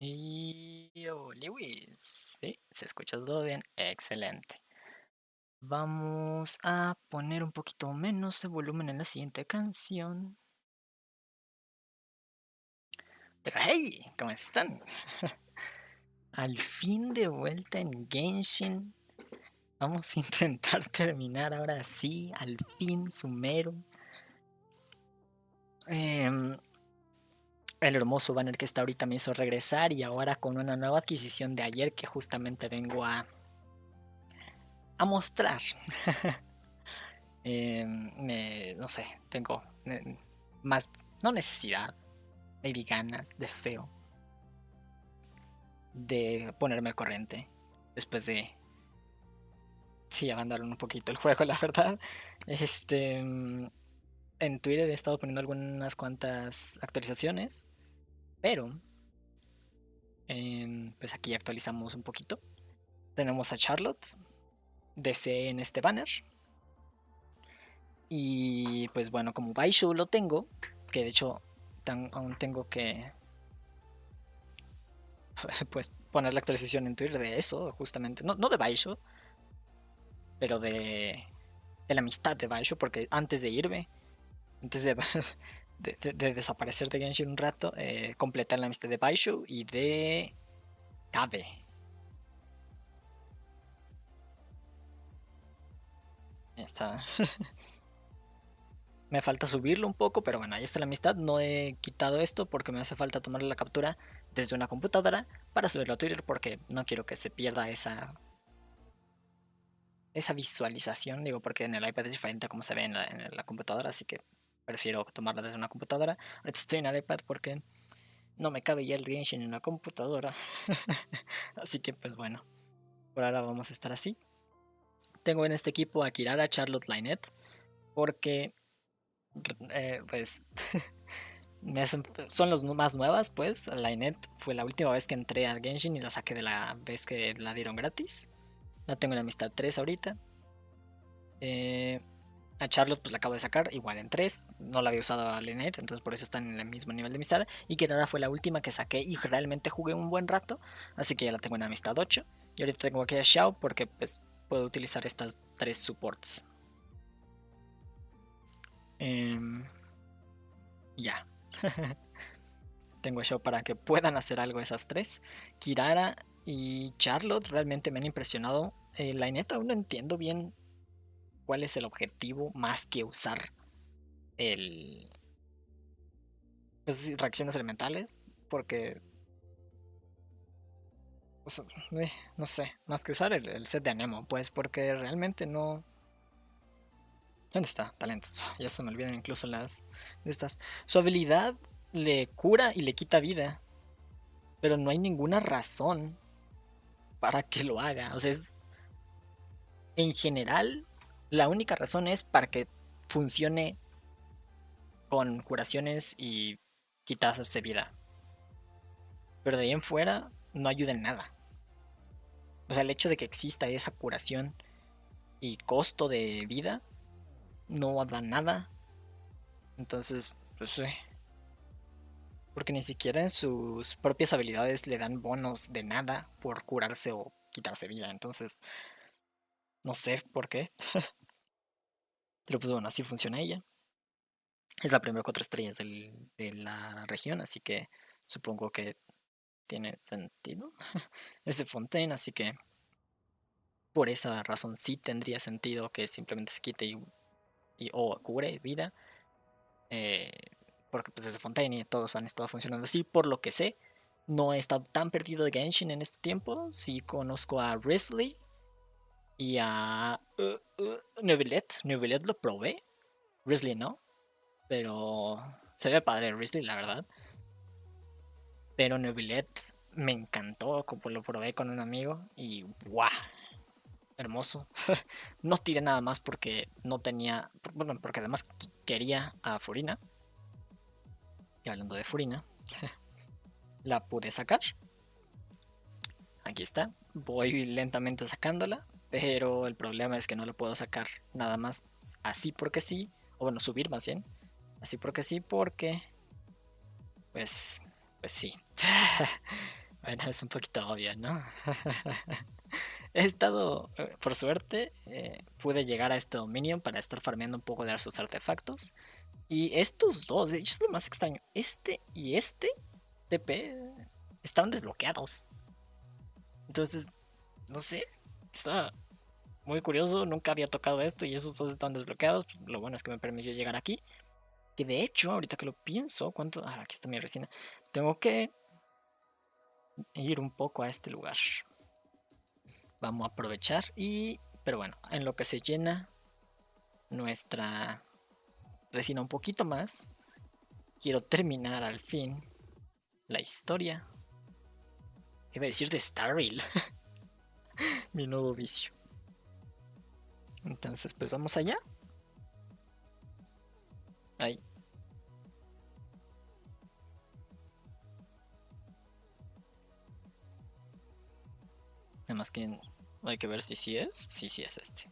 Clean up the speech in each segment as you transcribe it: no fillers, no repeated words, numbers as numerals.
Y Lewis, sí, se escucha todo bien, excelente. Vamos a poner un poquito menos de volumen en la siguiente canción. Pero hey, ¿cómo están? Al fin de vuelta en Genshin. Vamos a intentar terminar ahora sí, al fin Sumeru. El hermoso banner que está ahorita me hizo regresar y ahora con una nueva adquisición de ayer que justamente vengo a mostrar. No sé, tengo más, no necesidad, maybe ganas, deseo de ponerme al corriente después de, sí, abandonar un poquito el juego, la verdad. En Twitter he estado poniendo algunas cuantas actualizaciones, pero pues aquí actualizamos un poquito. Tenemos a Charlotte, DC en este banner. Y pues bueno, como Baishu lo tengo, que de hecho aún tengo que pues poner la actualización en Twitter de eso, justamente. No de Baishu, pero de la amistad de Baishu, porque antes de irme, antes de desaparecer de Genshin un rato, completar la amistad de Baishu y de Kabe. Está. Me falta subirlo un poco, pero bueno, ahí está la amistad. No he quitado esto porque me hace falta tomar la captura desde una computadora para subirlo a Twitter porque no quiero que se pierda esa visualización, digo, porque en el iPad es diferente a como se ve en la computadora, así que prefiero tomarla desde una computadora. Ahorita estoy en el iPad porque no me cabe ya el Genshin en la computadora. Así que pues bueno, por ahora vamos a estar así. Tengo en este equipo a Kirara, Charlotte, Lynette, porque pues son los más nuevas, pues. Lynette fue la última vez que entré al Genshin y la saqué de la vez que la dieron gratis. La tengo en amistad 3 ahorita. A Charlotte pues la acabo de sacar, igual en 3. No la había usado a Lynette, entonces por eso están en el mismo nivel de amistad. Y que ahora fue la última que saqué y realmente jugué un buen rato. Así que ya la tengo en amistad 8. Y ahorita tengo aquí a Xiao porque pues puedo utilizar estas 3 supports. Ya. Tengo a Xiao para que puedan hacer algo esas 3. Kirara y Charlotte realmente me han impresionado. La neta aún no entiendo bien cuál es el objetivo más que usar el pues, reacciones elementales. Porque o sea, no sé, más que usar el set de Anemo, pues porque realmente no. ¿Dónde está? Talentos. Ya se me olvidan incluso las de estas. Su habilidad le cura y le quita vida. Pero no hay ninguna razón para que lo haga. O sea, en general, la única razón es para que funcione con curaciones y quitas de vida. Pero de ahí en fuera no ayuda en nada. O sea, el hecho de que exista esa curación y costo de vida no da nada. Entonces, pues sí. Porque ni siquiera en sus propias habilidades le dan bonos de nada por curarse o quitarse vida. Entonces, no sé por qué. Pero pues bueno, así funciona ella. Es la primera 4 estrellas de la región, así que supongo que tiene sentido. Es de Fontaine, así que por esa razón sí tendría sentido que simplemente se quite o cure vida. Eh, porque pues es de Fontaine y todos han estado funcionando así, por lo que sé. No he estado tan perdido de Genshin en este tiempo. Sí conozco a Risley y a Neuvillette. Neuvillette lo probé. Risley no. Pero se ve padre Risley, la verdad. Pero Neuvillette me encantó como lo probé con un amigo y ¡guau! Hermoso. No tiré nada más porque no tenía. Bueno, porque además quería a Furina. Y hablando de Furina, la pude sacar. Aquí está. Voy lentamente sacándola. Pero el problema es que no la puedo sacar nada más así porque sí. O bueno, subir más bien. Así porque sí, porque. Pues. Pues sí. Bueno, es un poquito obvio, ¿no? He estado, por suerte, pude llegar a este dominio para estar farmeando un poco de sus artefactos. Y estos dos, de hecho es lo más extraño. Este y este TP estaban desbloqueados. Entonces, no sé, está muy curioso. Nunca había tocado esto y esos dos están desbloqueados. Pues, lo bueno es que me permitió llegar aquí. Que de hecho, ahorita que lo pienso, ¿cuánto? Ah, aquí está mi resina. Tengo que ir un poco a este lugar. Vamos a aprovechar y... Pero bueno, en lo que se llena nuestra resina un poquito más, quiero terminar al fin la historia. Iba a decir de Starville. Mi nuevo vicio. Entonces, pues vamos allá. Ahí. Nada más que hay que ver si sí es. Sí, sí es este.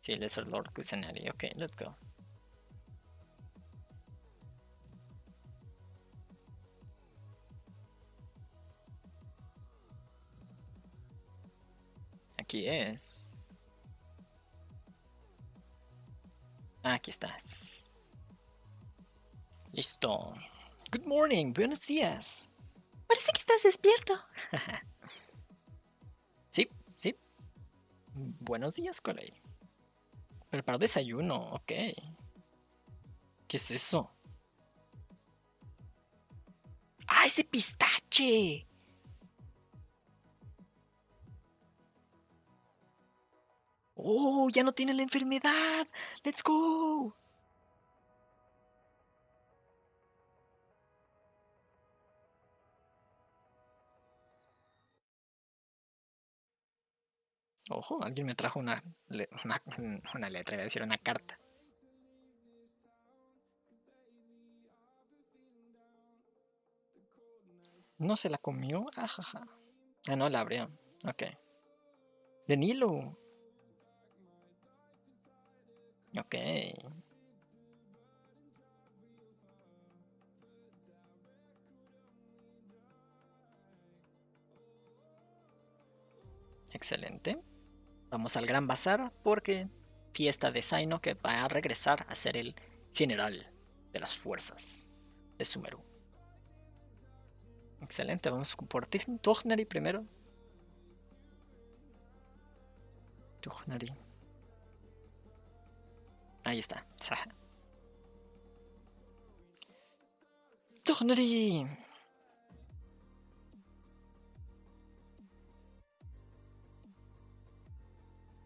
Sí, el Lesser Lord Cusinari. Ok, let's go. Aquí es. Ah, aquí estás. Listo. Good morning, buenos días. Parece que estás despierto. Sí, sí. Buenos días, Coley. Preparo desayuno, ok. ¿Qué es eso? ¡Ah, ese pistache! ¡Oh, ya no tiene la enfermedad! ¡Let's go! Ojo, alguien me trajo una letra, iba a decir una carta. ¿No se la comió? Ajaja. Ah, no, la abrió. Ok. De Nilo. Ok. Excelente. Vamos al Gran Bazar porque fiesta de Zaino que va a regresar a ser el general de las fuerzas de Sumeru. Excelente, vamos por Tugnari primero. Tugnari. Ahí está. Tugnari.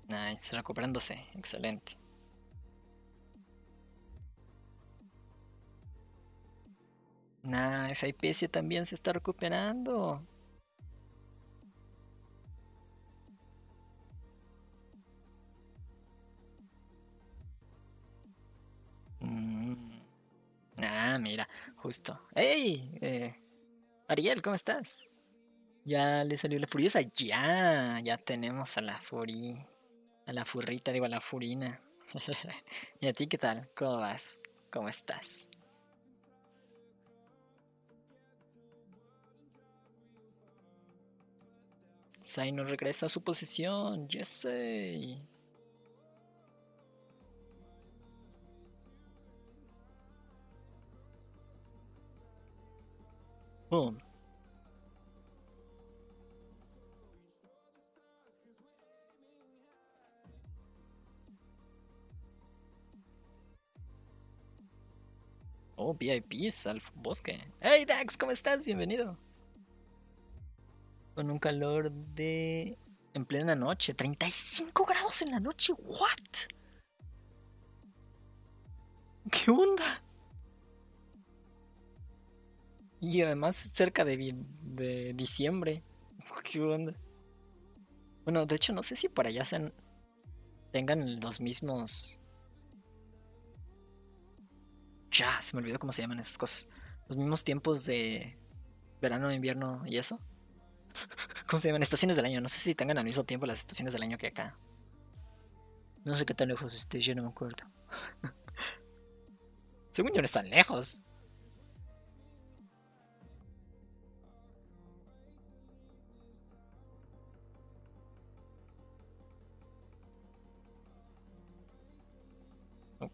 Nice, recuperándose. Excelente. Nice, Hypecia también se está recuperando. Ah, mira, justo. ¡Hey! Ariel, ¿cómo estás? Ya le salió la furiosa. Ya tenemos a la a la furrita, digo, a la furina. ¿Y a ti qué tal? ¿Cómo vas? ¿Cómo estás? Zaino regresa a su posición. Jesse. Boom. Oh, VIPs al bosque. Hey Dax, ¿cómo estás? Bienvenido. Con un calor de... En plena noche. 35 grados en la noche. ¿What? ¿Qué onda? Y además cerca de diciembre. ¿Qué onda? Bueno, de hecho no sé si por allá tengan los mismos... Ya, se me olvidó cómo se llaman esas cosas. Los mismos tiempos de verano, invierno y eso. ¿Cómo se llaman? Estaciones del año. No sé si tengan al mismo tiempo las estaciones del año que acá. No sé qué tan lejos esté, yo no me acuerdo. Según yo no están lejos.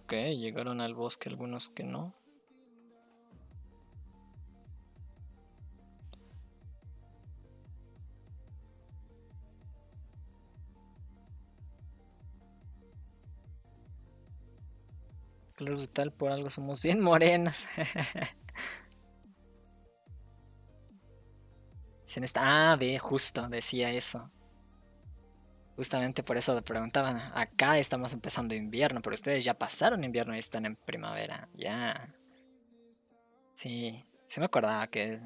Ok, llegaron al bosque algunos que no. Color brutal, por algo somos bien morenas. Dicen esta. Ah, ve, justo, decía eso. Justamente por eso le preguntaban. Acá estamos empezando invierno, pero ustedes ya pasaron invierno y están en primavera. Ya. Sí, sí me acordaba que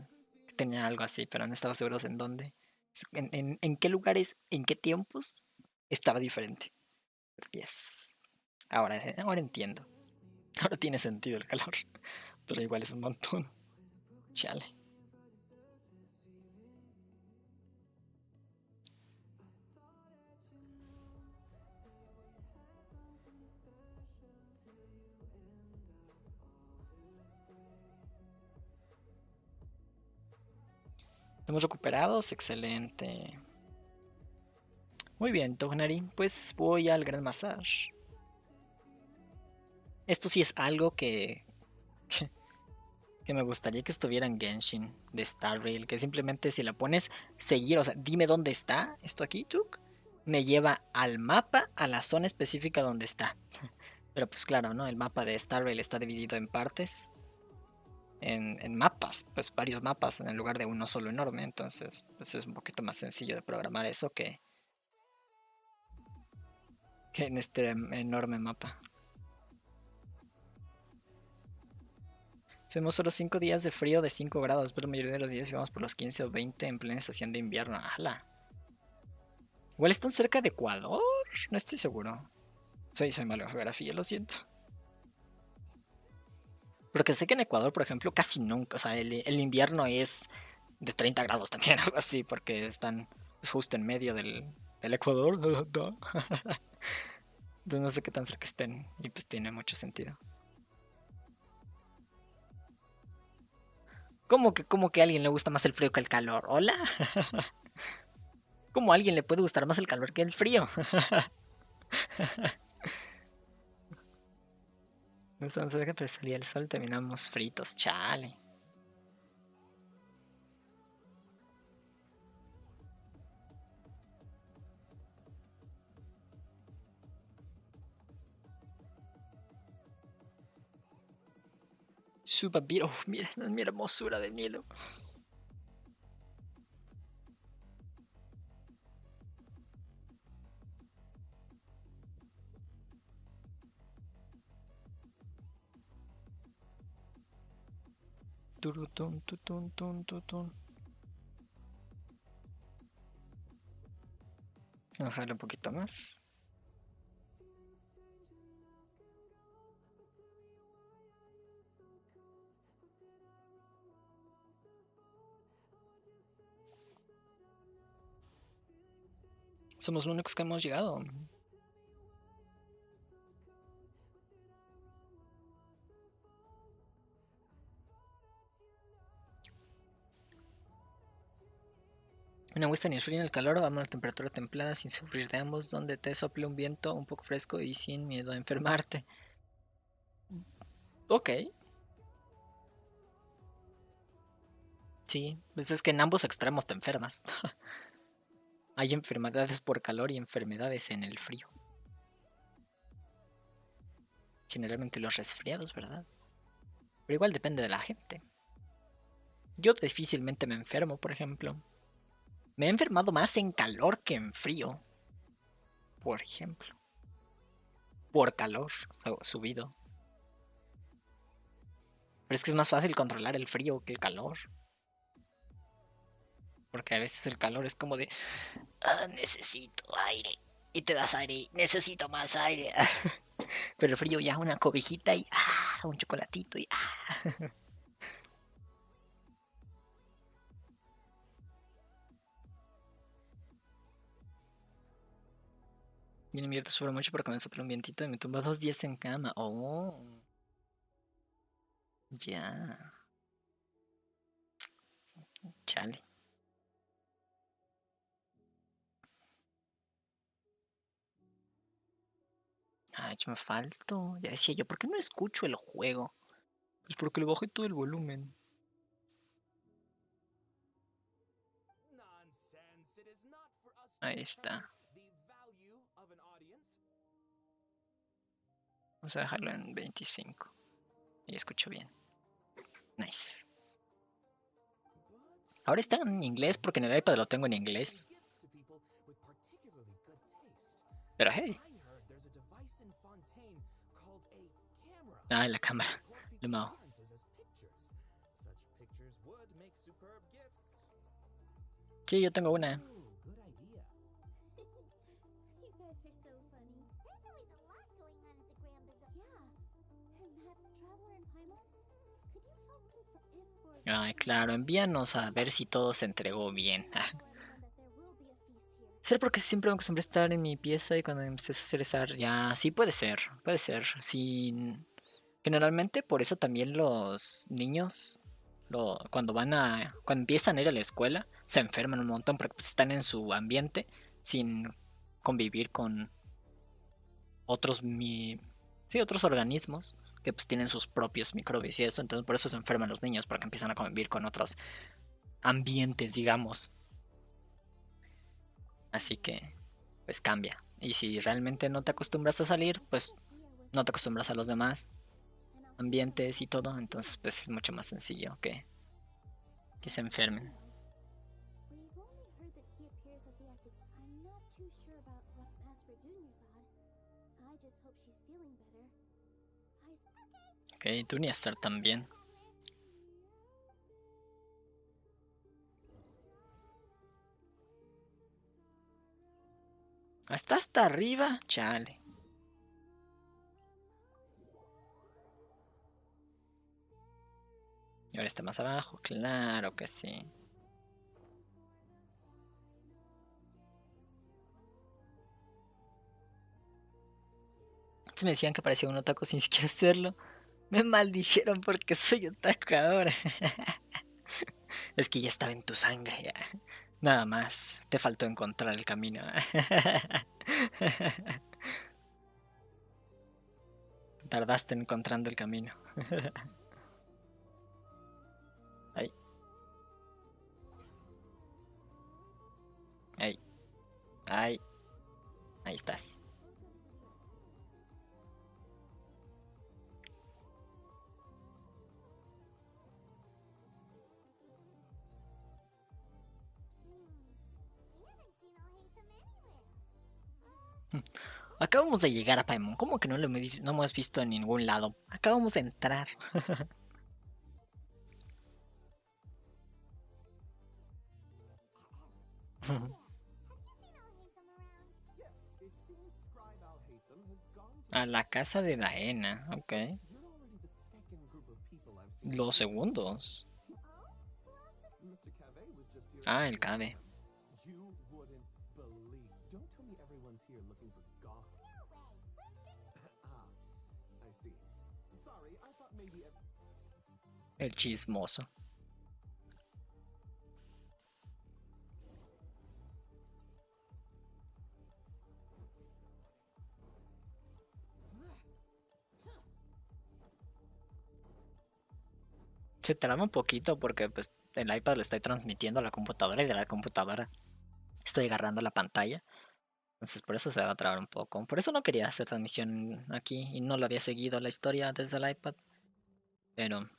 tenía algo así, pero no estaba seguro en dónde. En qué lugares, en qué tiempos estaba diferente. Yes. Ahora entiendo. Ahora tiene sentido el calor. Pero igual es un montón. Chale. Estamos recuperados, excelente. Muy bien, Tognari, pues voy al gran massage. Esto sí es algo que me gustaría que estuviera en Genshin de Star Rail, que simplemente si la pones seguir, o sea, dime dónde está esto aquí, Tuk, me lleva al mapa, a la zona específica donde está. Pero pues claro, ¿no? El mapa de Star Rail está dividido en partes, en mapas, pues varios mapas en lugar de uno solo enorme, entonces pues es un poquito más sencillo de programar eso que en este enorme mapa. Tenemos solo 5 días de frío de 5 grados, pero la mayoría de los días íbamos por los 15 o 20 en plena estación de invierno. ¡Hala! Igual están cerca de Ecuador, no estoy seguro. Soy malo en geografía, lo siento. Porque sé que en Ecuador, por ejemplo, casi nunca, o sea, el invierno es de 30 grados también, algo así, porque están pues, justo en medio del Ecuador. Entonces no sé qué tan cerca estén y pues tiene mucho sentido. ¿Cómo que a alguien le gusta más el frío que el calor? ¿Hola? ¿Cómo a alguien le puede gustar más el calor que el frío? No estamos cerca, pero salía el sol, terminamos fritos, chale. Super beautiful, mira, mi hermosura de Nilo. Turutun, tutun, tun, tutun. Vamos a bajarle un poquito más. Somos los únicos que hemos llegado. Una muestra ni el frío ni el calor, vamos a la temperatura templada sin sufrir de ambos, donde te sople un viento un poco fresco y sin miedo a enfermarte. Ok, sí, pues es que en ambos extremos te enfermas. Hay enfermedades por calor y enfermedades en el frío. Generalmente los resfriados, ¿verdad? Pero igual depende de la gente. Yo difícilmente me enfermo, por ejemplo. Me he enfermado más en calor que en frío, por ejemplo. Por calor subido. Pero es que es más fácil controlar el frío que el calor. Porque a veces el calor es como de, "Ah, necesito aire". Y te das aire y necesito más aire. Pero el frío ya una cobijita y un chocolatito y Y en invierno sufro mucho porque me sopla un vientito y me tumba 2 días en cama. Oh, ya. Chale. Ay, yo me falto. Ya decía yo, ¿por qué no escucho el juego? Pues porque le bajé todo el volumen. Ahí está. Vamos a dejarlo en 25. Y escucho bien. Nice. Ahora está en inglés porque en el iPad lo tengo en inglés. Pero hey. Ah, la cámara. Lumao. Sí, yo tengo una. Ay, claro, envíanos a ver si todo se entregó bien. ¿Será porque siempre me acostumbré a estar en mi pieza y cuando empecé a socializar ya... Sí, puede ser, puede ser. Sí, generalmente por eso también los niños, cuando empiezan a ir a la escuela, se enferman un montón porque pues, están en su ambiente sin convivir con otros, sí, otros organismos que pues tienen sus propios microbios y eso. Entonces por eso se enferman los niños, porque empiezan a convivir con otros ambientes, digamos. Así que, pues cambia. Y si realmente no te acostumbras a salir, pues no te acostumbras a los demás ambientes y todo. Entonces, pues es mucho más sencillo que se enfermen. Ok, tú ni a estar también. Hasta arriba, chale. Y ahora está más abajo, claro que sí. Antes me decían que parecía un otaku sin siquiera hacerlo. Me maldijeron porque soy otaku ahora. Es que ya estaba en tu sangre, ya. Nada más, te faltó encontrar el camino. Tardaste encontrando el camino. Ahí. Ahí. Ahí. Ahí estás. Acabamos de llegar a Paimon. ¿Cómo que no lo hemos visto en ningún lado? Acabamos de entrar. A la casa de Daena, ok. Los segundos. Ah, el Cabe. El chismoso. Se traba un poquito porque pues el iPad le estoy transmitiendo a la computadora y de la computadora estoy agarrando la pantalla. Entonces por eso se va a trabar un poco. Por eso no quería hacer transmisión aquí y no lo había seguido la historia desde el iPad. Pero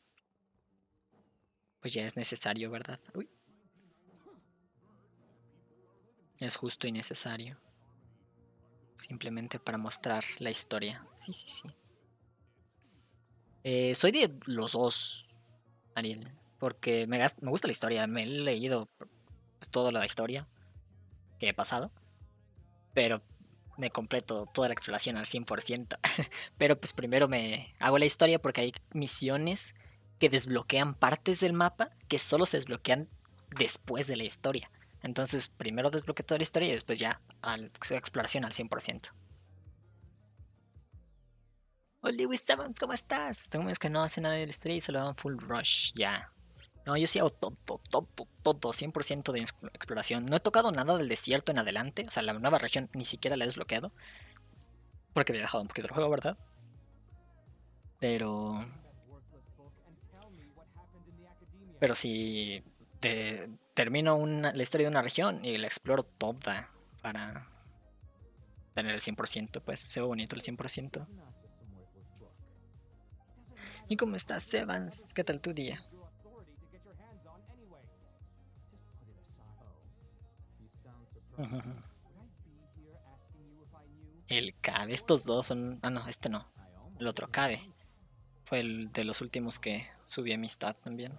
pues ya es necesario, ¿verdad? Uy. Es justo y necesario. Simplemente para mostrar la historia. Sí, sí, sí. Soy de los dos, Ariel. Porque me gusta la historia. Me he leído pues, toda la historia que he pasado. Pero me completo toda la exploración al 100%. Pero pues primero me hago la historia porque hay misiones que desbloquean partes del mapa que solo se desbloquean después de la historia. Entonces primero desbloqueo toda la historia y después ya exploración al 100%. Hola Lewis Evans, ¿cómo estás? Tengo amigos que no hacen nada de la historia y solo dan full rush, ya. No, yo sí hago todo, 100% de exploración. No he tocado nada del desierto en adelante, o sea, la nueva región ni siquiera la he desbloqueado. porque había dejado un poquito el juego, ¿verdad? Pero si termino la historia de una región y la exploro toda para tener el 100%, pues se ve bonito el 100%. ¿Y cómo estás, Evans? ¿Qué tal tu día? El Cabe, estos dos son... Ah, no, este no. El otro Cabe. Fue el de los últimos que subí amistad también.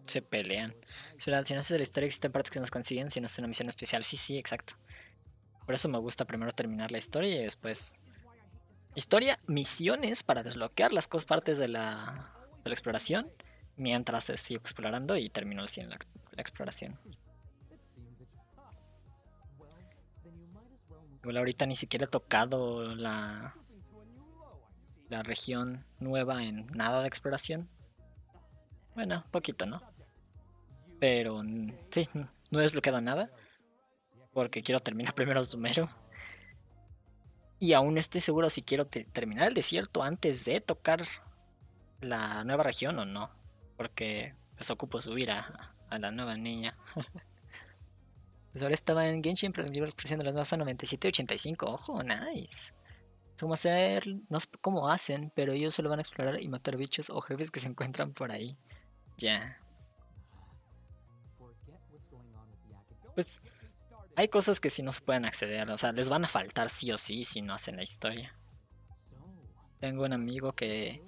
Se pelean. Si no haces la historia existen partes que nos consiguen si no es una misión especial. Sí, sí, exacto. Por eso me gusta primero terminar la historia y después... Historia, misiones para desbloquear las cosas partes de la exploración. Mientras sigo explorando y termino así en la exploración. Igual ahorita ni siquiera he tocado la región nueva en nada de exploración. Bueno, poquito, ¿no? Pero sí, no he desbloqueado nada. Porque quiero terminar primero Sumeru. Y aún no estoy seguro si quiero terminar el desierto antes de tocar la nueva región o no. Porque pues ocupo subir a la nueva niña. Pues ahora estaba en Genshin, pero la expresión de las nuevas a 97 y 85. Ojo, nice. Cómo hacer, no sé cómo hacen, pero ellos solo van a explorar y matar bichos o jefes que se encuentran por ahí. Ya. Pues hay cosas que sí no se pueden acceder, o sea, les van a faltar sí o sí si no hacen la historia. Tengo un amigo que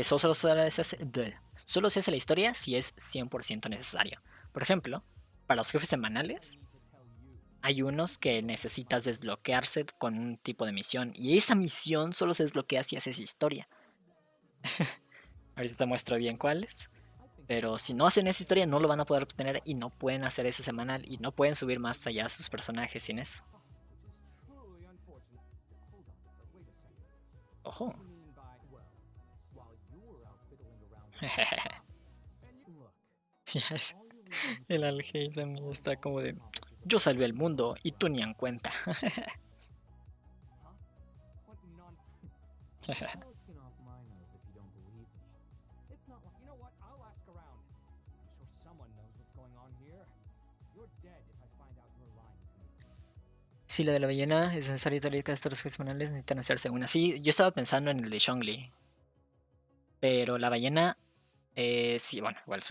solo se hace la historia si es 100% necesario. Por ejemplo, para los jefes semanales, hay unos que necesitas desbloquearse con un tipo de misión. Y esa misión solo se desbloquea si haces historia. Ahorita te muestro bien cuáles. Pero si no hacen esa historia no lo van a poder obtener y no pueden hacer ese semanal y no pueden subir más allá a sus personajes sin eso. Ojo. El Algey también está como de... Yo salvé el mundo y tú ni en cuenta. Si la de la ballena es necesario que estos los semanales necesitan hacerse una. Sí, yo estaba pensando en el de Zhongli. Pero la ballena, sí, bueno, igual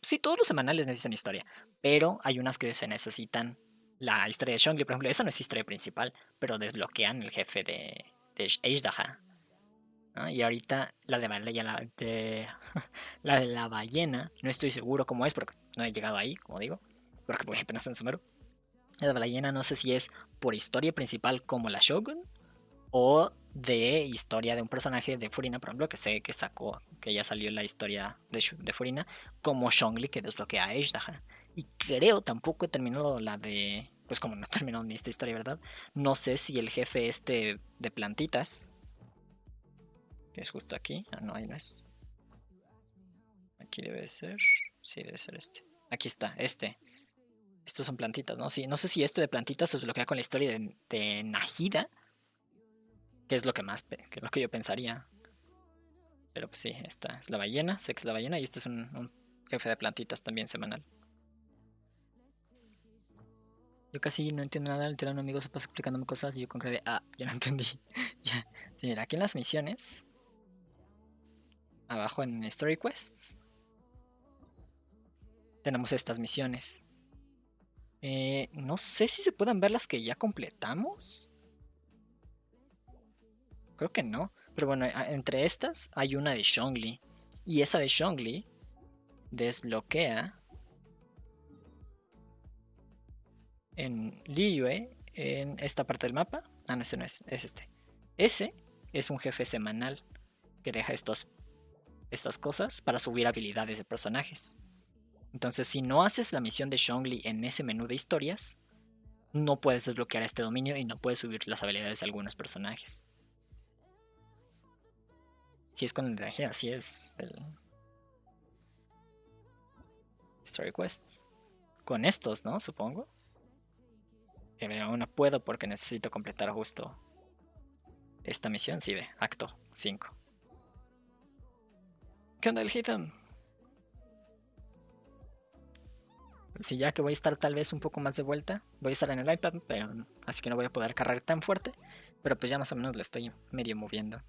sí, todos los semanales necesitan historia. Pero hay unas que se necesitan. La historia de Zhongli, por ejemplo, esa no es historia principal, pero desbloquean el jefe de Azhdaha, ¿no? Y ahorita la de, la de la ballena, no estoy seguro cómo es, porque no he llegado ahí, como digo, porque voy apenas en Sumeru. La de la ballena no sé si es por historia principal como la Shogun, o de historia de un personaje de Furina, por ejemplo, que sé que sacó, que ya salió la historia de Furina, como Zhongli que desbloquea a Azhdaha. Y creo, tampoco he terminado la de... Pues como no he terminado ni esta historia, ¿verdad? No sé si el jefe este de plantitas, que es justo aquí. Ah, no, ahí no es. Aquí debe ser. Sí, debe ser este. Aquí está, este. Estos son plantitas, ¿no? Sí, no sé si este de plantitas se desbloquea con la historia de Nahida, que es lo que más, que es lo que yo pensaría. Pero pues sí, esta es la ballena, sé que es la ballena y este es un jefe de plantitas también semanal. Yo casi no entiendo nada, literal un amigo se pasa explicándome cosas y yo con cara de, ya no entendí. Ya. Sí, mira, aquí en las misiones, abajo en Story Quests, tenemos estas misiones. No sé si se pueden ver las que ya completamos. Creo que no. Pero bueno, entre estas hay una de Zhongli. Y esa de Zhongli desbloquea en Liyue, en esta parte del mapa. Ah, no, ese no es, es este. Ese es un jefe semanal que deja estas cosas para subir habilidades de personajes. Entonces, si no haces la misión de Zhongli en ese menú de historias, no puedes desbloquear este dominio y no puedes subir las habilidades de algunos personajes. Si es con energía, si es el Story Quests. Con estos, ¿no? Supongo. Que aún no puedo porque necesito completar justo esta misión. Sí, ve, acto 5. ¿Qué onda el Hitam? Si ya que voy a estar tal vez un poco más de vuelta, voy a estar en el iPad, pero así que no voy a poder cargar tan fuerte. Pero pues ya más o menos lo estoy medio moviendo.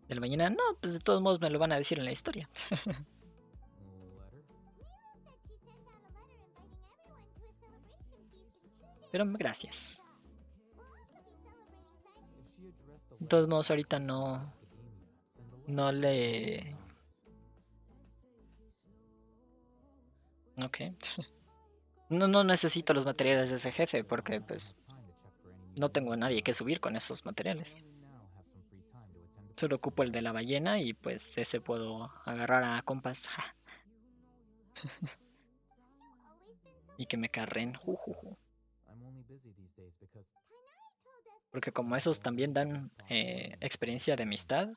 El mañana, no, pues de todos modos me lo van a decir en la historia. Pero gracias. De todos modos ahorita no le... Ok. No necesito los materiales de ese jefe porque pues no tengo a nadie que subir con esos materiales. Solo ocupo el de la ballena y pues ese puedo agarrar a compas. Y que me carren. Porque como esos también dan experiencia de amistad,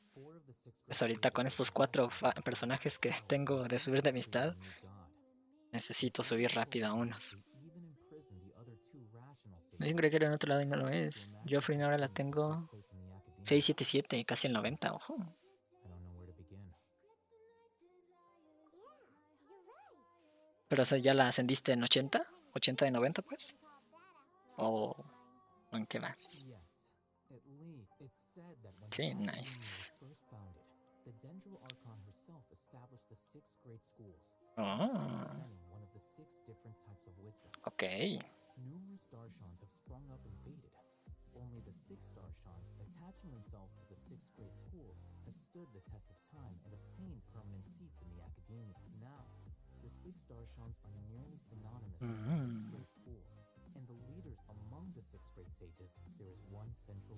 pues ahorita con estos 4 personajes que tengo de subir de amistad, necesito subir rápido a unos. Hay un gregario en otro lado y no lo es. Yo a Furina ahora la tengo 677, casi el 90, ojo. Pero o sea, ¿ya la ascendiste en 80? ¿80 de 90 pues? ¿O en qué más? Sí, nice. Oh. Ok.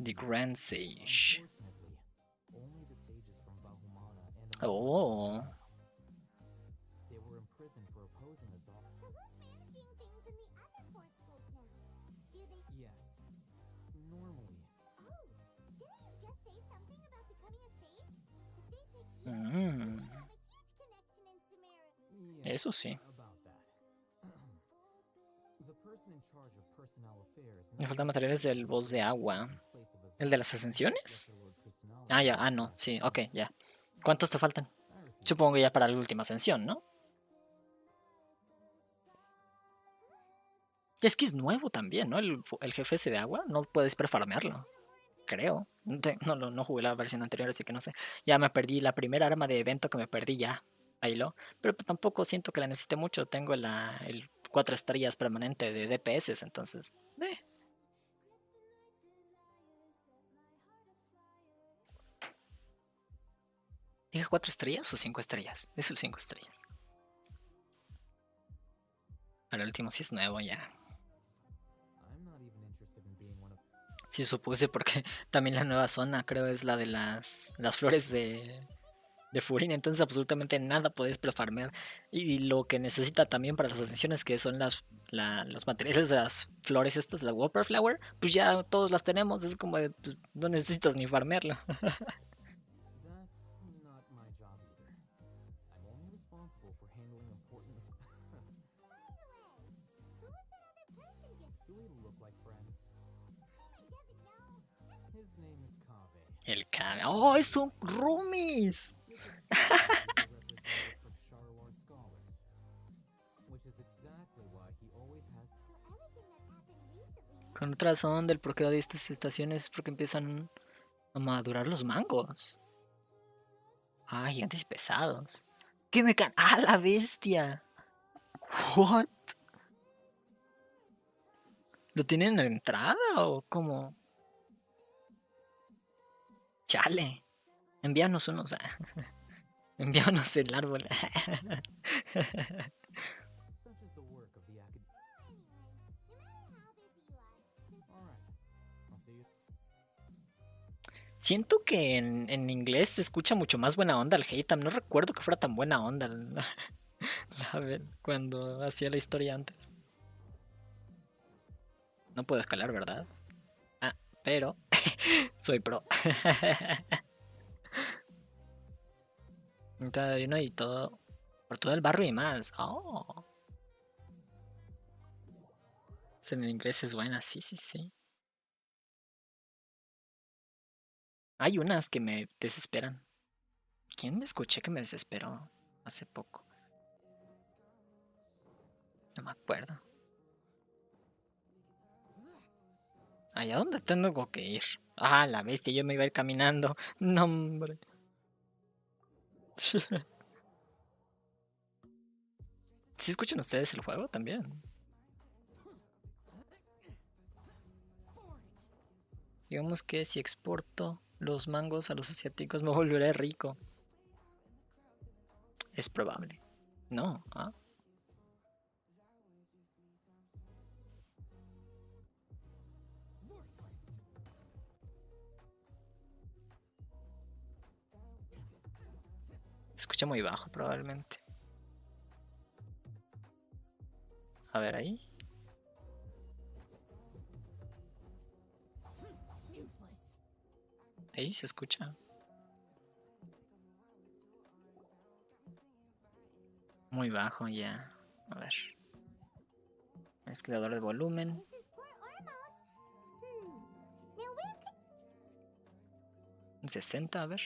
The Grand Sage. Oh. Eso sí. Me faltan materiales del boss de agua. ¿El de las ascensiones? Ah, ya. Ah, no. Sí, ok, ya. ¿Cuántos te faltan? Supongo que ya para la última ascensión, ¿no? Es que es nuevo también, ¿no? El jefe ese de agua. No puedes prefarmearlo. Creo. No jugué la versión anterior, así que no sé. Ya me perdí la primera arma de evento que me perdí ya. Bailó. Pero pues tampoco siento que la necesite mucho. Tengo el 4 estrellas permanente de DPS, entonces. ¿Dije 4 estrellas o 5 estrellas? Es el 5 estrellas. Para el último sí es nuevo ya. Sí, supuse porque también la nueva zona creo es la de las flores de Furina, entonces absolutamente nada podéis prefarmear. Y lo que necesita también para las ascensiones, que son los materiales de las flores estas, la Whopper Flower, pues ya todos las tenemos, es como de, pues, no necesitas ni farmearlo. El Kame. ¡Oh, son roomies! Con otra razón del porqué de estas estaciones es porque empiezan a madurar los mangos. Ah, gigantes y pesados. ¿Qué me can? ¡Ah, la bestia! ¿What? ¿Lo tienen en la entrada o cómo? Chale. Envíanos unos. Envíanos el árbol. Siento que en inglés se escucha mucho más buena onda el Hatem. No recuerdo que fuera tan buena onda cuando hacía la historia antes. No puedo escalar, ¿verdad? Ah, pero soy pro. Uno y todo. Por todo el barrio y más. Oh. En el inglés es buena, sí, sí, sí. Hay unas que me desesperan. ¿Quién me escuché que me desesperó hace poco? No me acuerdo. ¿Allá dónde tengo que ir? Ah, la bestia, yo me iba a ir caminando. No, hombre. ¿Sí escuchan ustedes el juego también? Digamos que si exporto los mangos a los asiáticos me volveré rico. Es probable. No, ¿ah? Se escucha muy bajo probablemente. A ver ahí. Ahí se escucha. Muy bajo ya. A ver. Mezclador de volumen. En 60, a ver.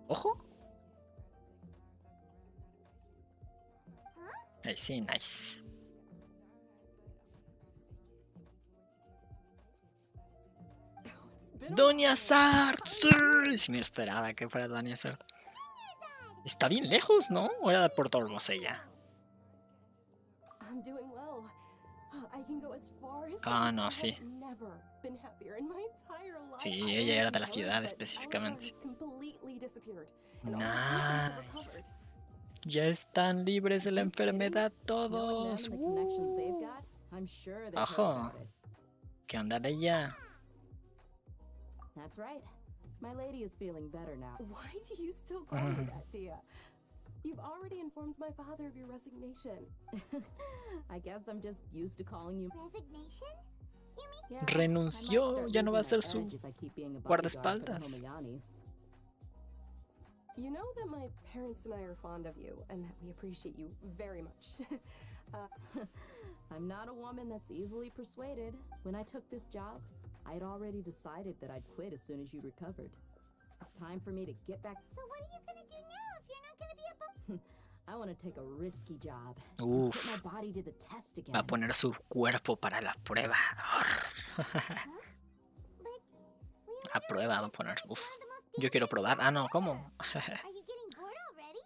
Ojo. Ahí sí, nice. Doña Sart. Si me esperaba que fuera Doña Sart. Está bien lejos, ¿no? ¿O era por Tormosella? Ah, no, sí. Sí, ella era de la ciudad específicamente. Nice. Ya están libres de la enfermedad todos. Ojo. ¿Qué onda de ella? That's right. My lady is feeling better now. Why do you still call me that, Dia? You've already informed my father of your resignation. I guess I'm just used to calling you. Resignation? You mean? Yeah, Renunció, ya no va a ser su guardaespaldas. You know that my parents and I are fond of you, and that we appreciate you very much. I'm not a woman that's easily persuaded. When I took this job, I'd already decided that I'd quit as soon as you recovered. It's time for me to get back. So what are you gonna do now if you're not gonna be a I want to take a risky job. Uf. Put my body to the test again. Va a poner su cuerpo para la prueba. A prueba va a poner. Uf. Yo quiero probar. Ah, no, ¿cómo? Are you getting bored already?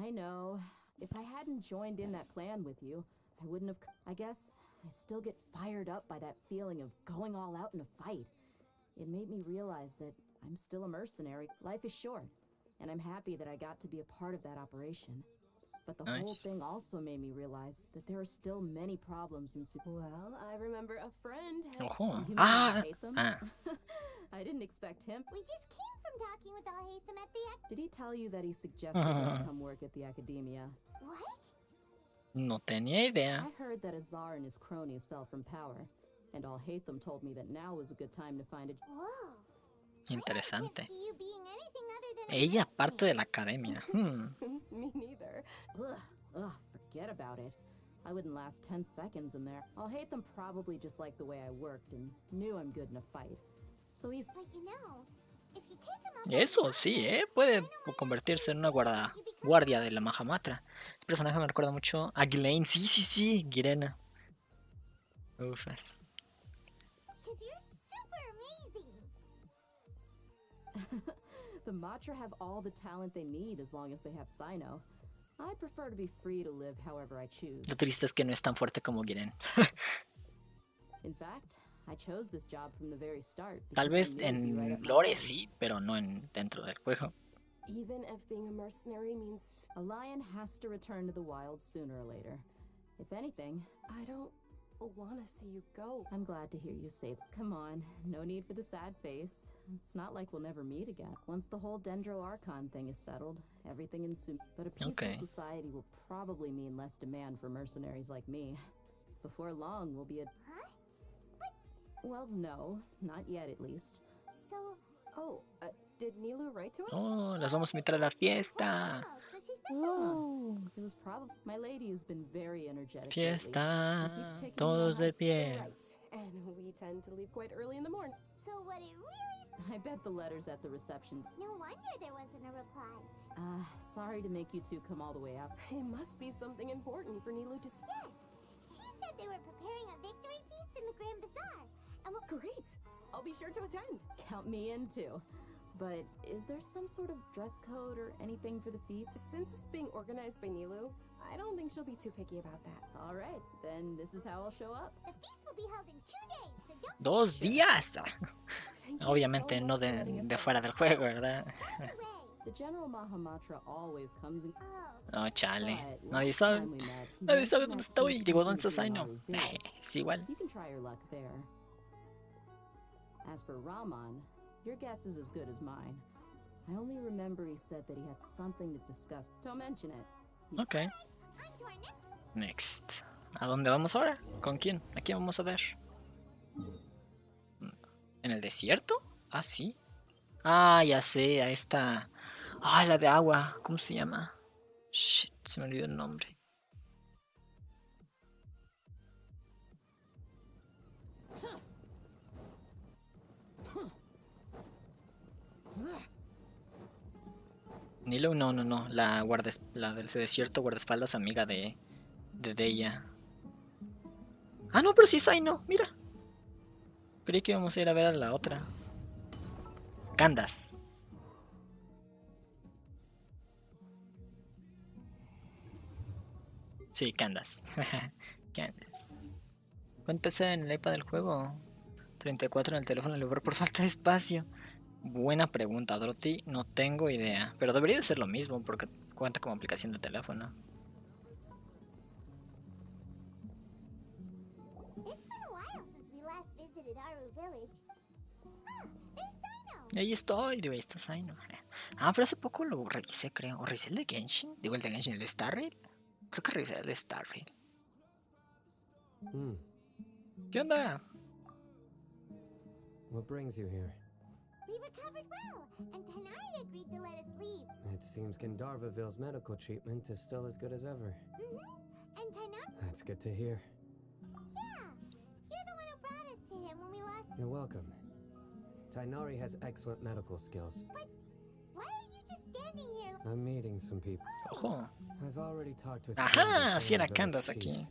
I know. If I hadn't joined in that plan with you, I wouldn't have. I guess I still get fired up by that feeling of going all out in a fight. It made me realize that I'm still a mercenary. Life is short, and I'm happy that I got to be a part of that operation. But the whole thing also made me realize that there are still many problems in Well, I remember a friend had I didn't expect him. We just came from talking with Al-Haytham at the Did he tell you that he suggested that I come work at the academia? What? No tenía idea. I heard that Azar and his cronies fell from power, and Al-Haytham told me that now was a good time to find a... Whoa. Interesante. See you being anything other than Ella parte de la academia. Me neither. Ugh, forget about it. I wouldn't last 10 seconds in there. Al-Haytham probably just liked the way I worked and knew I'm good in a fight. So he's... But you know, if you take him up Eso sí, puede convertirse en una guardia de la Mahamatra. Este personaje me recuerda mucho a Ghislaine. Sí, sí, sí, Girena. Ufas. because you're super amazing. The Matra have all the talent they need as long as they have Sino. I prefer to be free to live however I choose. Lo triste es que no es tan fuerte como Giren. In fact, I chose this job from the very start. Tal vez en lore sí, pero no dentro del juego. Even if being a mercenary means a lion has to return to the wild sooner or later. If anything, I don't want to see you go. I'm glad to hear you say that. Come on, no need for the sad face. It's not like we'll never meet again. Once the whole Dendro Archon thing is settled, everything in But a peaceful society will probably mean less demand for mercenaries like me. Before long, we'll be a... Huh? Well, no, not yet at least. So... Oh, Did Nilu write to us? Oh, las vamos a invitar a la fiesta. Oh, so she said Oh, it was probably my lady has been very energetic lately. Fiesta. It keeps taking me Todos all de pie. Right. And we tend to leave quite early in the morning. so what it really... I bet the letters at the reception. No wonder there wasn't a reply. Sorry to make you two come all the way out. It must be something important for Nilu to... Yes, she said they were preparing a victory feast in the Grand Bazaar. And we'll... Great. I'll be sure to attend. Count me in too. But is there some sort of dress code or anything for the feast? Since it's being organized by Nilu, I don't think she'll be too picky about that. All right, then this is how I'll show up. The feast will be held in 2 days, so don't... 2 días. Thank you Obviamente so no much for letting us de know. fuera del juego, ¿verdad? Away. The General Mahamatra always comes in. Oh, No, chale. But Nadie last sabe. time we met, he Nadie sabe mentioned dónde that estoy. he's Digo, coming ¿dónde to está Zaino? Maru Village. Es igual. You can try your luck there. As for Raman, your guess is as good as mine. I only remember he said that he had something to discuss. Don't mention it. Ok. on to our next... Next. ¿A dónde vamos ahora? ¿Con quién? ¿A quién vamos a ver? ¿En el desierto? Ah, sí. Ah, ya sé, a esta... Ah, la de agua. ¿Cómo se llama? Shit, se me olvidó el nombre. Nilo, no. La del desierto guardaespaldas amiga de ella. Ah, no, pero sí es Zaino, mira. Creí que íbamos a ir a ver a la otra. Candas. Sí, Candas. Candas. ¿Cuánto pesa en el iPad del juego? 34 en el teléfono del lugar por falta de espacio. Buena pregunta, Dorothy. No tengo idea. Pero debería de ser lo mismo porque cuenta como aplicación de teléfono. It's been a while since we last visited Aru Village. Ah, there's Zaino. Y ahí estoy, digo, ahí está Zaino. Ah, pero hace poco lo revisé, creo. ¿O revisé el de Genshin? Digo, el de Genshin, el de Starrail. Creo que revisé el de Starrail. ¿Qué onda? What brings you here? We recovered well, and Tanari agreed to let us leave. It seems Gandharvaville's medical treatment is still as good as ever. And Tanari... That's good to hear. Yeah, you're the one who brought us to him when we lost... You're welcome. Tainari has excellent medical skills. Why are you just standing here? I'm meeting some people. Ojo. I've already talked with Ajá, Candace sí and era the Candace village aquí. chief.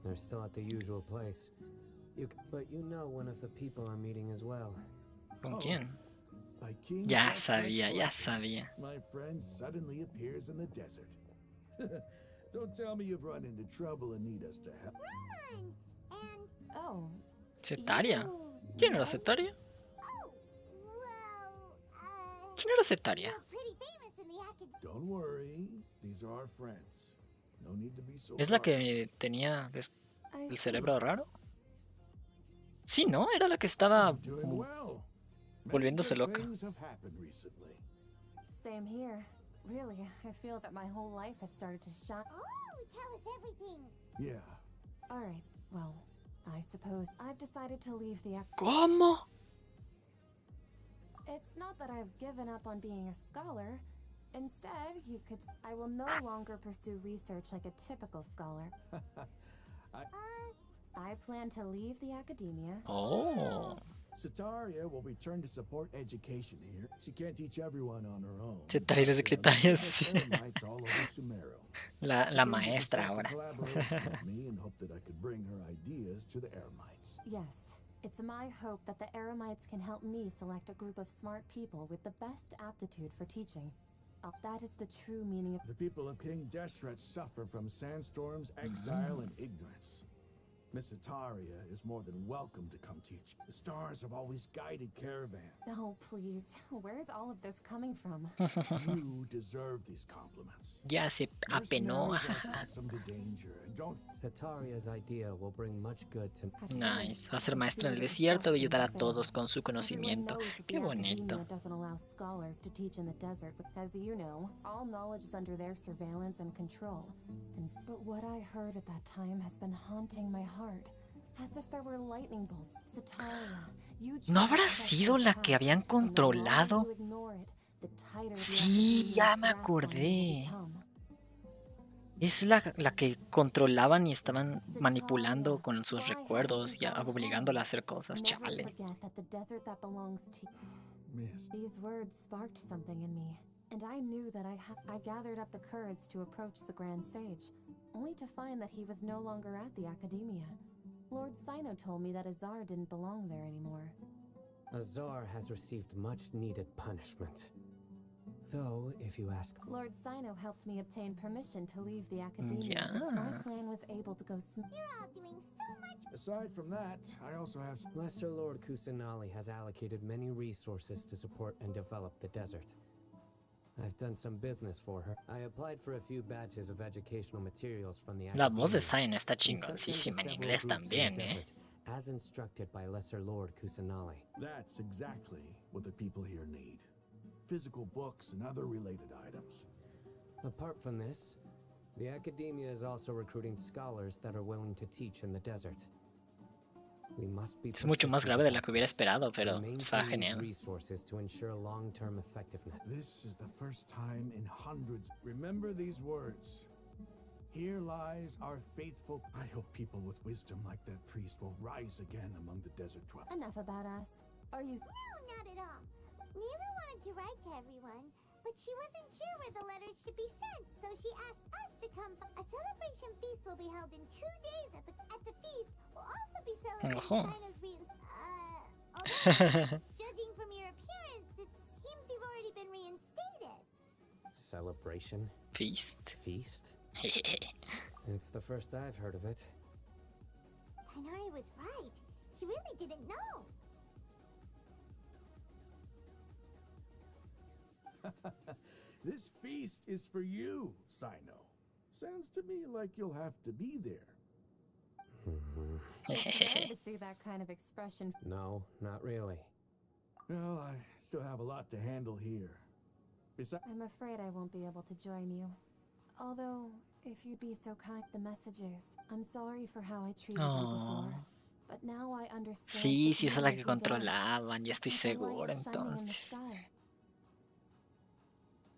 They're still at the usual place. But you know one of the people are meeting as well. ¿Con quién? Like King Ya Jack sabía, Black ya Black, sabía. My friend suddenly appears in the desert. Don't tell me you've run into trouble and need us to help. Roman! And... Oh. ¿Cetaria? ¿Quién era Cetaria? Oh, well, ¿Quién era Cetaria? you're pretty famous in the academy. Don't worry, these are our friends. No need to be so ¿Es la frightened. que tenía I el see. cerebro raro? Sí, ¿no? Era la que estaba Doing well. Many volviéndose good loca. things have happened recently. Same here. Really, I feel that my whole life has started to shine. Oh, tell us everything. Yeah. Alright, well, I suppose I've decided to leave the ¿Cómo? It's not that I've given up on being a scholar. Instead, I will no longer pursue research like a typical scholar. I plan to leave the academia. Oh. Sataria will return to support education here. She can't teach everyone on her own. Cetaria la secretaria, sí. Eremites all over Sumeru. La She came to maestra discuss a ahora. collaboration with me and hoped that I could bring her ideas to the Eremites. Yes, it's my hope that the Eremites can help me select a group of smart people with the best aptitude for teaching. That is the true meaning of... The people of King Deshret suffer from sandstorms, exile, and ignorance. Miss Ataria is more than welcome to come teach. The stars have always guided caravans. Oh, please. Where's all of this coming from? You deserve these compliments. Ya se apenó. Mercenaries are accustomed to danger and don't... Sataria's idea will bring much good to... Nice. Va a ser maestra en el desierto y ayudar a todos con su conocimiento. Qué bonito. Academia doesn't allow scholars to teach in the desert, but as you know, all knowledge is under their surveillance and control. But what I heard at that time has been haunting my heart. As if there were lightning bolts. Sataria, you ¿No habrá chose that sido la path, que habían and the longer controlado? you ignore it, the tighter the Sí, academia's ya me grasp on you will acordé. become. Es la que controlaban y estaban manipulando Sataria, con sus why haven't recuerdos you y gone obligándola a home? hacer cosas. Never Chale. forget that the desert that belongs to Miss. These words sparked something in me, and I knew that I gathered up the courage to approach the Grand Sage, only to find that he was no longer at the Academia. Lord Sino told me that Azar didn't belong there anymore. Azar has received much-needed punishment. Though, if you ask... Lord Sino helped me obtain permission to leave the Academia. My Yeah. plan was able to go You're all doing so much. Aside from that, I also have some... Lesser Lord Kusanali has allocated many resources to support and develop the desert. I've done some business for her. I applied for a few batches of educational materials from the La voz de Academia, Zayn está and sent them to chingoncísima en several inglés groups in the también, ¿eh? desert, as instructed by Lesser Lord Kusanali. That's exactly what the people here need. Physical books and other related items. Apart from this, the Academia is also recruiting scholars that are willing to teach in the desert. We must be Es mucho más persistent grave de la about que hubiera this, esperado, and pero está maintain these genial. resources to ensure long-term effectiveness. This is the first time in hundreds. Remember these words. Here lies our faithful. I hope people with wisdom like that priest will rise again among the desert dwellers. Enough about us. Are you? No, not at all. Mila wanted to write to everyone, but she wasn't sure where the letters should be sent, so she asked us to come. A celebration feast will be held in 2 days. At the feast, we'll also be celebrating Ojo. Sino's although, judging from your appearance, it seems you've already been reinstated. Celebration? Feast. Feast? It's the first I've heard of it. Tainari was right. She really didn't know. This feast is for you, Sino. Sounds to me like you'll have to be there. It's rare to see that kind of expression. No, not really. Well, I still have a lot to handle here. Besides, I'm afraid I won't be able to join you. Although, if you'd be so kind, the messages. I'm sorry for how I treated you Oh. before. But now I understand. Sí, the sí, esa es beauty la of que your dance, controlaban, ya estoy like a light seguro shining in the entonces. sky.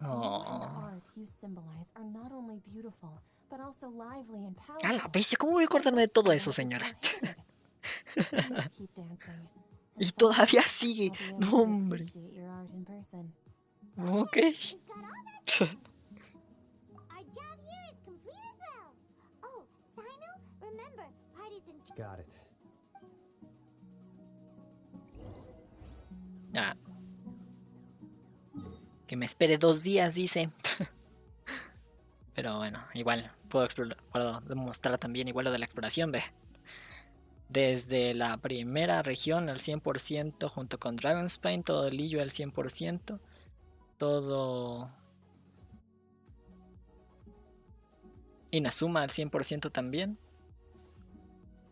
You and the Oh. art you symbolize are not only beautiful, but also lively and A powerful. la bestia, ¿cómo voy a acordarme de todo eso, señora? Please keep dancing. Y And todavía someday sigue. I'll be able No, to hombre. appreciate your art in person. Ok. We've got all that. Our job here is complete as well. Oh, Sino, remember, parties in Got it. Ah. Que me espere 2 días, dice. Pero bueno, igual puedo demostrar también igual lo de la exploración, ve. Desde la primera región al 100% junto con Dragonspine, todo el Liyue al 100%, todo Inazuma al 100% también,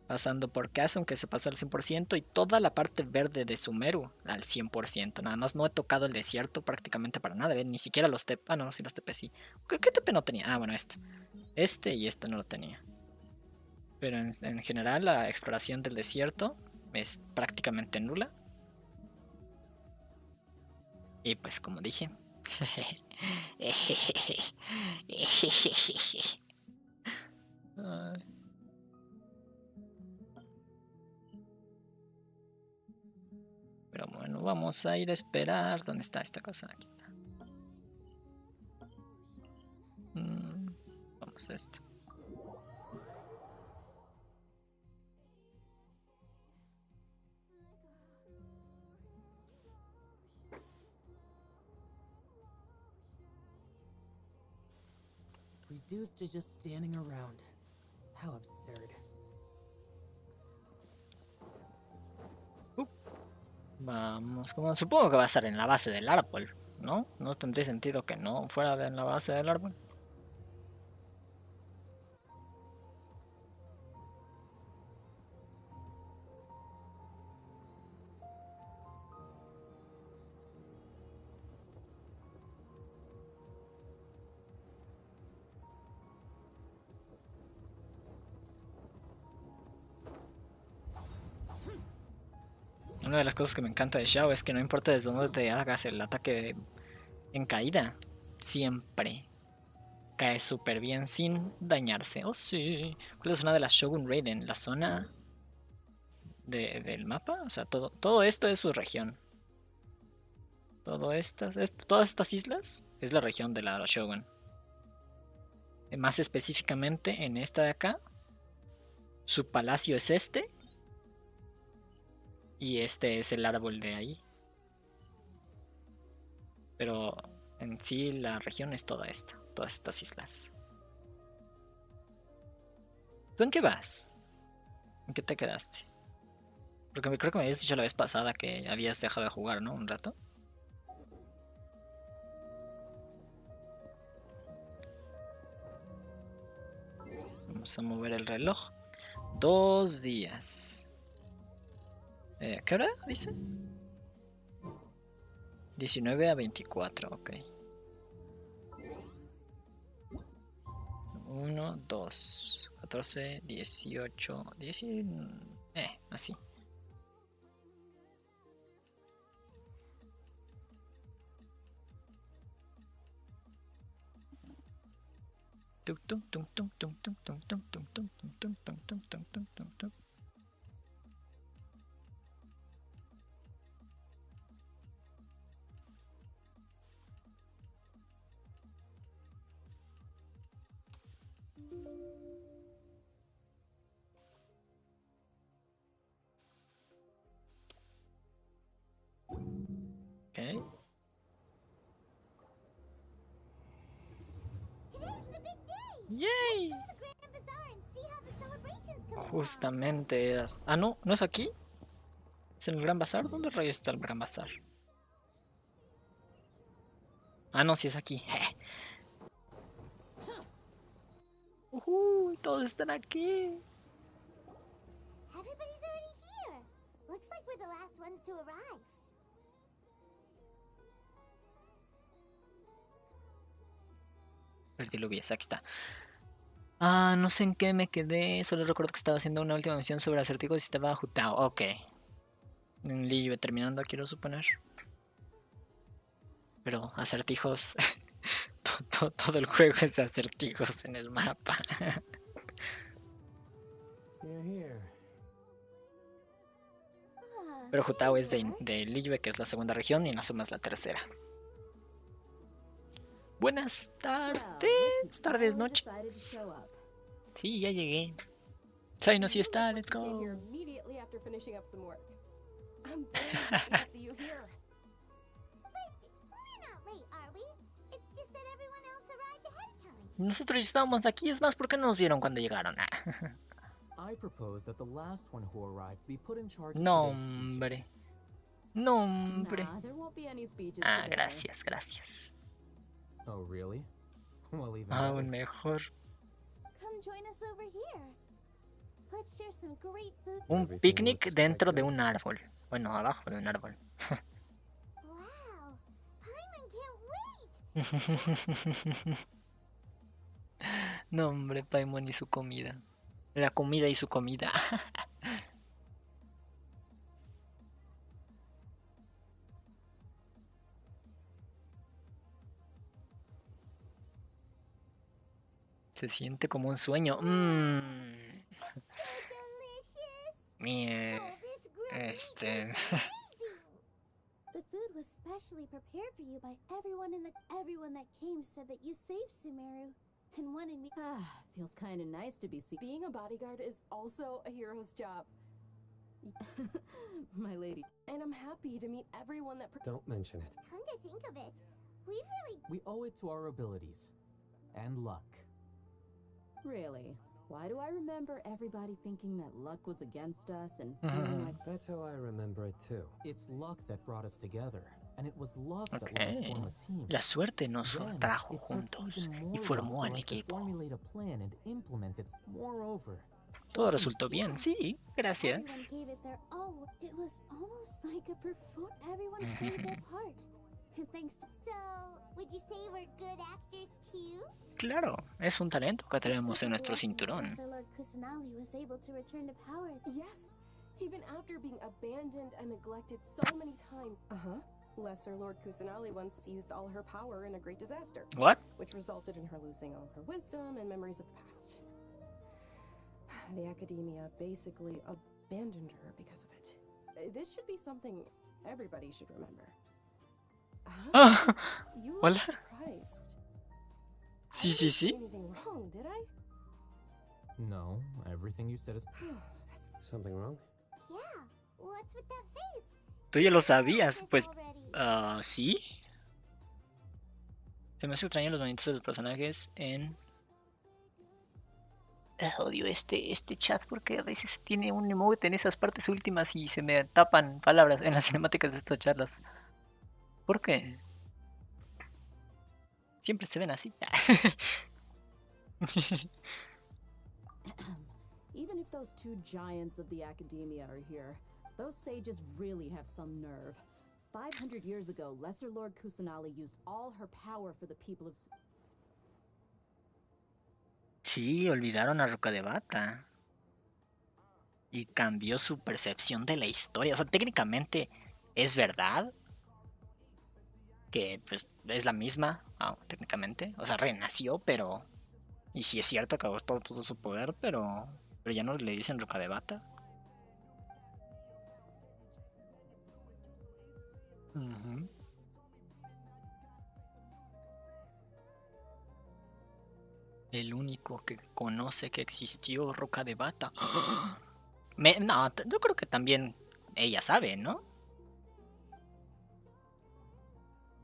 pasando por Kasum que se pasó al 100% y toda la parte verde de Sumeru al 100%. Nada más no he tocado el desierto prácticamente para nada, ¿ven? Ni siquiera los TP. Ah, no, sí, los TP sí. ¿Qué TP no tenía? Ah, bueno, este y este no lo tenía. Pero en general la exploración del desierto es prácticamente nula. Y pues como dije... Ay. Pero bueno, vamos a ir a esperar. ¿Dónde está esta cosa? Aquí está. Vamos a esto. Reduced to just standing around. How absurd. Vamos, como supongo que va a estar en la base del árbol, ¿no? No tendría sentido que no fuera en la base del árbol. Una de las cosas que me encanta de Xiao es que no importa desde dónde te hagas el ataque en caída, siempre cae súper bien sin dañarse. Oh, sí. ¿Cuál es la zona de la Shogun Raiden? La zona del mapa. O sea, todo esto es su región. Todas estas islas es la región de la Shogun. Más específicamente en esta de acá, su palacio es este. Y este es el árbol de ahí. Pero en sí la región es toda esta. Todas estas islas. ¿Tú en qué vas? ¿En qué te quedaste? Porque creo que me habías dicho la vez pasada que habías dejado de jugar, ¿no? Un rato. Vamos a mover el reloj. 2 días. ¿Qué hora dice? 19 a 24, ok. 1, 2, 14, 18, 19... así. Okay. ¡Yay! Justamente es... Ah, no, ¿no es aquí? ¿Es en el Gran Bazar? ¿Dónde rayos está el Gran Bazar? Ah, no, sí es aquí. Todos están aquí. Perdí lo aquí está. Ah, no sé en qué me quedé. Solo recuerdo que estaba haciendo una última misión sobre acertijos y estaba jutao. Ok. En Liyue terminando, quiero suponer. Pero acertijos. todo el juego es de acertijos en el mapa. Pero Jutao es de Liyue, que es la segunda región, y Inazuma es la tercera. Buenas tardes, noches. Sí, ya llegué. Saino sí está, let's go. Nosotros estábamos aquí, es más, ¿por qué no nos vieron cuando llegaron? No, hombre. No, hombre. Ah, gracias, gracias. Aún mejor. Un picnic dentro de un árbol. Bueno, abajo de un árbol. No, hombre, Paimon y su comida. La comida y su comida. Se siente como un sueño. The food was specially prepared for you by everyone that came said that you saved Sumeru and wanted me. Feels kind of nice to be seen. Being a bodyguard is also a hero's job. My lady. And I'm happy to meet everyone that... Don't mention it. Come to think of it, we owe it to our abilities. And luck. Really? Why do I remember everybody thinking that luck was against us and feeling like... That's how I remember it too. It's luck that brought us together. And it was luck that let us form a team. La suerte nos trajo juntos y formó al equipo. Todo resultó bien, sí, gracias. Claro, es un talento que tenemos en nuestro cinturón. Yes, Even after being abandoned and neglected so many times. Lesser Lord Kusanali once used all her power in a great disaster. What? Which resulted in her losing all her wisdom and memories of the past. The academia basically abandoned her because of it. This should be something everybody should remember. You look Hola. surprised. Sí, I sí, didn't sí. say anything wrong, did I? No, everything you said is... Something wrong? Yeah, what's with that face? Tú ya lo sabías, This pues. already. ¿Sí? Se me hace extraño los movimientos de los personajes en... Odio este chat porque a veces tiene un emote en esas partes últimas y se me tapan palabras en las cinemáticas de estas charlas. ¿Por qué? Siempre se ven así. Even if those two giants of the academia are here, those sages really have some nerve. 500 years ago, Lesser Lord Kusanali used all her power for the people of... Sí, olvidaron a Roca de Bata. Y cambió su percepción de la historia. O sea, técnicamente es verdad que pues es la misma, técnicamente. O sea, renació, pero... Y sí es cierto que agotó todo su poder, pero ya no le dicen Roca de Bata. Ujú. El único que conoce que existió Roca de Bata. No, yo creo que también ella sabe, ¿no?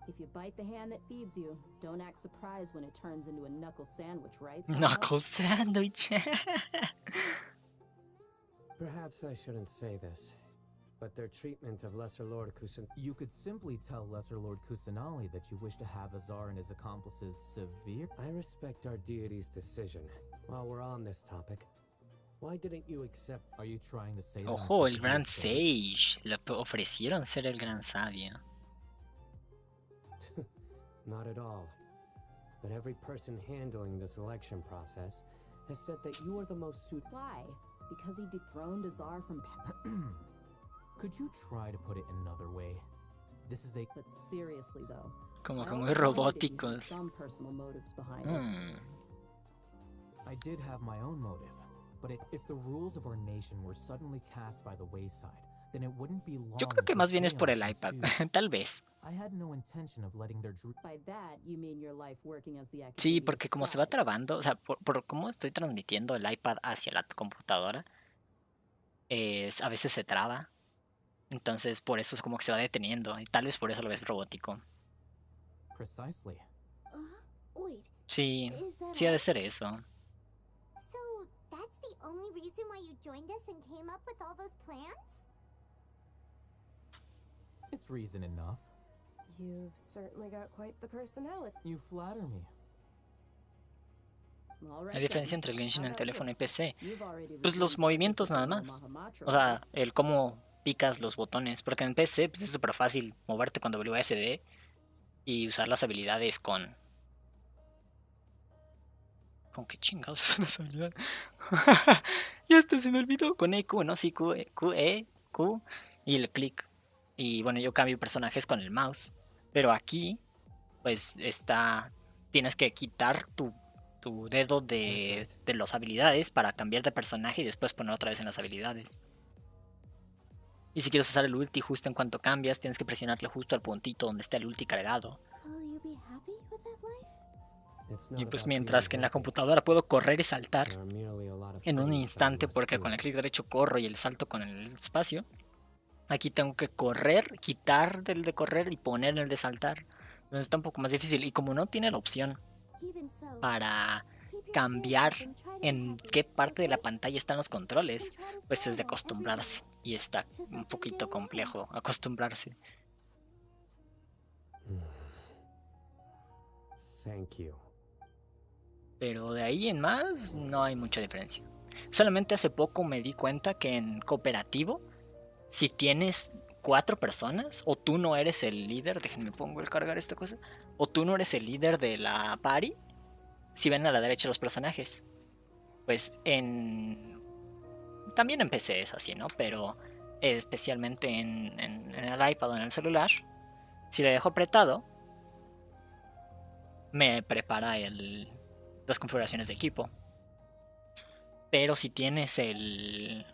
If you bite the hand that feeds you, don't act surprised when it turns into a knuckle sandwich, right? Knuckle sandwich. Perhaps I shouldn't say this, but their treatment of Lesser Lord Kusan... You could simply tell Lesser Lord Kusanali that you wish to have Azar and his accomplices severe... I respect our deity's decision. While we're on this topic, why didn't you accept... Are you trying to say that I'm Ojo, el thinking gran of things? sage. Le ofrecieron ser el gran sabio. Not at all. But every person handling the selection process has said that you are the most suitable... Why? Because he dethroned Azar from... Could you try to put it another way? This is a... But seriously, though. Como que I muy always wanted that you had robóticos. some personal motives behind it. I did have my own motive, but if the rules of our nation were suddenly cast by the wayside, then it wouldn't be long. Yo creo que until más bien es por el chaos iPad. ensued. Tal vez. I had no intention of letting their By that, you mean your life working as the Sí, academia's porque como se va scribe. trabando, o sea, por cómo estoy transmitiendo el iPad hacia la computadora, a veces se traba. Entonces, por eso es como que se va deteniendo. Y tal vez por eso lo ves robótico. Precisely. Wait, Sí, is that sí ha de all? ser eso. So that's the only reason why you joined us and came up with all those plans? It's reason enough. You've certainly got quite the personality. You flatter me. All right, La diferencia then. entre el Genshin en How el about teléfono y you? PC. You've already Pues written los the movimientos nada Mahamatra más. Mahamatra, O sea, right? el cómo picas los botones. Porque en PC pues, es súper fácil moverte con WSD y usar las habilidades con... ¿Con qué chingados son las habilidades? Y hasta se me olvidó. Con EQ, ¿no? Sí, Q y el clic. Y bueno, yo cambio personajes con el mouse. Pero aquí, pues tienes que quitar tu dedo de las habilidades para cambiar de personaje y después poner otra vez en las habilidades. Y si quieres usar el ulti justo en cuanto cambias, tienes que presionarle justo al puntito donde está el ulti cargado. Will you be happy with that life? It's not Y pues about mientras being que en la happy. computadora puedo correr y saltar There are merely a lot of en un things that I instante must porque do. con el clic derecho corro y el salto con el espacio. Aquí tengo que correr, quitar del de correr y poner en el de saltar. Entonces está un poco más difícil. Y como no tiene la opción Even so, para keep your cambiar spirits up and try to be en happy, qué parte de la okay? pantalla están los controles, And try to pues es de smile every day, acostumbrarse. Y está just un like poquito every day complejo acostumbrarse. Thank you. Pero de ahí en más no hay mucha diferencia. Solamente hace poco me di cuenta que en cooperativo, si tienes 4 personas, o tú no eres el líder, déjenme pongo el cargar esta cosa, o tú no eres el líder de la party, si ven a la derecha los personajes, pues También en PC es así, ¿no? Pero especialmente en el iPad o en el celular, si le dejo apretado, me prepara las configuraciones de equipo. Pero si tienes el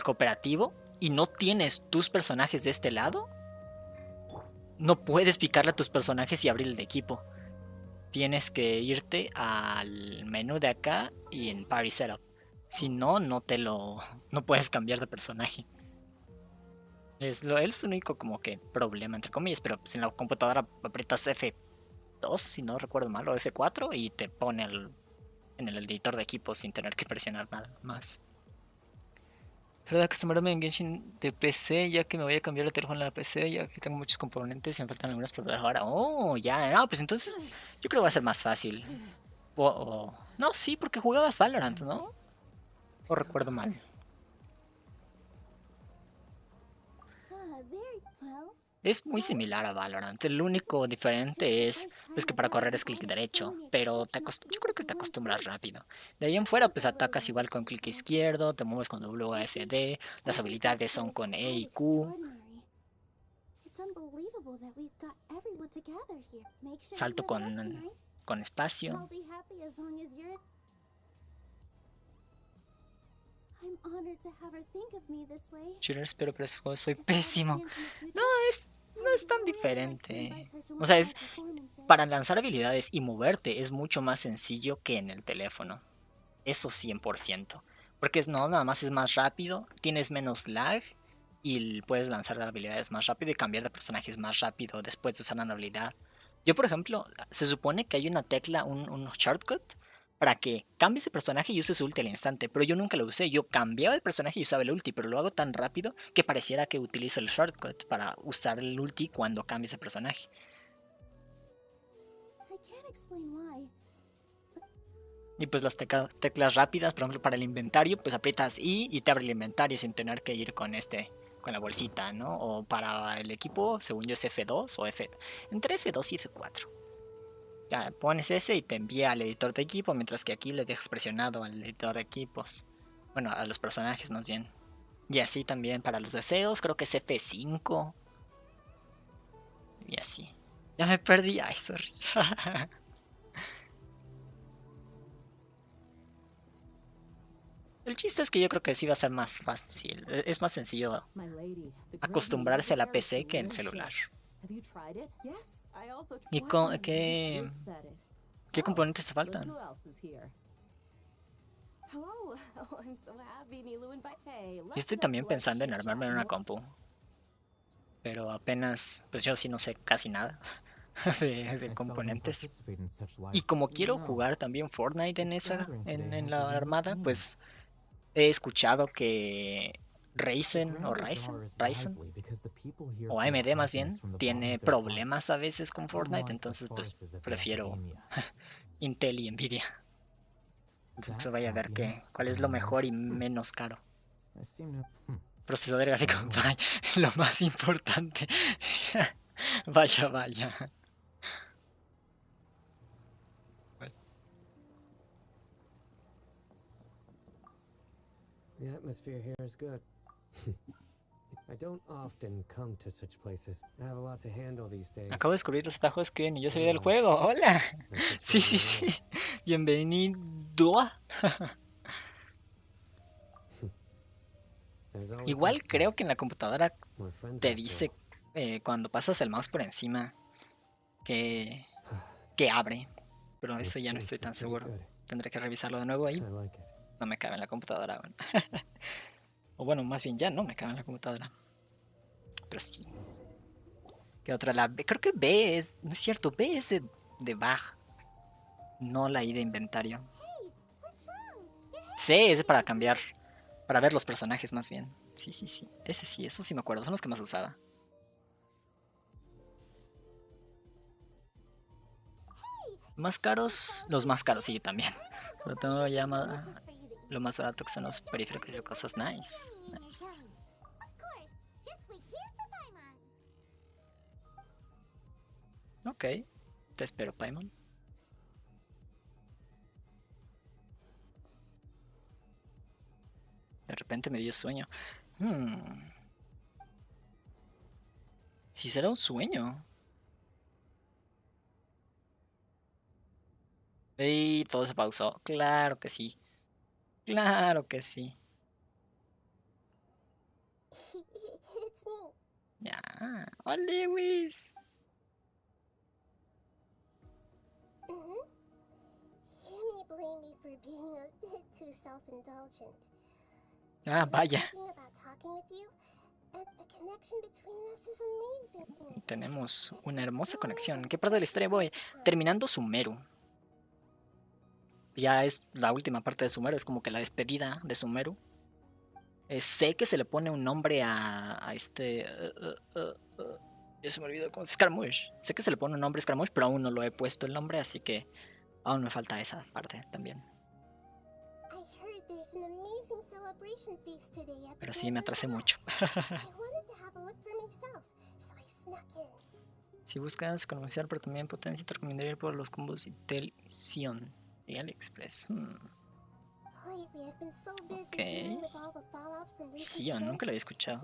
cooperativo y no tienes tus personajes de este lado, no puedes picarle a tus personajes y abrir el de equipo. Tienes que irte al menú de acá y en Party Setup. Si no, no puedes cambiar de personaje. Es el único como que problema, entre comillas, pero pues en la computadora aprietas F2, si no recuerdo mal, o F4 y te pone en el editor de equipo sin tener que presionar nada más. Pero de acostumbrarme en Genshin de PC, ya que me voy a cambiar de teléfono a la PC, ya que tengo muchos componentes y me faltan algunas pruebas ahora. Oh, ya, no, pues entonces yo creo que va a ser más fácil. No, sí, porque jugabas Valorant, ¿no? O recuerdo mal. Es muy similar a Valorant. El único diferente es pues, que para correr es clic derecho, pero yo creo que te acostumbras rápido. De ahí en fuera, pues atacas igual con clic izquierdo, te mueves con WASD, las habilidades son con E y Q. Salto con espacio. Shooters, pero soy pésimo. No es tan diferente. O sea, para lanzar habilidades y moverte es mucho más sencillo que en el teléfono. Eso 100%. Porque nada más es más rápido, tienes menos lag y puedes lanzar habilidades más rápido y cambiar de personajes más rápido después de usar una habilidad. Yo, por ejemplo, se supone que hay una tecla, un shortcut para que cambies de personaje y uses su ulti al instante, pero yo nunca lo usé. Yo cambiaba de personaje y usaba el ulti, pero lo hago tan rápido que pareciera que utilizo el shortcut para usar el ulti cuando cambies de personaje. Y pues las teclas rápidas, por ejemplo para el inventario, pues aprietas I y te abre el inventario sin tener que ir con la bolsita, ¿no? O para el equipo, según yo es F2 o entre F2 y F4. Ya pones ese y te envía al editor de equipo, mientras que aquí le dejas presionado al editor de equipos. Bueno, a los personajes más bien. Y así también para los deseos, creo que es F5. Y así. Ya me perdí, ay, sorry. El chiste es que yo creo que sí va a ser más fácil. Es más sencillo acostumbrarse a la PC que el celular. ¿Y qué componentes te faltan? Yo estoy también pensando en armarme una compu. Pero apenas, pues yo sí no sé casi nada de componentes. Y como quiero jugar también Fortnite en la armada, pues he escuchado que Ryzen o AMD más bien tiene problemas a veces con Fortnite, entonces pues prefiero Intel y Nvidia. Entonces vaya a ver cuál es lo mejor y menos caro. Procesador gráfico, lo más importante. Vaya. The atmosphere here is good. I don't often come to such places. I have a lot to handle these days. Acabo de descubrir los atajos que ni yo sabía del juego. Hola. Sí. Bienvenido. Igual creo que en la computadora te dice cuando pasas el mouse por encima que abre. Pero eso ya no estoy tan seguro. Tendré que revisarlo de nuevo ahí. No me cabe en la computadora. Bueno. O bueno, más bien ya no me cabe en la computadora. Pero sí. ¿Qué otra? La B. Creo que B es... No es cierto, B es de bag. No la I de inventario. C es para cambiar. Para ver los personajes más bien. Sí. Eso sí me acuerdo. Son los que más usaba. Más caros. Los más caros, sí, también. Pero tengo ya lo más barato que son los periféricos y cosas. Nice. Ok. Te espero, Paimon. repente me dio sueño. Si será un sueño. Y todo se pausó. Claro que sí. Claro que sí. It's me. Ya. ¡Oh, Lewis! You may blame me for being a bit too self-indulgent. Ah, vaya. Thinking about talking with you, and the connection between us is amazing. Tenemos una hermosa conexión. ¿En qué parte de la historia voy? Terminando Sumeru. Ya es la última parte de Sumeru. Es como que la despedida de Sumeru. Sé que se le pone un nombre a este... ya se me olvidó cómo es. Scaramouche. Sé que se le pone un nombre a Scaramouche, pero aún no lo he puesto el nombre, así que aún me falta esa parte también. Pero sí, me atrasé mucho. Si buscas conocer, pero también potencia, te recomendaría ir por los combos y televisión y AliExpress. Ok. Sion, nunca lo había escuchado.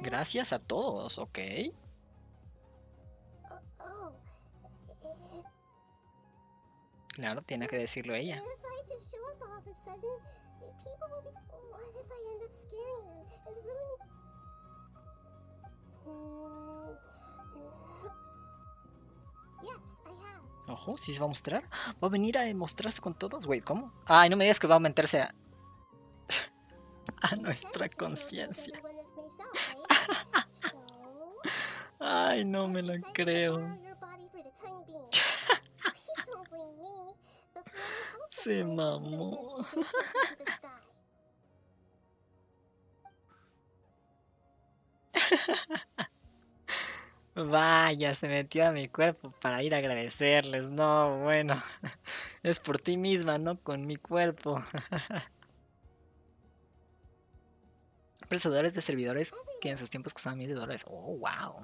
Gracias a todos, ok. Claro, tiene que decirlo ella. Ojo, ¿sí se va a mostrar? ¿Va a venir a mostrarse con todos? Wait, ¿cómo? Ay, no me digas que va a meterse a... a nuestra conciencia. Ay, no me lo creo. Se mamó. Vaya, se metió a mi cuerpo para ir a agradecerles. No, bueno. Es por ti misma, no con mi cuerpo. Procesadores de servidores que en sus tiempos costaban $1000. Oh, wow.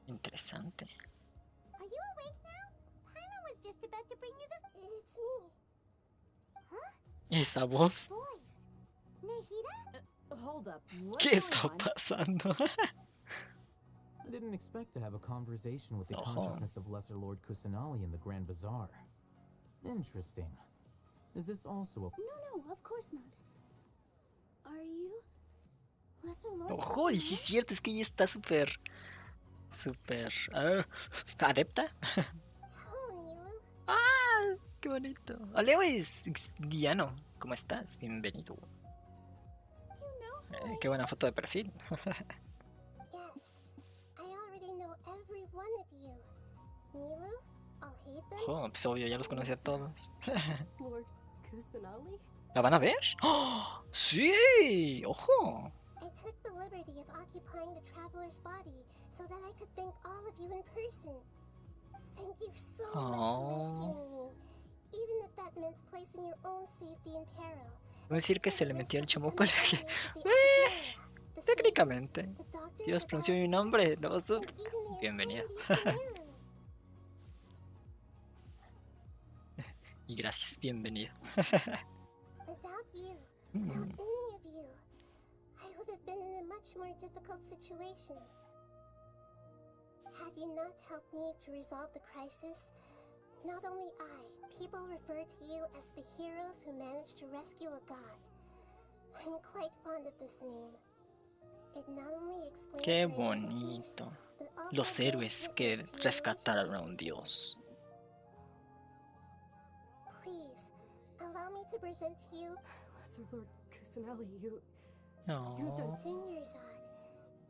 Interesante. Esa voz. ¿Qué está pasando? I didn't expect to have a conversation with the consciousness of Lesser Lord Kusanali in the Grand Bazaar. Interesting. Is this also a... No, of course not. Are you Lesser Lord? Ojo, y sí es cierto, es que ella está súper adepta. ¡Ah! ¡Qué bonito! Lewis, Guiano, ¿cómo estás? Bienvenido. Qué buena foto de perfil. Oh, pues obvio, ya los conocí a todos. ¿La van a ver? ¡Oh! ¡Sí! ¡Ojo! Voy a decir que se le metió el chamuco. Técnicamente. Dios, pronunció mi nombre. No, bienvenido. Y gracias, bienvenido. Had you not helped me to resolve the crisis, not only I, people refer to you as the heroes who managed to rescue a god. I'm quite fond of this name. It not only explains Qué bonito. Los héroes que rescataron a un dios. Please, allow me to present to you Lesser Lord Kusanali, you... No.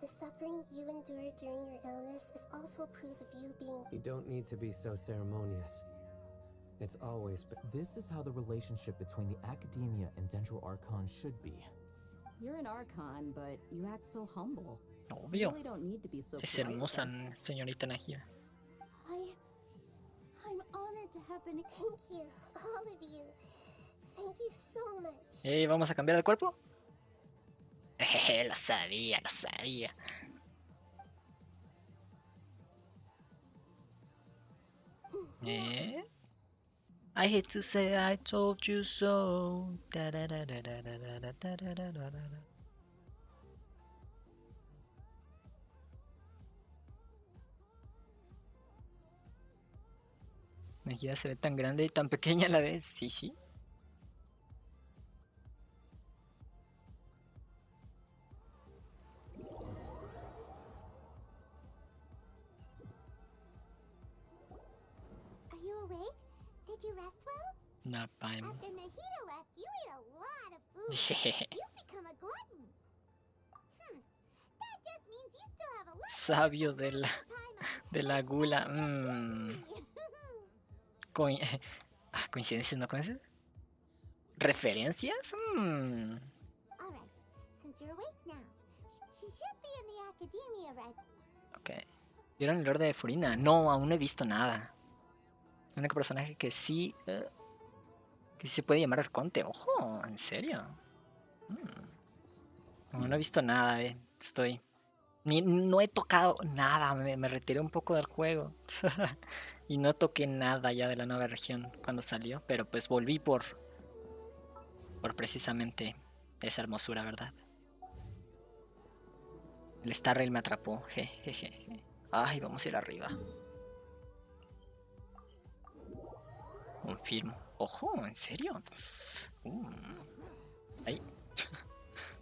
The suffering you endured during your illness is also proof of you being... You don't need to be so ceremonious. It's always been... This is how the relationship between the Academia and Dendro Archon should be. You're an Archon, but you act so humble. Obvio. You really don't need to be so Es polite hermosa, with us. señorita Najira. I'm honored to have been... Thank you, all of you. Thank you so much. ¿Vamos a cambiar de cuerpo? Lo sabía, lo sabía. I hate to say I told you so. Mi guía se ve tan grande y tan pequeña a la vez. Sí, sí. Are you awake? Did you rest well? Nap time. After Nahida left, you ate a lot of food. You've become a glutton. That just means you still have a lot Sabio de la gula. ¿Coincidencias? ¿No coincidencias? ¿Referencias? Alright, since you're awake now, she should be in the academia right. Ok. ¿Vieron el lore de Furina? No, aún no he visto nada. El único personaje que sí se puede llamar Arconte. Ojo, ¿en serio? Aún no he visto nada, Estoy... no he tocado nada, me retiré un poco del juego. Y no toqué nada ya de la nueva región cuando salió. Pero pues volví por precisamente esa hermosura, ¿verdad? El Star Rail me atrapó. Jejeje. Ay, vamos a ir arriba. Confirmo. Ojo, ¿en serio? Ay.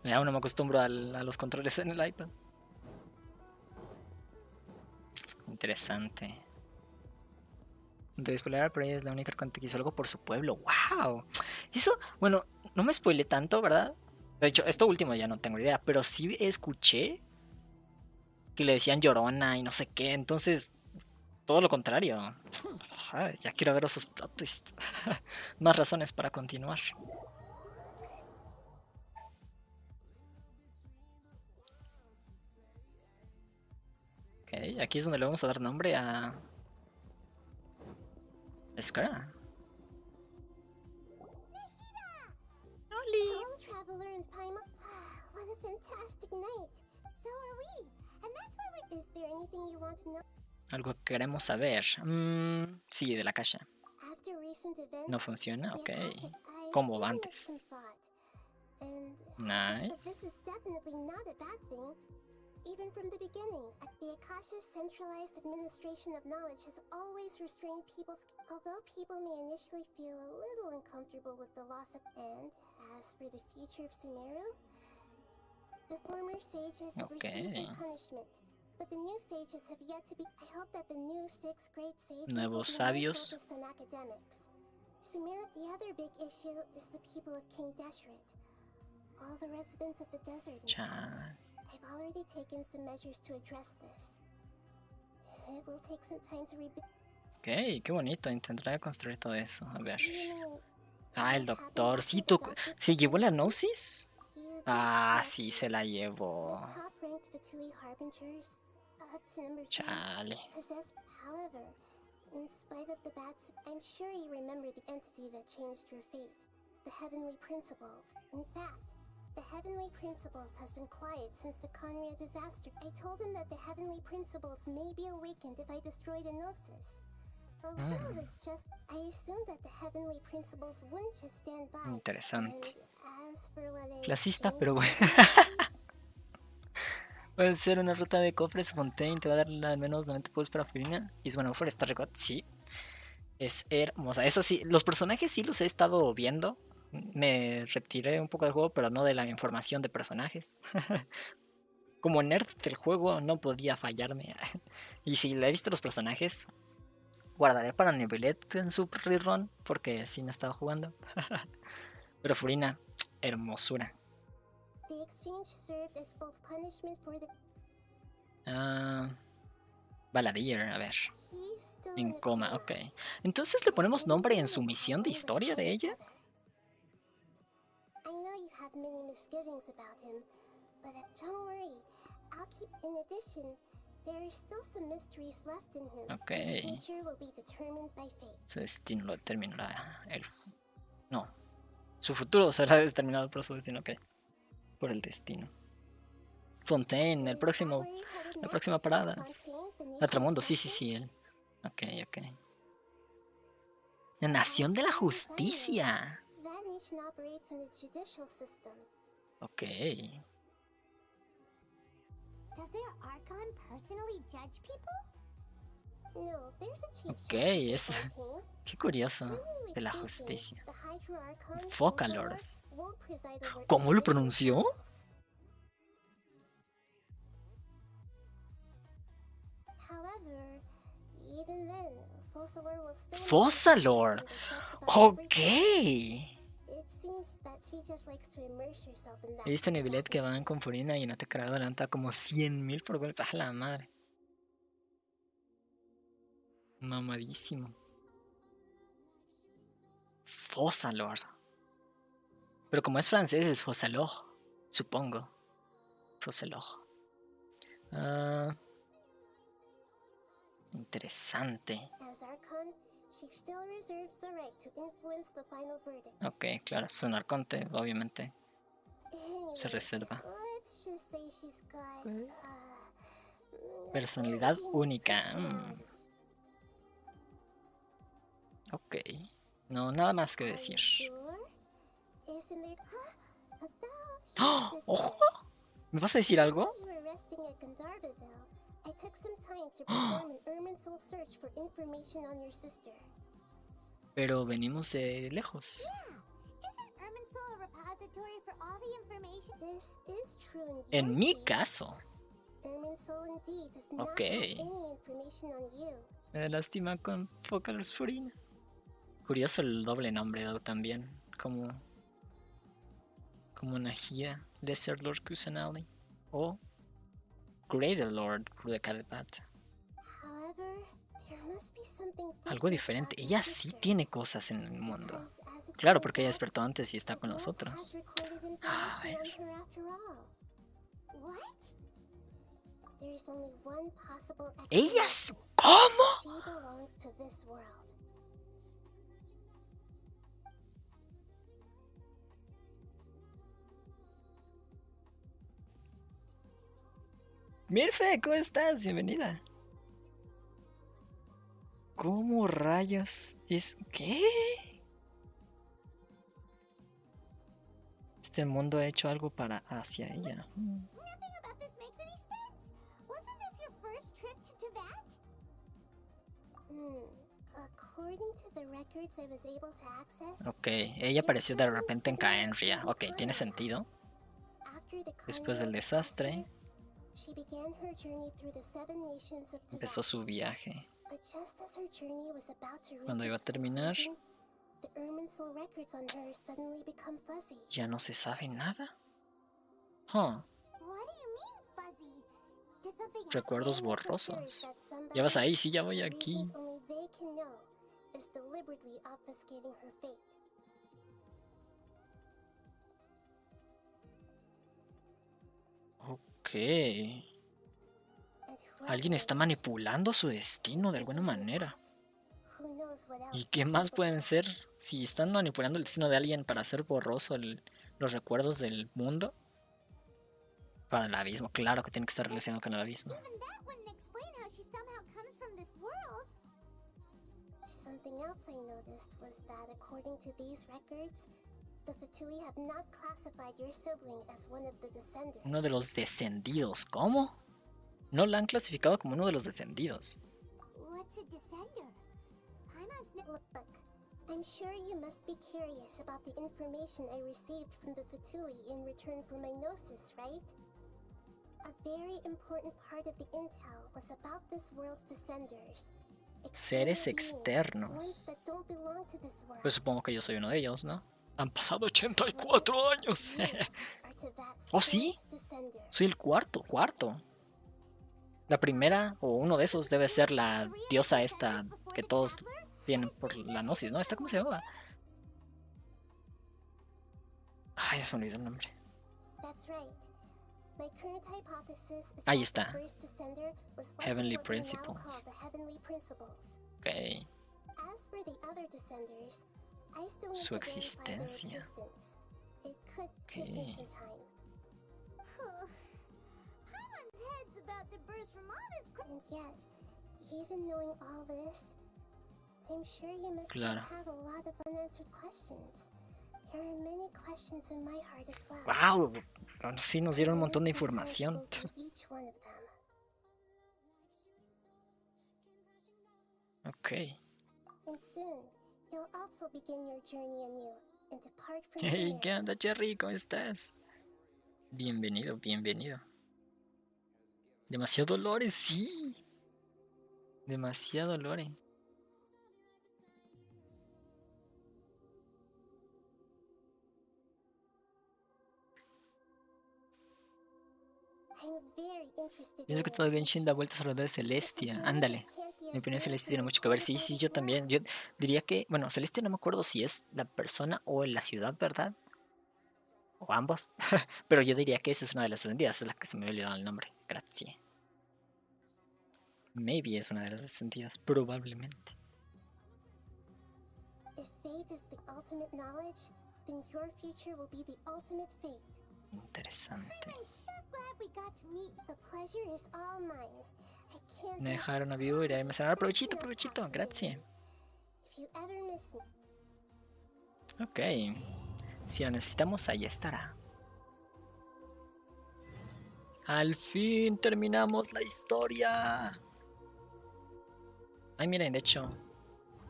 Ya no me acostumbro a los controles en el iPad. Interesante. Entonces, spoiler, pero ella es la única que hizo algo por su pueblo. ¡Wow! Eso, bueno, no me spoilé tanto, ¿verdad? De hecho, esto último ya no tengo idea, pero sí escuché que le decían llorona y no sé qué. Entonces, todo lo contrario. Ay, ya quiero ver esos plot twists. Más razones para continuar. Ok, aquí es donde le vamos a dar nombre a... Espera. Hello, traveler in Paima. What a fantastic night. So are we. And that's why we're... Is there anything you want to know? Algo que queremos saber. Sí, de la caja. After recent events, No funciona, the ok. Akashic, I've Como given it antes. some thought. And but Nice. this is definitely not a bad thing. Even from the beginning, the Akasha's centralized administration of knowledge has always restrained people's... Although people may initially feel a little uncomfortable with the loss of... And as for the future of Sumeru, the former sages have received their punishment. But the new sages have yet to be... I hope that the new 6th grade sages Nuevos will be sabios. more focused on academics. Sumeru, the other big issue is the people of King Deshret. All the residents of the desert. I've already taken some measures to address this. It will take some time to rebuild. Ok, qué bonito. Intentaré construir todo eso. A ver. Ah, el doctor. ¿Sí, ¿se llevó la gnosis? Ah, sí, se la llevó. Chale. However, in spite of the bad... I'm sure you remember the entity that changed your fate. The Heavenly Principles. In fact, the Heavenly Principles has been quiet since the Conria disaster. I told him that the Heavenly Principles may be awakened if I destroy the Gnosis. Although it's just... I assumed that the Heavenly Principles wouldn't just stand by. Interesante. And as for what I... Clasista, pero bueno. Puede ser una ruta de cofres Fontaine. Te va a dar al menos 90 puntos para Furina. Y es bueno, for Star Record, sí. Es hermosa. Eso sí, los personajes sí los he estado viendo. Me retiré un poco del juego, pero no de la información de personajes. Como nerd del juego no podía fallarme. Y si le he visto los personajes, guardaré para Nivelet en su rerun, porque sí no estaba jugando. Pero Furina, hermosura. Balladeer, a ver. En coma, ok. Entonces le ponemos nombre en su misión de historia de ella. I know you have many misgivings about him, but don't worry. I'll keep... In addition, there are still some mysteries left in him. Okay. His future will be determined by fate. Su destino lo determinará no. Su futuro será determinado por su destino, ok. Por el destino. Fontaine, la próxima parada. Latramundo, sí, él. Ok. La Nación de la Justicia. That nation operates in the judicial system. Ok. Does their Archon personally judge people? No, there's a chief Ok, justice es... in Fontaine. Qué curioso. Generally De la speaking, justicia. the Hydra Archon, Focalors. won't preside over ¿Cómo lo individual pronunció? trials. However, even then, Focalor will still Focalor. Ok. It seems that she just likes to immerse herself in that. He visto nivelet que van con Furina y no te cargado adelanta como 100.000 por golpe. ¡A la madre! Mamadísimo. Focalor. Pero como es francés es Focalor, supongo. Focalor. Interesante. As Archon, she still reserves the right to influence the final verdict. Ok, claro, es un arconte, obviamente. Anyway, Se reserva. let's just say she's got Personalidad única. Ok. No, nada más que decir. ¡Oh! ¡Ojo! ¿Me vas a decir algo? Pero venimos de lejos. En mi caso. Ok. Me da lástima con Focalors Furina. Curioso el doble nombre también. Como una gira. Lesser Lord Kusanali. O Greater Lord Krudekalepat. Algo diferente. Ella sí tiene cosas en el mundo. Claro, porque ella despertó antes y está con nosotros. A ver. ¿Ellas? ¿Cómo? Mirfe, ¿cómo estás? Bienvenida. ¿Cómo rayos es? ¿Qué? Este mundo ha hecho algo para hacia ella. Ok, ella apareció de repente en Caenria. Ok, tiene sentido. Después del desastre, empezó su viaje. Cuando iba a terminar, ya no se sabe nada. Recuerdos borrosos. ¿Ya vas ahí? Sí, ya voy aquí. Ok. Alguien está manipulando su destino de alguna manera. ¿Y qué más pueden ser? Si están manipulando el destino de alguien para hacer borroso los recuerdos del mundo. Para el abismo, claro que tiene que estar relacionado con el abismo. Uno de los descendidos, ¿cómo? No la han clasificado como uno de los descendidos. I'm sure you must be curious about the information I received from the Fatui in return for my gnosis, right? A very important part of the intel was about this world's descenders. Seres externos. Pues supongo que yo soy uno de ellos, ¿no? Han pasado 84 años. ¿Oh, sí? Soy el cuarto. La primera, o uno de esos, debe ser la diosa esta que todos tienen por la gnosis, ¿no? ¿Esta cómo se llama? Ay, se me olvidó el nombre. Ahí está. Heavenly Principles. Ok. Su existencia. Ok. it's about to burst from all this and yet, even knowing all this, I'm sure you must Claro. have a lot of unanswered questions. There are many questions in my heart as well. ¡Wow! Ahora sí nos dieron un montón de información. Each one of them. Ok. And soon, you'll also begin your journey anew and depart from Hey, Sumeru. ¿qué onda, Cherry? ¿Cómo estás? Bienvenido, bienvenido. Demasiado lore, sí. Demasiado lore. I'm very interested Pienso que todo Genshin da vueltas alrededor de Celestia. Ándale. Mi opinión, Celestia tiene mucho que ver. Sí, sí, yo también. Yo diría que, bueno, Celestia no me acuerdo si es la persona o la ciudad, ¿verdad? O ambos. Pero yo diría que esa es una de las descendidas. Es la que se me había olvidado el nombre. Gracias. Maybe es una de las descendidas. Probablemente. If fate is the ultimate knowledge, then your future will be the ultimate fate. Interesante. I'm sure glad we got to meet. The pleasure is all mine. I can't Me dejaron a vivo, iré a cenar. Provechito, provechito. Gracias. If you ever miss me. Ok. Si la necesitamos, ahí estará. Al fin terminamos la historia. Ay, miren, de hecho.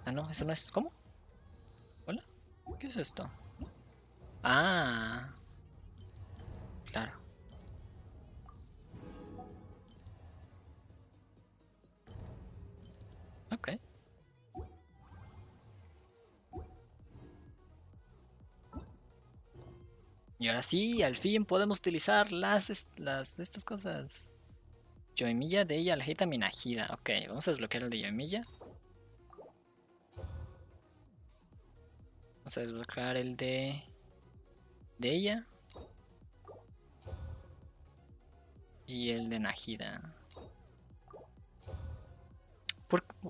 Ah, no, eso no es. ¿Cómo? ¿Hola? ¿Qué es esto? Ah. Claro. Ok. Y ahora sí, al fin podemos utilizar las estas cosas. Yoimiya de ella, la Hita Minajida. Ok, vamos a desbloquear el de Yoimiya. Vamos a desbloquear el de ella. Y el de Najida.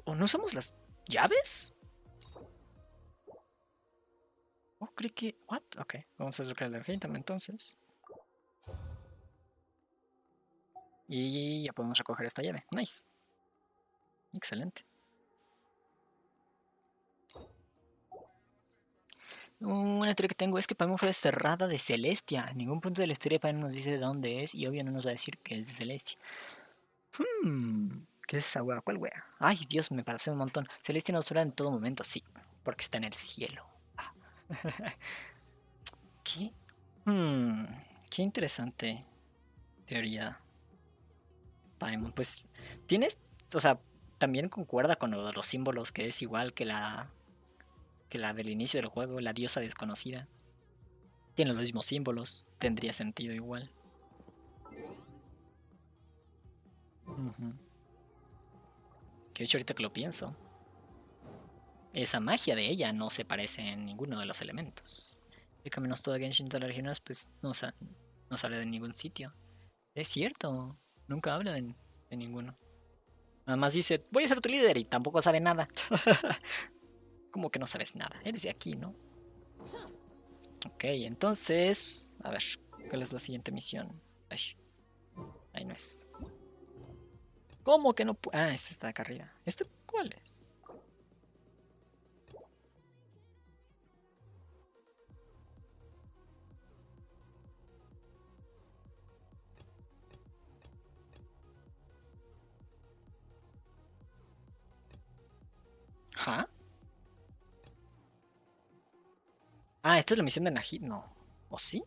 ¿O no usamos las llaves? Oh, creí que... ¿What? Ok, vamos a desbloquear el de Hita entonces. Y ya podemos recoger esta llave. Nice. Excelente. Una teoría que tengo es que Paimon fue desterrada de Celestia. En ningún punto de la historia Paimon nos dice de dónde es y obvio no nos va a decir que es de Celestia. ¿Qué es esa wea? ¿Cuál wea? Ay, Dios, me parece un montón. Celestia nos habla en todo momento, sí, porque está en el cielo. Ah. ¿Qué? Qué interesante teoría. Paimon, pues tienes, o sea, también concuerda con lo de los símbolos, que es igual que la del inicio del juego, la diosa desconocida. Tiene los mismos símbolos, tendría sentido igual. Que de hecho ahorita que lo pienso, esa magia de ella no se parece en ninguno de los elementos. De que menos todo Genshin de las regiones pues no sale de ningún sitio. Es cierto, nunca habla de ninguno. Nada más dice, voy a ser tu líder y tampoco sabe nada. Como que no sabes nada, eres de aquí, ¿no? Ok, entonces, a ver, ¿cuál es la siguiente misión? Ay, ahí no es. ¿Cómo que no? Ah, este está acá arriba. ¿Este cuál es? ¿Ja? Ah, esta es la misión de Najid, no. ¿O sí?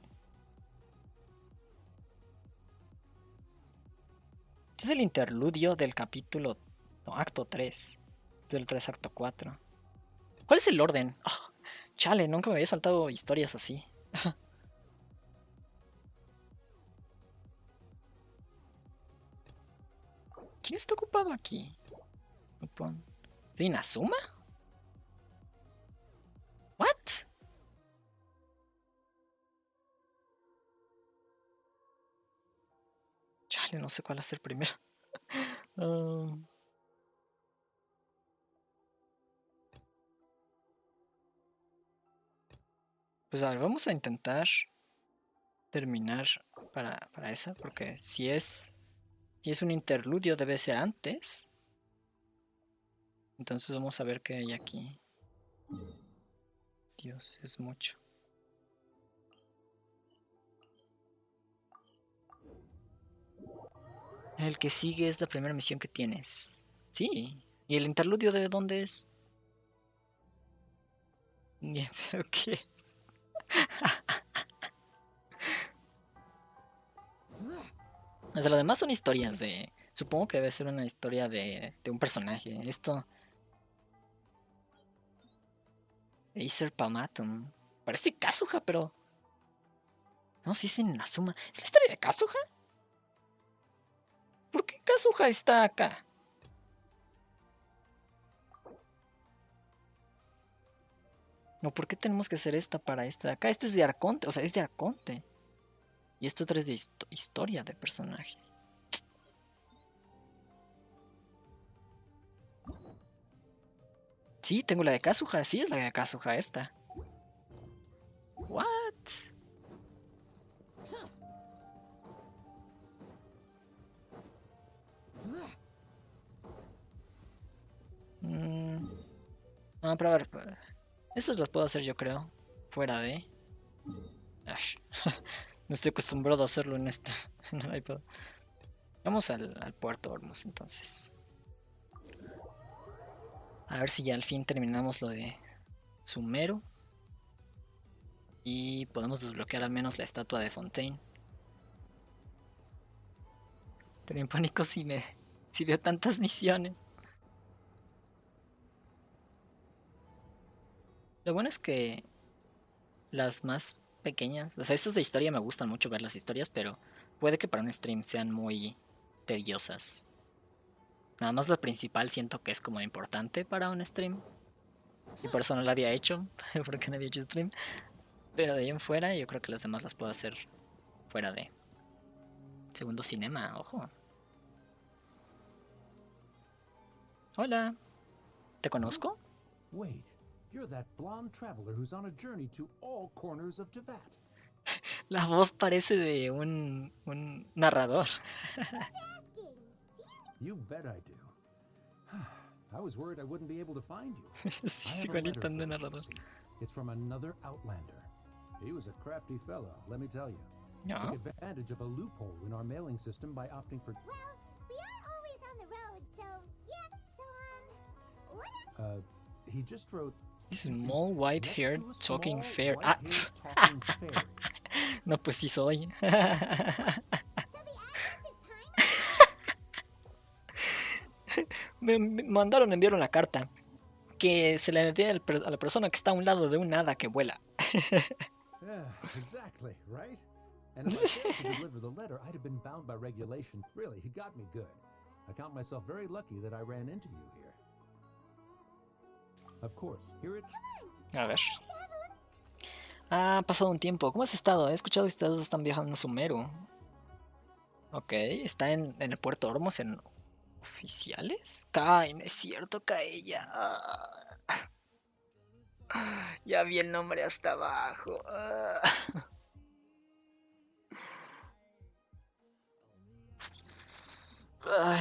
Este es el interludio del capítulo... No, acto 3. Del 3, acto 4. ¿Cuál es el orden? Oh, chale, nunca me había saltado historias así. ¿Quién está ocupado aquí? ¿De Inazuma? ¿What? Chale, no sé cuál hacer primero. Pues a ver, vamos a intentar terminar para esa, porque si es Si es un interludio, debe ser antes. Entonces vamos a ver qué hay aquí. Dios, es mucho. El que sigue es la primera misión que tienes. Sí. ¿Y el interludio de dónde es? Ni pero qué es. O sea, lo demás son historias de... Supongo que debe ser una historia de un personaje. Esto... Acer Palmatum. Parece Kazuha, pero... No, sí es en Inazuma. ¿Es la historia de Kazuha? ¿Por qué Kazuha está acá? No, ¿por qué tenemos que hacer esta para esta de acá? Este es de Arconte, o sea, es de Arconte. Y esto otro es de historia de personaje. Sí, tengo la de Kazuha, sí es la de Kazuha esta. What? No, pero a ver. Estas las puedo hacer yo creo. Fuera de... Ash. No estoy acostumbrado a hacerlo en esto. En el iPad. Vamos al puerto Hormuz entonces. A ver si ya al fin terminamos lo de Sumeru. Y podemos desbloquear al menos la estatua de Fontaine. Tengo en pánico si veo tantas misiones. Lo bueno es que las más pequeñas, o sea, estas de historia me gustan mucho ver las historias, pero puede que para un stream sean muy tediosas. Nada más la principal siento que es como importante para un stream. Y por eso no la había hecho, porque no había hecho stream. Pero de ahí en fuera yo creo que las demás las puedo hacer fuera de segundo cinema, ojo. Hola, ¿te conozco? Wait, you're that blonde traveler who's on a journey to all corners of Tibet. La voz parece de un narrador. You bet I do. I was worried I wouldn't be able to find you. Sí, igualito de narrador. It's from another outlander. He was a crafty fellow, let me tell you. No. Took advantage of a loophole in our mailing system by opting for... Well, we are always on the road, so yeah, so what? He just wrote... Small white haired talking fair. Ah. No, pues sí soy. Me mandaron enviar una carta que se le envía a la persona que está a un lado de un hada que vuela. Yeah, exactly, right? And if I failed to deliver the letter, I'd have been bound by regulation. Really, he got me good. I count myself very lucky that I ran into you here. Of course, here it... A ver. Ha pasado un tiempo. ¿Cómo has estado? He escuchado que ustedes están viajando a Sumeru. Ok, está en el puerto Hormuz en oficiales. Kai, no es cierto, Kaella. Ya vi el nombre hasta abajo.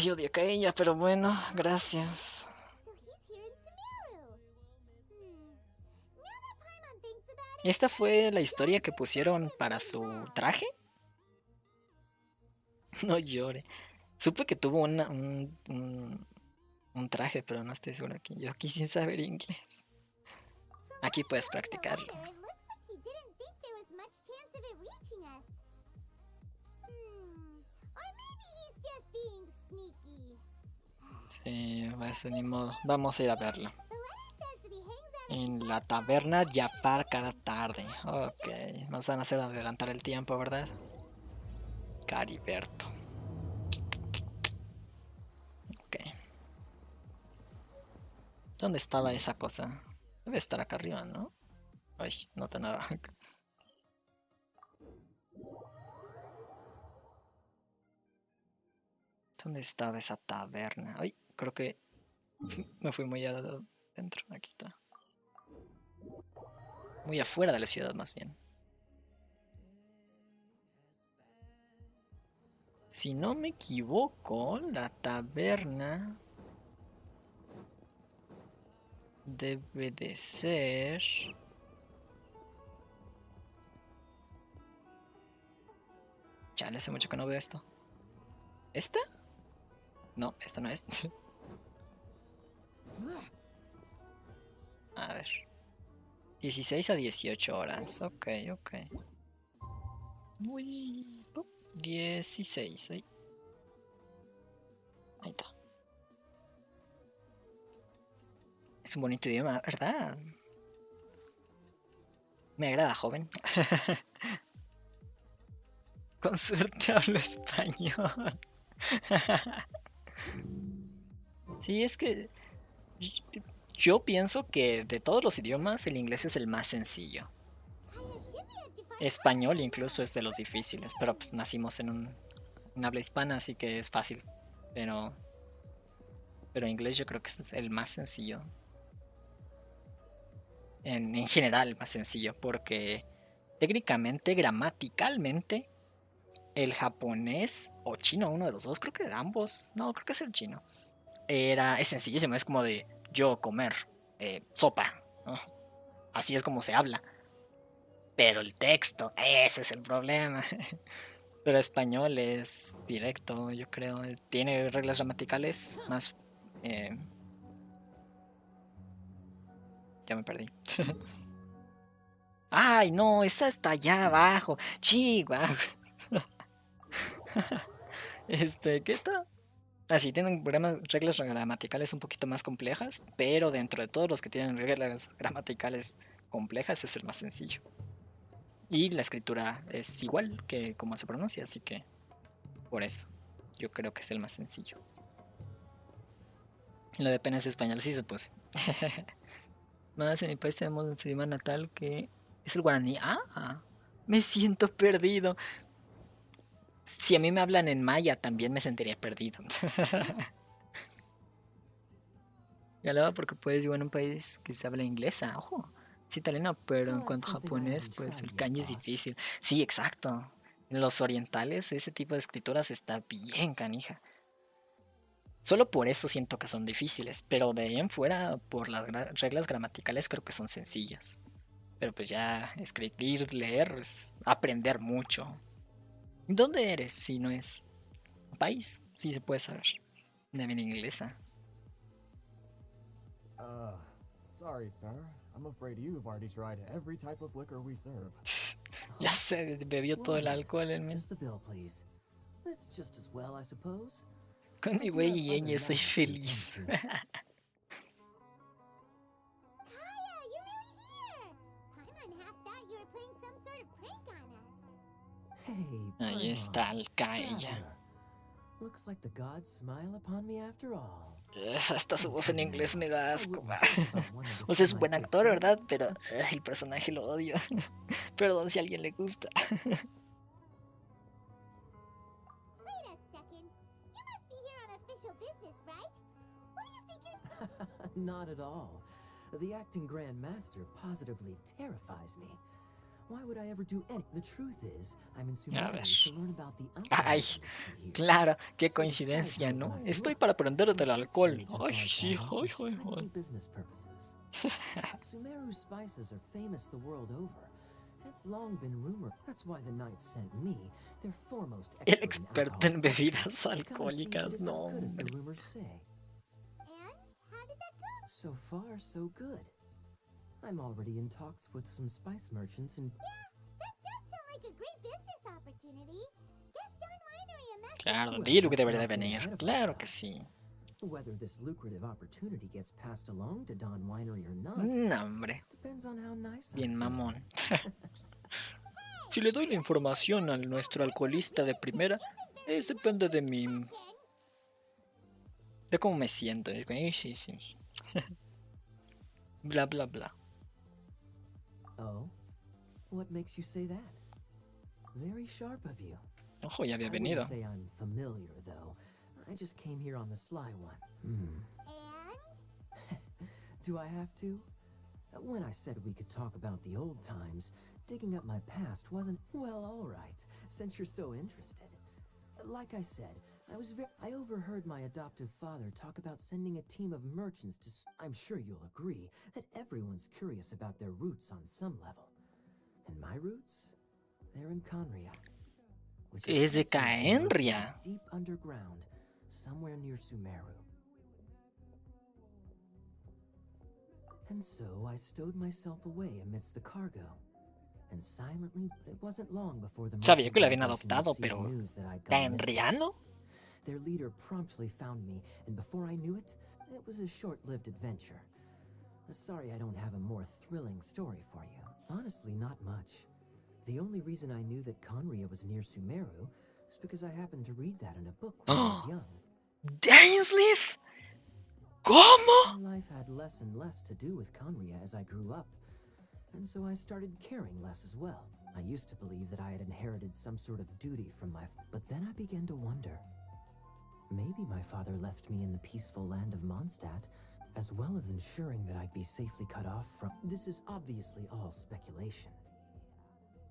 Yo odio a Kaella, pero bueno, gracias. ¿Esta fue la historia que pusieron para su traje? No llore. Supe que tuvo un traje, pero no estoy seguro aquí. Yo aquí sin saber inglés. Aquí puedes practicarlo. Sí, eso ni modo. Vamos a ir a verlo. En la taberna Jafar cada tarde. Ok, nos van a hacer adelantar el tiempo, ¿verdad? Cariberto. Ok. ¿Dónde estaba esa cosa? Debe estar acá arriba, ¿no? Ay, no te nada. ¿Dónde estaba esa taberna? Ay, creo que me fui muy adentro. Aquí está. Muy afuera de la ciudad, más bien. Si no me equivoco, la taberna debe de ser... Chale, hace mucho que no veo esto. ¿Esta? No, esta no es. A ver. 16 a 18 horas. Ok, ok. Uy. 16. Ahí. Ahí está. Es un bonito idioma, ¿verdad? Me agrada, joven. Con suerte hablo español. Sí, es que yo pienso que de todos los idiomas el inglés es el más sencillo. Español incluso es de los difíciles, pero pues nacimos en habla hispana, así que es fácil. Pero inglés yo creo que es el más sencillo. En general más sencillo, porque técnicamente, gramaticalmente, el japonés o chino, uno de los dos, creo que ambos, no, creo que es el chino, es sencillísimo, es como de yo comer sopa, ¿no? Así es como se habla. Pero el texto, ese es el problema. Pero español es directo, yo creo. Tiene reglas gramaticales más... ya me perdí. Ay, no, esta está allá abajo. Chihuahua. ¿Qué está? Así, tienen reglas gramaticales un poquito más complejas, pero dentro de todos los que tienen reglas gramaticales complejas es el más sencillo. Y la escritura es igual que como se pronuncia, así que por eso yo creo que es el más sencillo. Lo de apenas español sí se puso. Más en mi país tenemos nuestro idioma natal que es el guaraní. Ah, me siento perdido. Si a mí me hablan en maya también me sentiría perdido. Y hablaba porque puedes vivir en un país que se habla inglesa, ojo. Es italiano, pero en cuanto a japonés, pues el kanji es difícil. Sí, exacto. En los orientales ese tipo de escrituras está bien canija. Solo por eso siento que son difíciles, pero de ahí en fuera, por las reglas gramaticales creo que son sencillas. Pero pues ya escribir, leer, es aprender mucho. ¿Dónde eres si no es un país? Sí se puede saber. De bien inglesa. Sorry, sir. I'm afraid you've already tried every type of liquor we serve. Ya se bebió todo el alcohol en mí. Just the bill, please. It's just as well, I suppose. Con mi güey y ella soy feliz. Ahí está el Kaella. Looks like the gods smile upon me after all. Hasta su voz en inglés me da asco. O sea, es un buen actor, ¿verdad? Pero el personaje lo odio. Perdón si a alguien le gusta. Not at all. The acting Grand Master positively terrifies me. Why would I ever do any? The truth is, I'm in Sumeru to learn about the Ay, claro, qué coincidencia, ¿no? Estoy para aprender del alcohol. Ay, sí, ay, ay, ay. Business purposes. Sumeru spices are famous the world over. It's long been rumored. That's why the knights sent me, their foremost El experto en bebidas alcohólicas, no, hombre. So far, so good. I'm already in talks with some spice merchants and... Yeah, that does sound like a great business opportunity. Guess Don Winery and that's... Claro, Dirk debería venir, claro que sí. Whether this lucrative opportunity gets passed along to Don Winery or not, no, hombre. Depends on how nice bien mamón. Si le doy la información a nuestro alcoholista de primera, depende de mi... de cómo me siento. Sí, sí. Bla, bla, bla. Oh, what makes you say that? Very sharp of you. Ojo, ya había venido. I wouldn't say I'm familiar, though. I just came here on the sly one. And? Do I have to? When I said we could talk about the old times, digging up my past wasn't... Well, all right, since you're so interested. Like I said, I overheard my adoptive father talk about sending a team of merchants to... I'm sure you'll agree that everyone's curious about their roots on some level. And my roots? They're in Conria. Es de Caenria. Deep underground, somewhere near Sumeru. And so I stowed myself away amidst the cargo. And silently, but it wasn't long before the... Sabía que lo habían adoptado, pero... ¿Caenriano? Their leader promptly found me, and before I knew it, it was a short-lived adventure. Sorry I don't have a more thrilling story for you. Honestly, not much. The only reason I knew that Conria was near Sumeru is because I happened to read that in a book when I was young. Dainsleif? ¿Cómo? My life had less and less to do with Conria as I grew up, and so I started caring less as well. I used to believe that I had inherited some sort of duty from my... But then I began to wonder. Maybe my father left me in the peaceful land of Mondstadt, as well as ensuring that I'd be safely cut off from... This is obviously all speculation.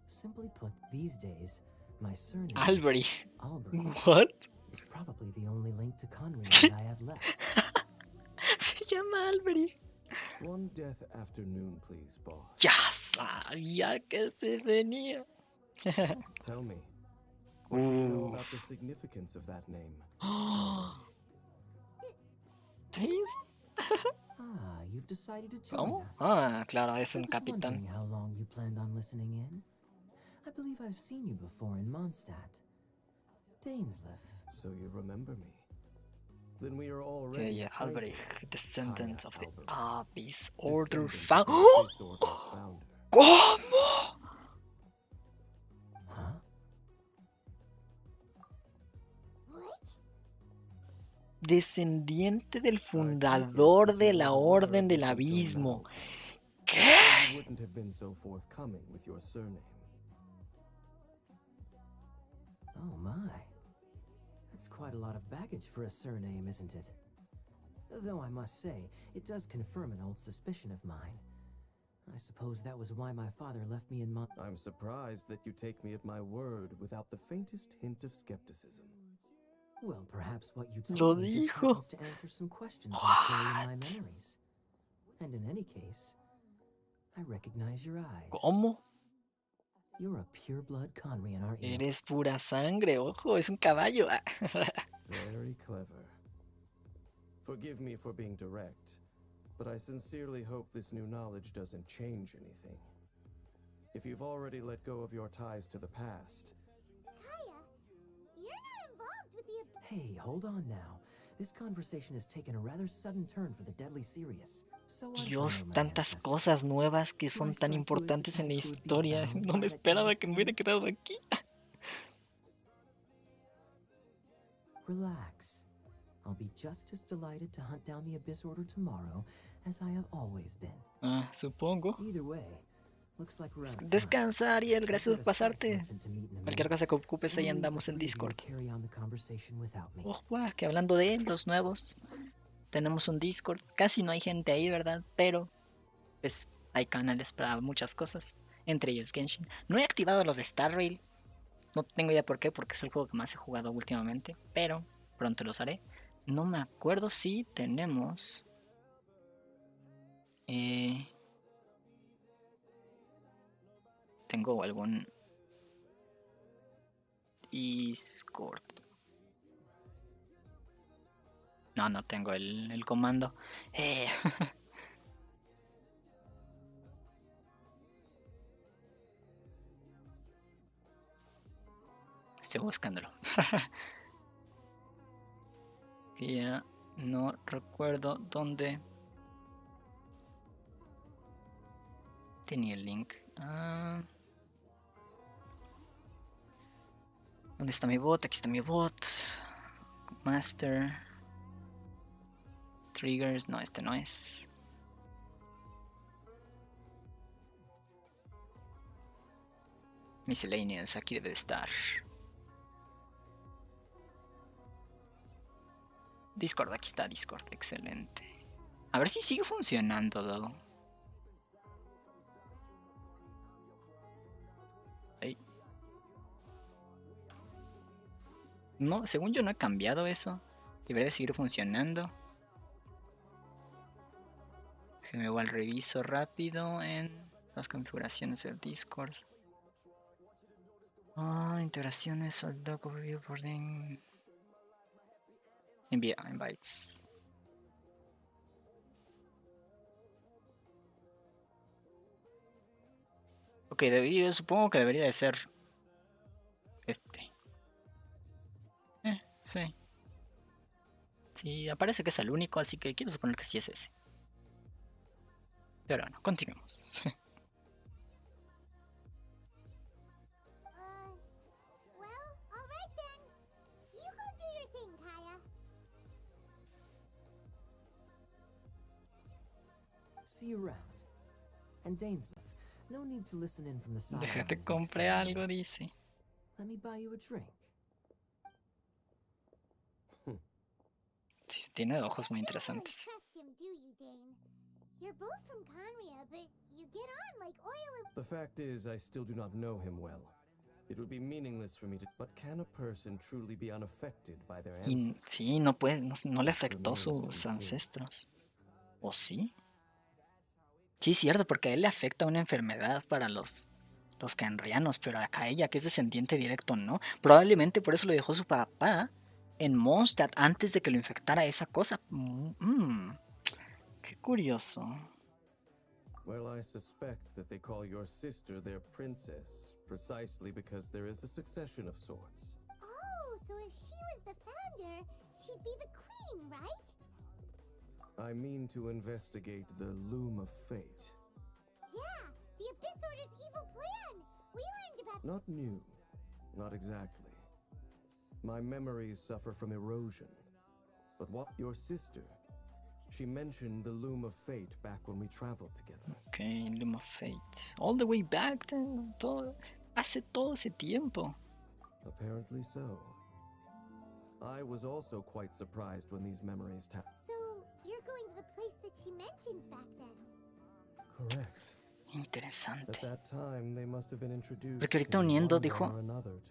Simply put, these days, my surname... Alberi. Alberi. What? Is probably the only link to Conria that I have left. Se llama Alberi. One death afternoon, please, boss. Ya sabía que se venía. Tell me, what do you know about the significance of that name? You've decided to join ¿Cómo? us. Ah, claro, es un I was capitán. wondering how long you planned on listening in. I believe I've seen you before in Mondstadt. Dainsleif. So you remember me? Then we are already... Yeah, Alberic, descendant of the Abyss Descendant Order of the founder. Abyss Order founder. ¿Cómo? Huh? Descendiente del fundador de la Orden del Abismo. ¿Qué? You wouldn't have been so forthcoming with your surname. Oh my. That's quite a lot of baggage for a surname, isn't it? Though I must say, it does confirm an old suspicion of mine. I suppose that was why my father left me in I'm surprised that you take me at my word without the faintest hint of skepticism. Well, perhaps what you Lo told me just dijo. happens to answer some questions I carry in my memories. And in any case, I recognize your eyes. ¿Cómo? You're a pure-blood Conrian, aren't you? Eres pura sangre, ojo, es un caballo. Very clever. Forgive me for being direct, but I sincerely hope this new knowledge doesn't change anything. If you've already let go of your ties to the past... Kaya, you're not involved with the... Hey, hold on now. This conversation has taken a rather sudden turn for the deadly serious. So I Dios, know my tantas ancestors. cosas nuevas que son tan importantes en la historia. No me esperaba que me hubiera quedado aquí. Relax. I'll be just as delighted to hunt down the Abyss Order tomorrow as I have always been. Ah, supongo. Either way, looks like we're out of time. Descansa, Ariel, gracias por I've got a spice pasarte. merchant to meet in a Cualquier minute, cosa que ocupes, so ahí I'll leave andamos the en three of you to Discord. carry on the conversation without me. Oh, guau, que hablando de los nuevos, tenemos un Discord. Casi no hay gente ahí, ¿verdad? Pero, pues, hay canales para muchas cosas. Entre ellos Genshin. No he activado los de Star Rail. No tengo idea por qué, porque es el juego que más he jugado últimamente. Pero, pronto los haré. No me acuerdo si tenemos... Tengo algún... Discord. No, no tengo el comando. Estoy buscándolo. Ya no recuerdo dónde tenía el link. ¿Dónde está mi bot? Aquí está mi bot. Master. Triggers. No, este no es. Miscellaneous. Aquí debe de estar. Discord. Aquí está Discord. Excelente. A ver si sigue funcionando, though. No, según yo no he cambiado eso. Debería de seguir funcionando. Me voy al reviso rápido en las configuraciones del Discord. Integraciones, al doc overview, boarding. Envía invites. Ok, supongo que debería de ser este. Sí. Sí, aparece que es el único, así que quiero suponer que sí es ese. Pero no, continuemos. Well, alright then. You go do your thing, Kaya. See you around. And Dainsleif, no need to listen in from the sidelines. Déjate compré algo, dice. Let me buy you a drink. Sí, tiene ojos muy interesantes. Trust him, do you, Dane? You're both from Conria, but you get on like oil and... The fact is, I still do not know him well. It would be meaningless for me to... But can a person truly be unaffected by their ancestors? Sí, no puede, no le afectó sus ancestros. ¿O sí? Sí, cierto, porque a él le afecta una enfermedad para los canrianos, pero acá ella, que es descendiente directo, ¿no? Probablemente por eso lo dejó su papá en Mondstadt antes de que lo infectara esa cosa. Qué curioso. Well, I suspect that they call your sister their princess, precisely because there is a succession of sorts. Oh, so if she was the founder, she'd be the queen, right? I mean to investigate the Loom of Fate. Yeah, the Abyss Order's evil plan! We learned about... Not new. Not exactly. My memories suffer from erosion. But what? Your sister. She mentioned the Loom of Fate back when we traveled together. Okay, Loom of Fate. All the way back then? Hace todo ese tiempo. Apparently so. I was also quite surprised when these memories So, you're going to the place that she mentioned back then? Correct. Interesante. At that time, they must have been introduced. Porque ahorita uniendo dijo,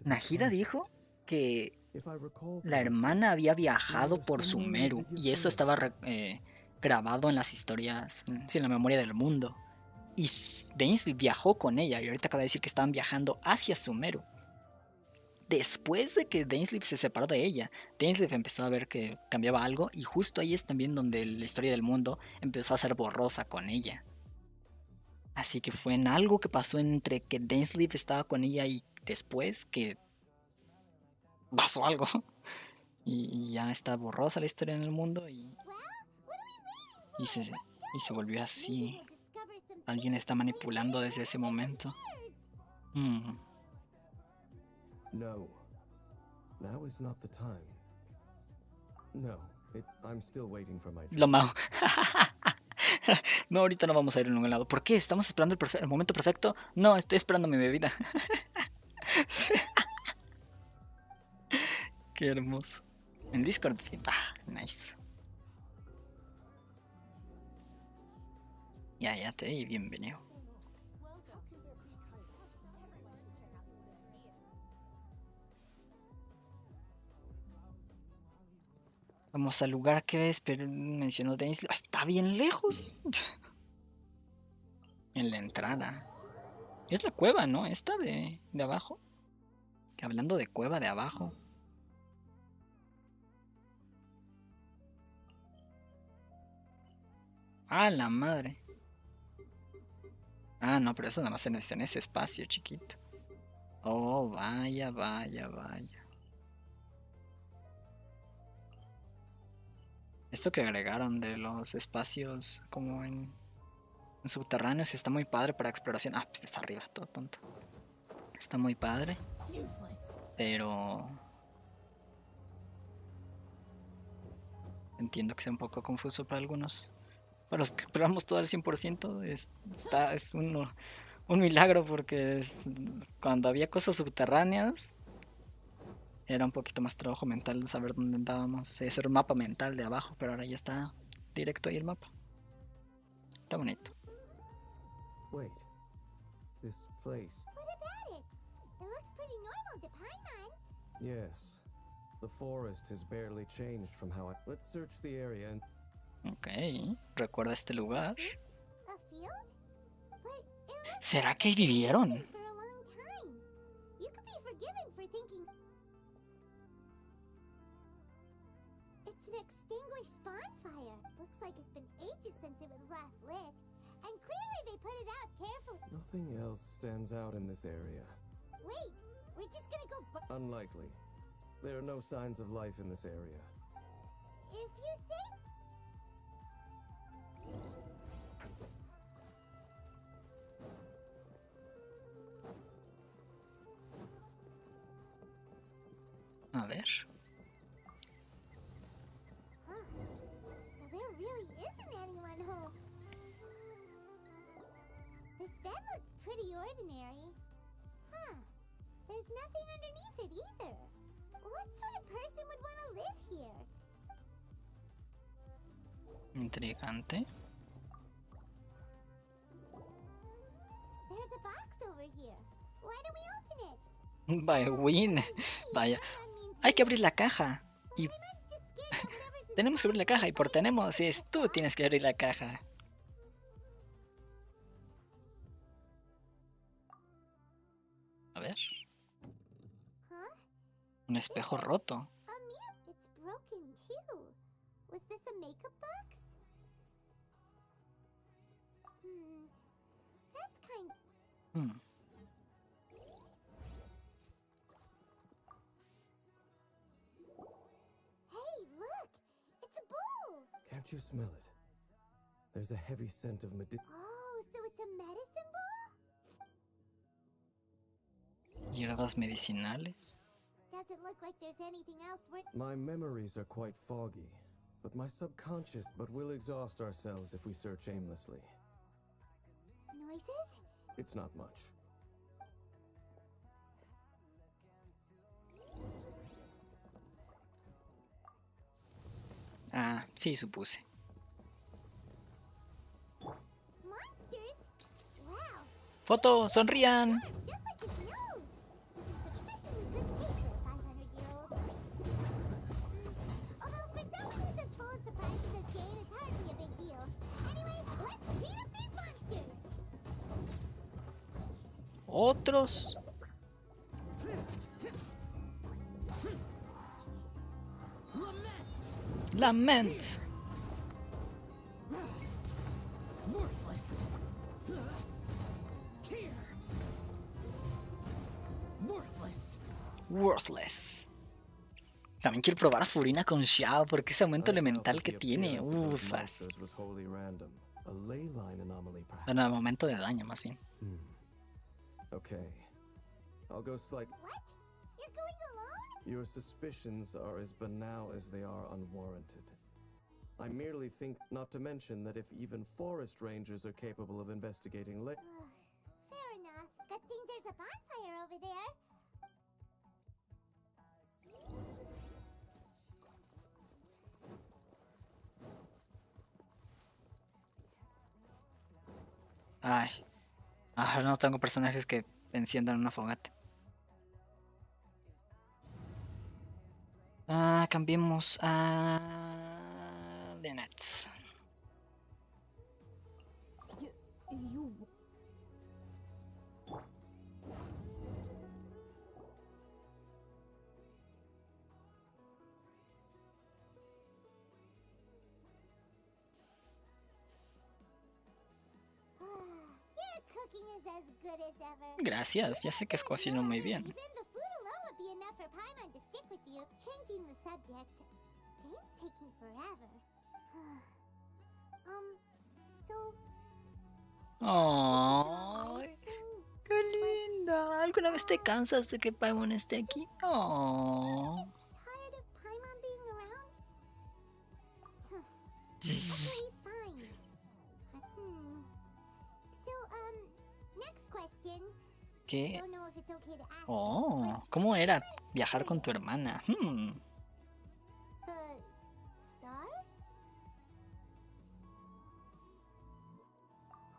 Nahida dijo que la hermana había viajado por Sumeru y eso estaba grabado en las historias, en la memoria del mundo. Y Dainsleif viajó con ella y ahorita acaba de decir que estaban viajando hacia Sumeru. Después de que Dainsleif se separó de ella, Dainsleif empezó a ver que cambiaba algo y justo ahí es también donde la historia del mundo empezó a ser borrosa con ella. Así que fue en algo que pasó entre que Dainsleif estaba con ella y después que pasó algo. Y ya está borrosa la historia en el mundo y se volvió así. Alguien está manipulando desde ese momento. No. Now is not the time. No, I'm still waiting for my... Lo malo. No, ahorita no vamos a ir a ningún lado. ¿Por qué? ¿Estamos esperando el momento perfecto? No, estoy esperando mi bebida. Qué hermoso. En Discord, nice. Ya te y bienvenido. Vamos al lugar que ves, pero mencionó Dainsleif. Está bien lejos. En la entrada. Es la cueva, ¿no? Esta de abajo. Hablando de cueva de abajo. ¡Ah, la madre! Ah, no, pero eso nada más en ese espacio chiquito. Oh, vaya. Esto que agregaron de los espacios como en subterráneos está muy padre para exploración. Ah, pues está arriba, todo tonto. Está muy padre. Pero... entiendo que sea un poco confuso para algunos. Para los que exploramos todo al 100% es un milagro porque cuando había cosas subterráneas era un poquito más trabajo mental saber dónde andábamos, hacer un mapa mental de abajo, pero ahora ya está directo ahí el mapa. Está bonito. Wait, this place. What about it? It looks pretty normal to Paimon. Yes, The forest has barely changed from how I... Let's search the area and... Ok, recuerda este lugar. A field? But it looks ¿Será like que it's been vivieron? abandoned for a long time. You could be forgiven for thinking it's an extinguished bonfire. Looks like it's been ages since it was last lit. And clearly they put it out carefully. Nothing else stands out in this area. Wait, we're just gonna go Unlikely. There are no signs of life in this area. if you say... A ver. Huh. So there really isn't anyone home. This bed looks pretty ordinary. Huh. There's nothing underneath it either. What sort of person would want to live here? Intrigante. There's a box over here. Why don't we open it? Vaya, win. Vaya. Hay que abrir la caja. Y tenemos que abrir la caja. Y por tenemos es tú tienes que abrir la caja. A ver. Huh? Un espejo roto. A mirror. It's broken too. Was this a makeup box? That's kind of... Hmm. Hey, look! It's a bowl! Can't you smell it? There's a heavy scent of Oh, so it's a medicine bowl? Hierbas medicinales. Doesn't look like there's anything else worth... My memories are quite foggy, but my subconscious... But we'll exhaust ourselves if we search aimlessly. Noises? It's not much. Ah, sí, supuse. Monsters? Wow! ¡Foto! ¡Sonrían! Just like his nose! This is surprisingly good case for a 500-year-old. Although for someone who's as full of surprises as Jane, it's hardly a big deal. Anyway, let's beat up these monsters! Otros. Lament. Worthless. También quiero probar a Furina con Xiao porque ese aumento elemental que tiene. Ufas. Bueno, el aumento de daño más bien. Okay. I'll go slight. What? You're going alone? Your suspicions are as banal as they are unwarranted. I merely think, not to mention that if even forest rangers are capable of investigating Fair enough. Good thing there's a bonfire over there. Ay. Ah, no tengo personajes que enciendan una fogata. Ah, cambiemos a Lynette. You... Your cooking is as good as ever. Gracias, ya sé que cocino muy bien. Then the food alone would be enough for Paimon to stick with you. Changing the subject. Dane's taking forever. So... ¡Ay! ¡Qué linda! ¿Alguna vez te cansas de que Paimon esté aquí? ¡Oh! Tired of Paimon being around? Zzz. Okay, fine. So, next question. ¿Qué? Don't know if it's okay to ask Oh, this, but ¿cómo era viajar con tu hermana? the stars?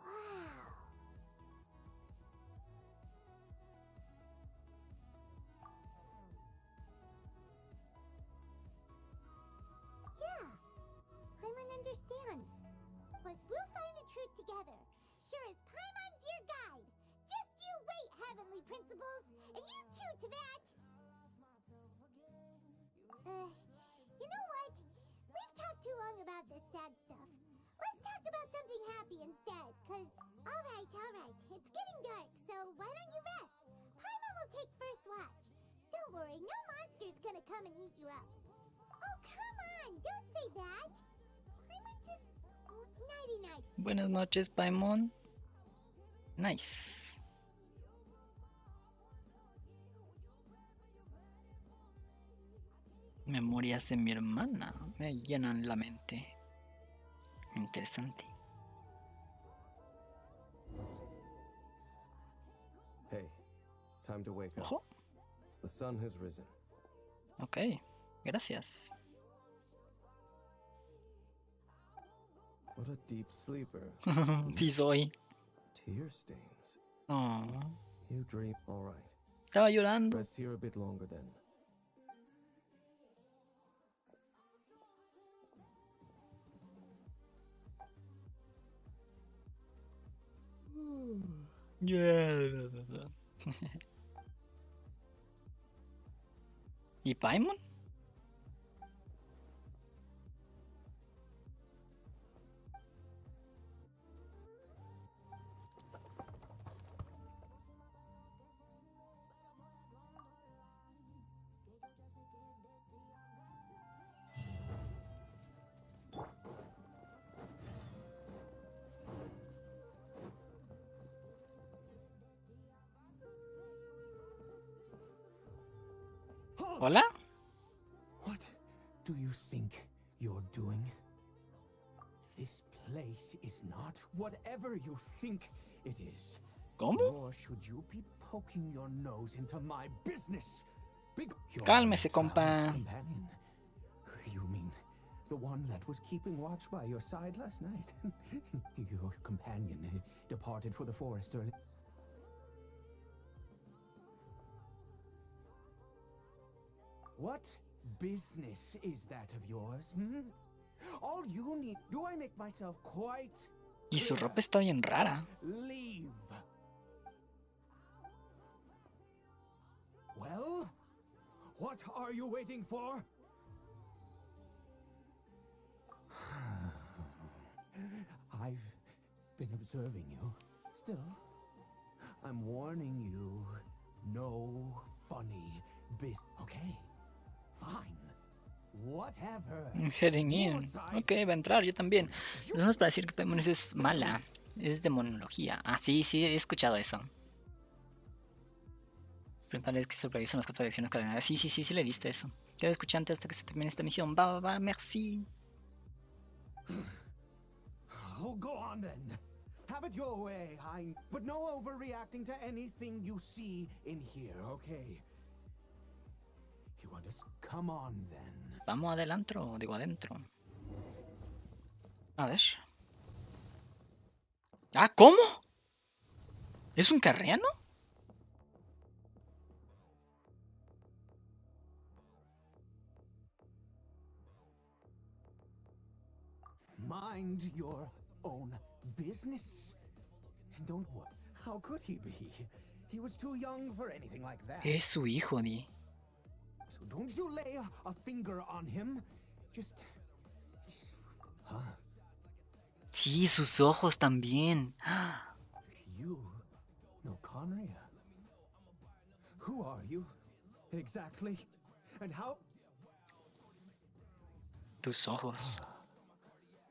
Wow. but we'll find the truth together. Sure as Paimon's your guide. Just you wait, Heavenly Principles, and you too, Teyvat. You know what? We've talked too long about this sad stuff. Let's talk about something happy instead, cause... Alright, it's getting dark, so why don't you rest? Paimon will take first watch. Don't worry, no monster's gonna come and eat you up. Oh, come on, don't say that. Paimon just... Nighty-night. Buenas noches, Paimon. Nice. Memorias de mi hermana me llenan la mente. Interesante. Hey, time to wake up. Ojo. The sun has risen. Ok, gracias. What a deep sleeper. Sí soy. Tear stains. Oh, You dream. All right. estaba llorando. Rest here a bit longer then. ¿Y Paimon? ¿Hola? What do you think you're doing? This place is not whatever you think it is. ¿Cómo? Nor should you be poking your nose into my business. Cálmese, compa. Companion. You mean the one that was keeping watch by your side last night? Your companion departed for the forest early. What business is that of yours? All you need. Do I make myself quite Y su ropa está bien rara. Leave. Well, what are you waiting for? I've been observing you. Still, I'm warning you. No funny business. Okay, fine. Whatever. Heading in. Ok, va a entrar, yo también. No es para decir que Paimon es mala. Es demonología. Ah, sí, he escuchado eso. Preguntarles que supervisan las contradicciones cadenarias. Sí, le viste eso. Quedo escuchante hasta que se termine esta misión. Va, merci. Oh, go on then. Have it your way, but no overreacting to anything you see in here, okay? You want us? Come on then. Vamos adentro, digo adentro. A ver. Ah, ¿cómo? ¿Es un carriano? Mind your own business. And don't worry. How could he be? He was too young for anything like that. Es su hijo, di. So don't you lay a finger on him. Just... Sí, sus ojos también. You know Conria. Who are you? Exactly. And how... Tus ojos.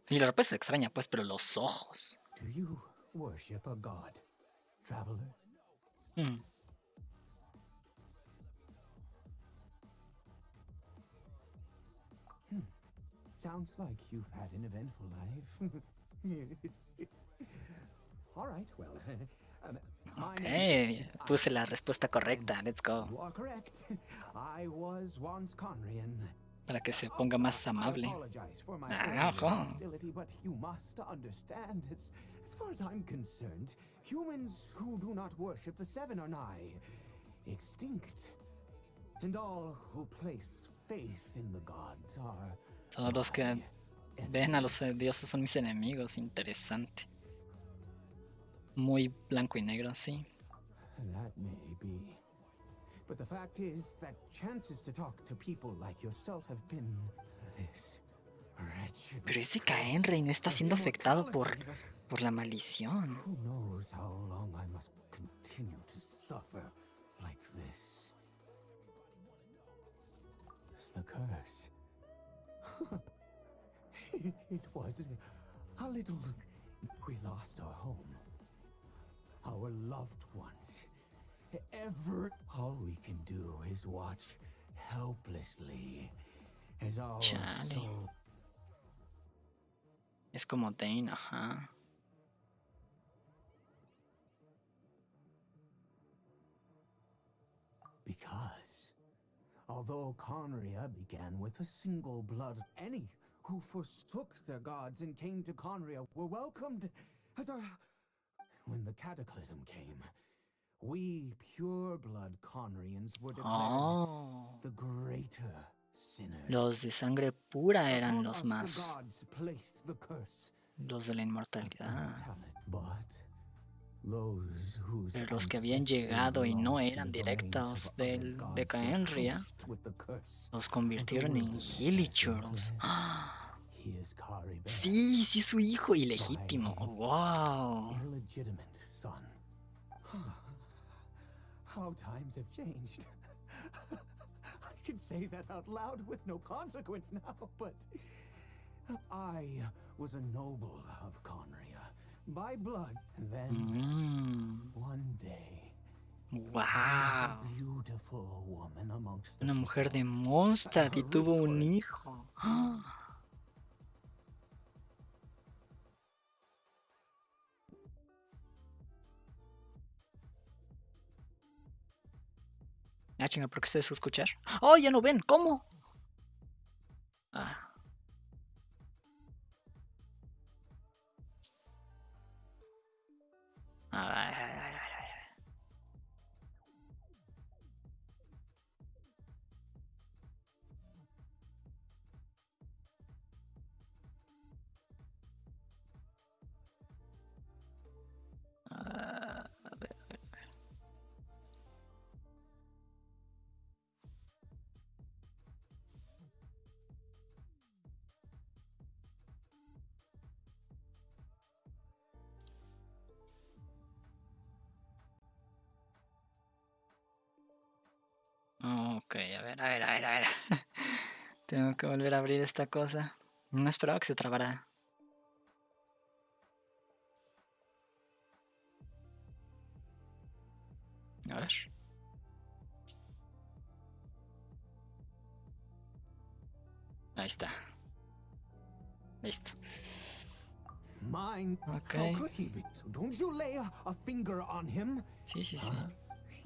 Y la ropa es extraña, pues, pero los ojos. Do you worship a god, traveler? Sounds like you've had an eventful life. All right, well. Ok, puse la respuesta correcta. Let's go. You are correct. I was once Conrian. Para que se ponga más amable. Hostility, but you must understand, as far as I'm concerned, humans who do not worship the Seven are nigh extinct. And all who place faith in the gods are... Todos los que Ven, a los dioses son mis enemigos. Interesante. Muy blanco y negro, sí. That may be. But the fact is that chances to talk to people like yourself have been this wretched. Pero ese Kaenrei no está siendo afectado por la maldición. Who knows how long I must continue to suffer like this? The curse. It was a little. We lost our home, our loved ones. All we can do is watch helplessly as our soul. Es como Dane, ajá. Because, although Conria began with a single blood, any who forsook their gods and came to Conria were welcomed as our. When the cataclysm came, we pure blood Conrians were declared the greater sinners. Los de sangre pura eran los más. Los de la inmortalidad. Pero los que habían llegado y no eran directos de Kaenria, los convirtieron en Hilichurls. Sí, sí es su hijo ilegítimo. Wow. How times have changed. I can say that out loud with no consequence now, but I was a noble of Conria by blood. Then one day, wow, a beautiful woman amongst una mujer de Mondstadt y tuvo un hijo. Ah, chinga, ¿por qué se dejó escuchar? ¡Oh, ya no ven! ¿Cómo? Ah. A ver. Ok, a ver. Tengo que volver a abrir esta cosa. No esperaba que se trabara. A ver. Ahí está. Listo. Mine. Ok. How could he be? So don't you lay a finger on him? Sí.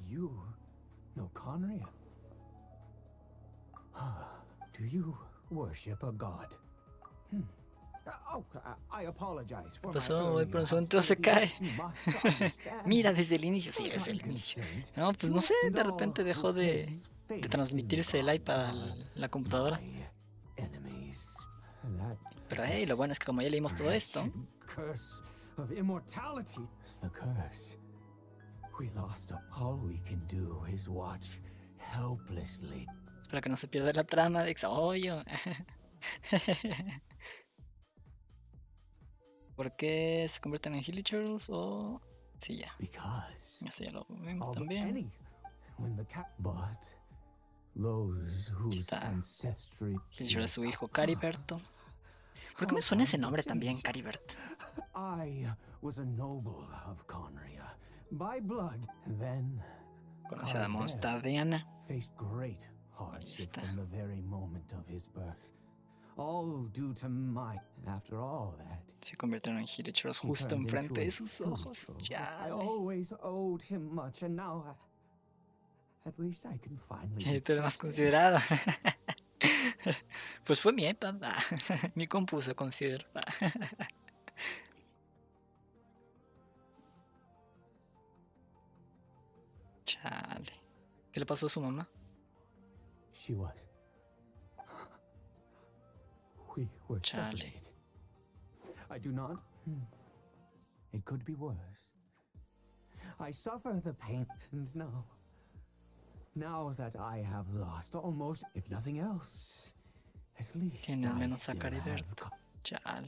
You know Conria? Do you worship a god? Oh, I apologize for Pasó, de pronto se cae. Mira, desde el inicio, sí, desde el inicio. No, pues no sé, de repente dejó de transmitirse el iPad a la computadora. Pero hey, lo bueno es que como ya leímos todo esto. Espero que no se pierda la trama de Exoyo. ¿Por qué se convierten en Hilichurls? O sí, ya. Eso ya lo vimos también. Aquí está. Hilichurl es su hijo Cariberto. ¿Por qué me suena ese nombre también, Caribert? Conocida Mondstadt de Ana. Ahí está. Se convirtieron en Hilichurls justo enfrente de sus ojos. Ya. Tú eres más considerado. Pues fue mi iPad. Mi compu se considera. Chale. ¿Qué le pasó a su mamá? We were Chale. separated. I do not. It could be worse. I suffer the pain, and now that I have lost almost, if nothing else, at least Tiene al I menos a still Cariberto. have Chale.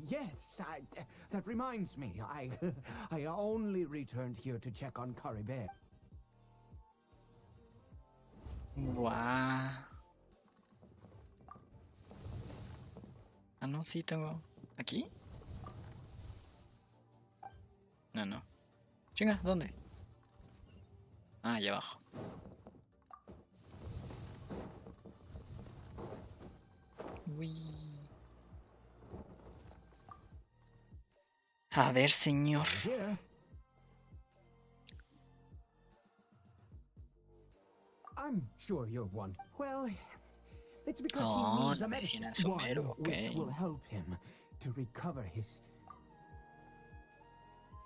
Yes, that reminds me. I only returned here to check on Caribert. Guau. Ah, no, sí tengo. ¿Aquí? No. Chinga, ¿dónde? Ah, allá abajo. Uy. A ver, señor. Here. I'm sure you're one. Well, it's because Oh, he needs la a medicina en medicine, Sumeru, one which ok. will help him to recover his.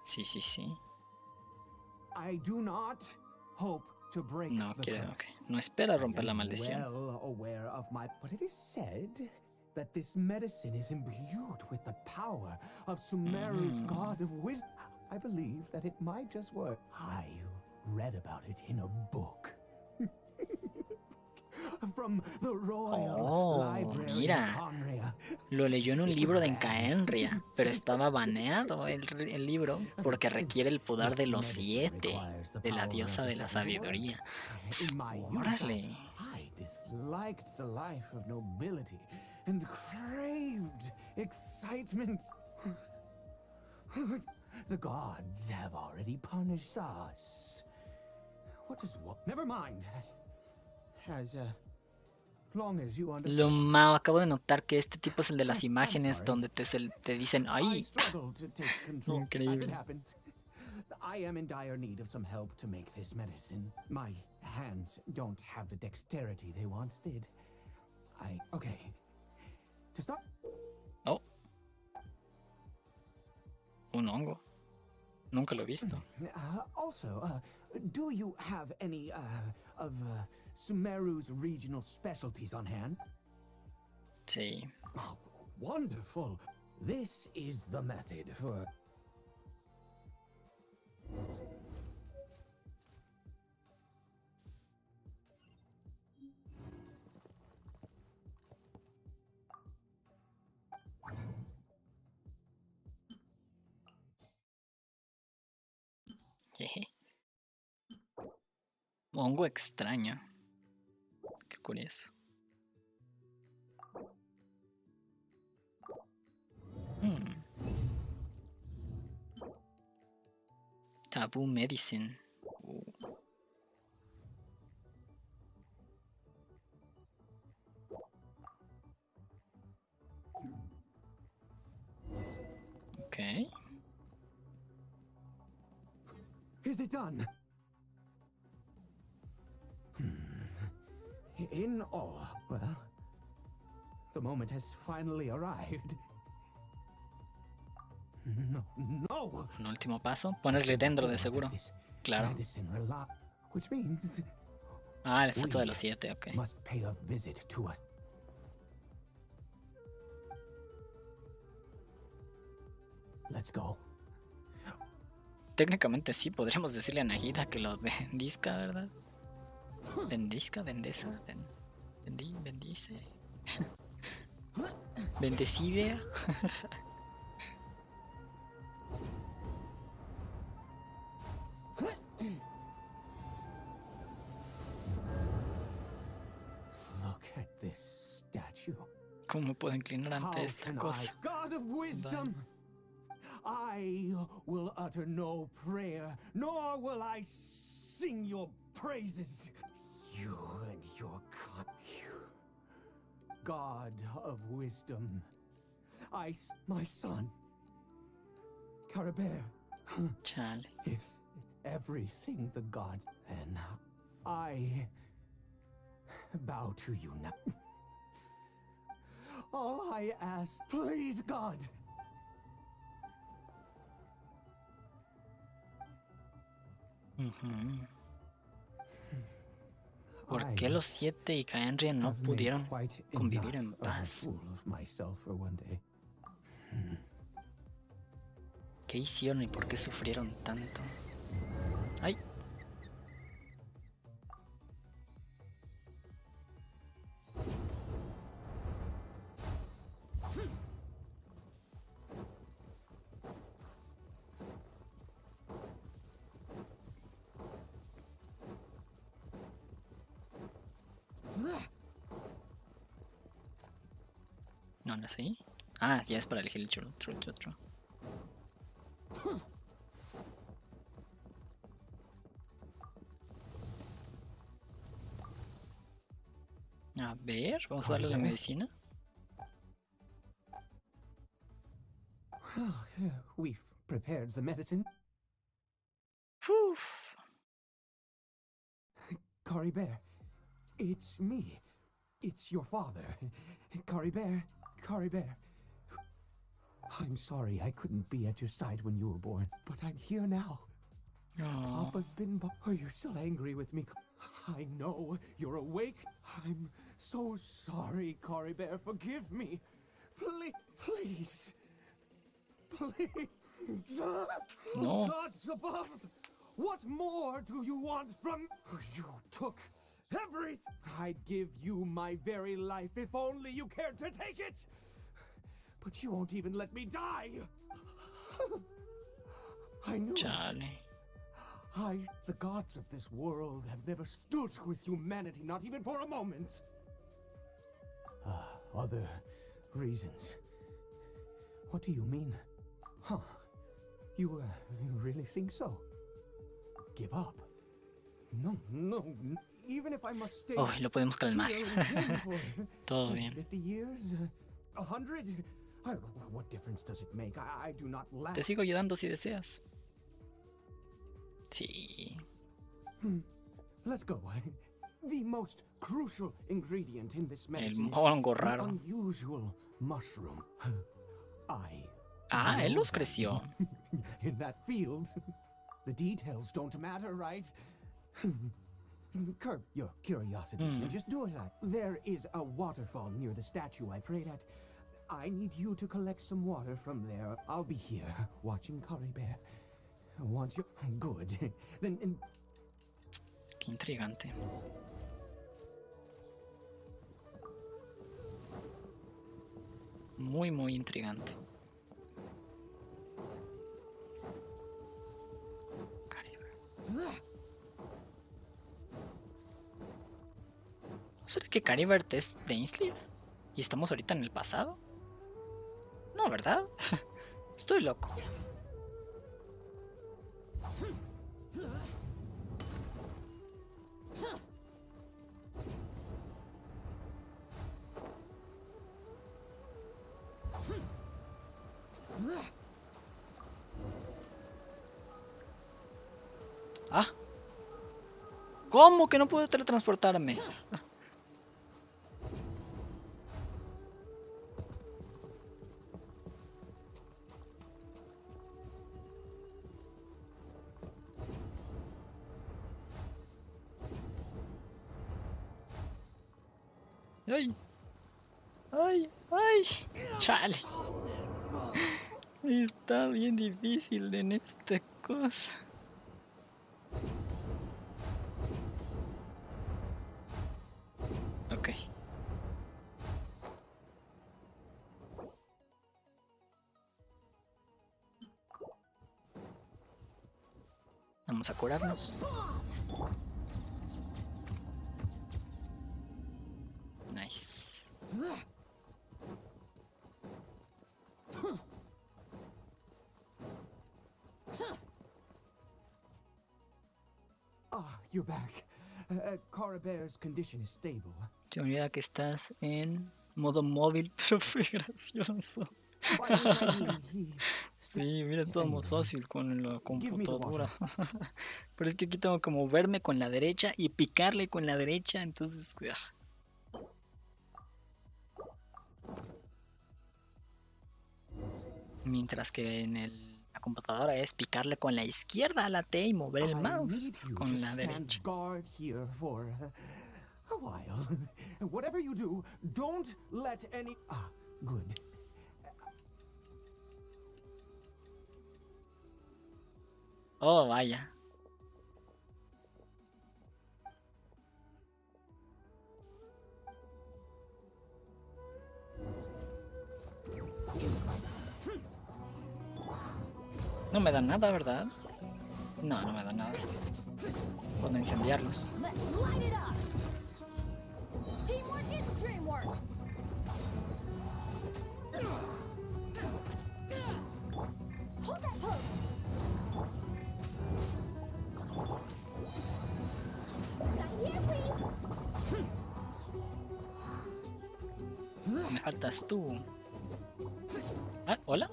Sí. I do not hope to break No the quiere, curse. ok. No espera romper I la am maldición. well aware of my, but it is said that this medicine is imbued with the power of Sumeru's god of wisdom. I believe that it might just work. I read about it in a book. From the Royal Library mira. of Conria. Lo leyó en un libro de Encaenria, pero estaba baneado el libro porque requiere el poder de los 7, de la diosa de la sabiduría. In my youth, Órale. I disliked the life of nobility and craved excitement. The gods have already punished us. What is what? Never mind. As long as you understand. Acabo de notar que este tipo es el de las imágenes donde te dicen, I ¡ay! struggle to take control. As it Increíble. happens, I am in dire need of some help to make this medicine. My hands don't have the dexterity they once did. Okay. To start. Oh. Un hongo. Nunca lo he visto. Also, do you have any of Sumeru's regional specialties on hand? Sí. Oh, wonderful. This is the method for. Jeje. Hongo extraño. Qué curioso. Taboo medicine. Okay. Is it done? In all, well, the moment has finally arrived. No. Un último paso, ponerle dentro de seguro. Claro. Which means Ah, el estatua de los 7, ok. must pay a visit to us. Let's go. Técnicamente sí, podríamos decirle a Nagida que lo bendizca, ¿verdad? Bendizca, bendice. Bendecide. Look at this statue. ¿Cómo puedo inclinar ante esta cosa? God of wisdom, I will utter no prayer, nor will I sing your praises. You and your God of wisdom, my son, Caribert. Chale. If everything the gods, then I bow to you now. All I ask, please, God. ¿Por qué los 7 y Kaenrien no pudieron convivir en paz? ¿Qué hicieron y por qué sufrieron tanto? ¡Ay! No, no es ahí. Ah, ya es para elegir el chulo. True. A ver, vamos a darle la medicina. We've prepared the medicine. Uf. Caribert, it's me. It's your father. Caribert. I'm sorry I couldn't be at your side when you were born, but I'm here now. Oh. Papa's been Are you still angry with me? I know. You're awake. I'm so sorry, Caribert. Forgive me. Please. No. Gods above! What more do you want from... You took everything. I'd give you my very life if only you cared to take it. But you won't even let me die. I knew Chale. The gods of this world have never stood with humanity, not even for a moment. Other reasons. What do you mean? Huh. You really think so? Give up? No. Even if I must stay. Oh, lo podemos calmar. Todo bien. 50 years? 100? What difference does it make? I do not lack. Te sigo ayudando si deseas. Sí. Let's go. The most crucial ingredient in this El medicine hongo is the raro. unusual mushroom. Ah, él los creció. In that field. The details don't matter, right? Curb your curiosity and just do as There is a waterfall near the statue I prayed at. I need you to collect some water from there. I'll be here watching Caribert. Want you? Good. Then. Qué intrigante. Muy intrigante. ¿No será que Caribert es Dainsleif? ¿Y estamos ahorita en el pasado? No, ¿verdad? Estoy loco. Ah. ¿Cómo que no puedo teletransportarme? ¡Ay! ¡Chale! Está bien difícil en esta cosa. Ok. Vamos a curarnos. Nice. You're back. Caribert's condition is stable. Se me olvida que estás en modo móvil, pero fue gracioso. Sí, mira, es todo muy fácil con la computadora. Pero es que aquí tengo que moverme con la derecha y picarle con la derecha, entonces... Mientras que en la computadora es picarle con la izquierda a la T y mover el mouse con la derecha. while. Whatever you do, don't let any... Ah, good. Oh, vaya. No me da nada, ¿verdad? No, no me da nada. Puedo incendiarlos. Me faltas tú. Ah, ¿hola?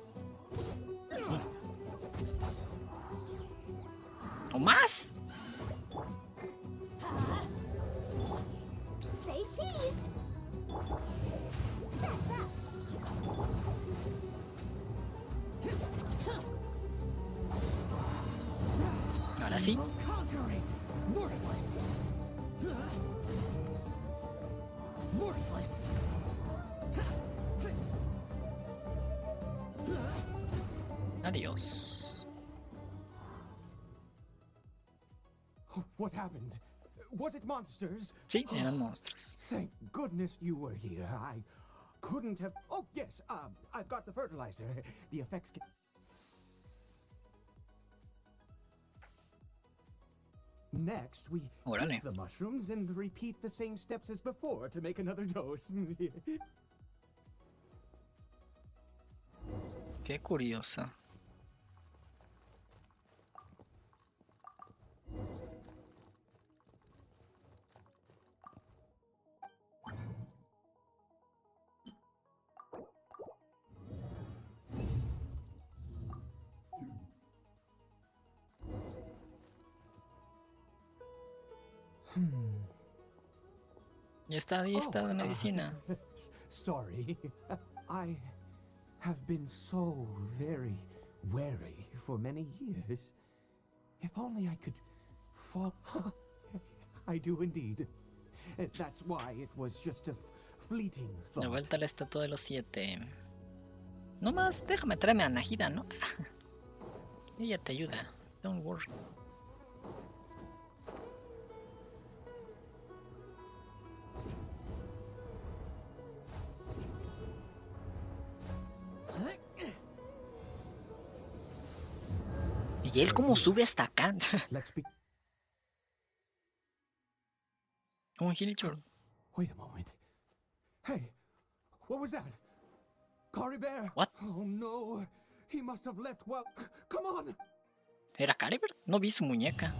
¿O más? Say cheese. Ahora sí. Adiós. What happened? Was it monsters? Sí, eran monstruos. Thank goodness you were here. I couldn't have... Oh, yes, I've got the fertilizer. The effects can... Next, we eat the mushrooms and repeat the same steps as before to make another dose. Qué curiosa. Ya está lista la medicina. Sorry. I have been so very wary for many years. If only I could fall... I do indeed. That's why it was just a fleeting thought. De vuelta a la estatua de los 7. No más, déjame traerme a Najida, ¿no? Ella te ayuda. Don't worry. ¿Y él cómo sube hasta acá? Un gilichoro. Wait a moment. Hey, what was that? Cory Bear? What? Oh no, he must have left well. Come on. ¿Era Caribert? No vi su muñeca.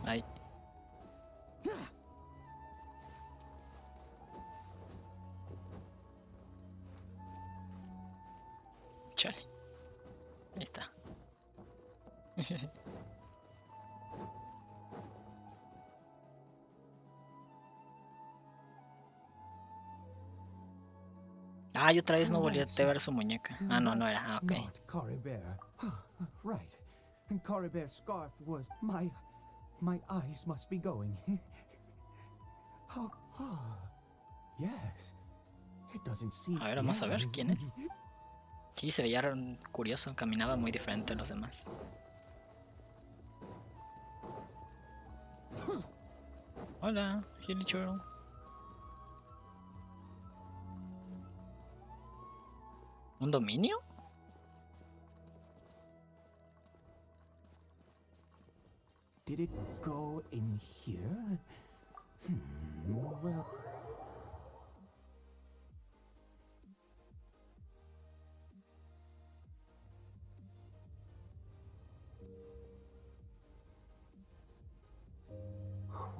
Ay. Chale. Ahí está. Ah, y otra vez no volví a ver su muñeca. Ah, no, no era. Ah, ok. Not Cory Bear. Right. And Cory Bear's scarf was my eyes must be going. Oh, yes. It doesn't seem... A ver, vamos a ver quién es. Sí, se veía curioso, caminaba muy diferente a los demás. Hola, Gilichoro. ¿Un dominio? Did it go in here? Well...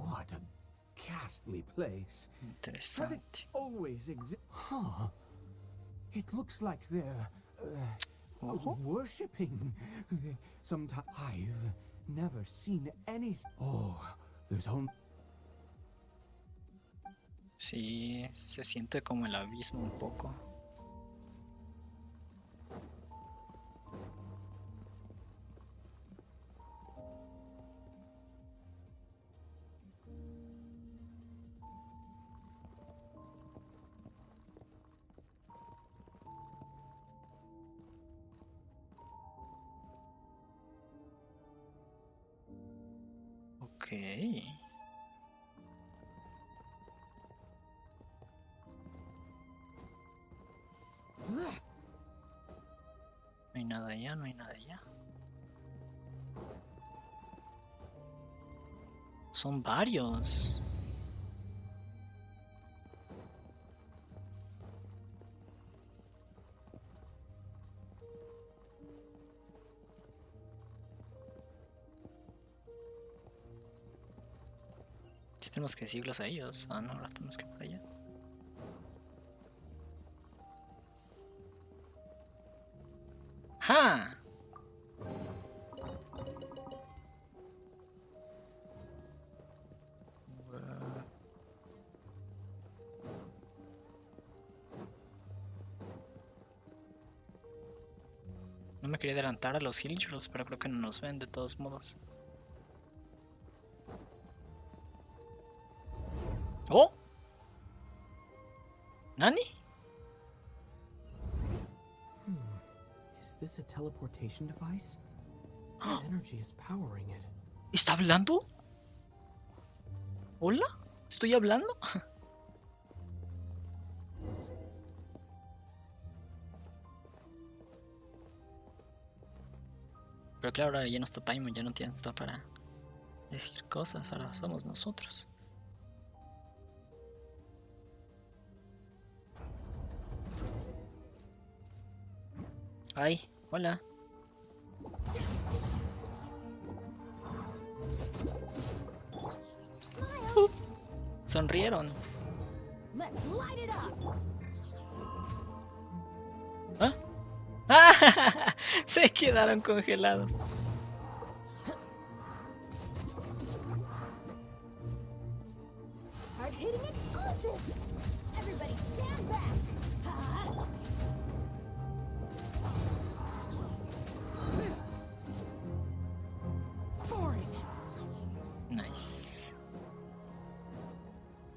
What a ghastly place. Interesante. Always exist. Huh. It looks like they're worshipping. Sometimes I've never seen anything. Oh, there's only... Sí, se siente como el abismo un poco. Ok. No hay nada allá, no hay nada allá. Son varios. Sí, tenemos que seguirlos a ellos. Ah, no, ahora tenemos que ir por allá. ¡Ja! No me quería adelantar a los Hillgirls, pero creo que no nos ven de todos modos. ¡Oh! ¿Nani? Is this a teleportation device? What energy is powering it? ¿Está hablando? ¿Hola? ¿Estoy hablando? Pero claro, ahora ya no está Paimon, ya no tiene esto para decir cosas, ahora somos nosotros. Ay, hola. Sonrieron. ¿Ah? ¡Ah! Se quedaron congelados. Nice.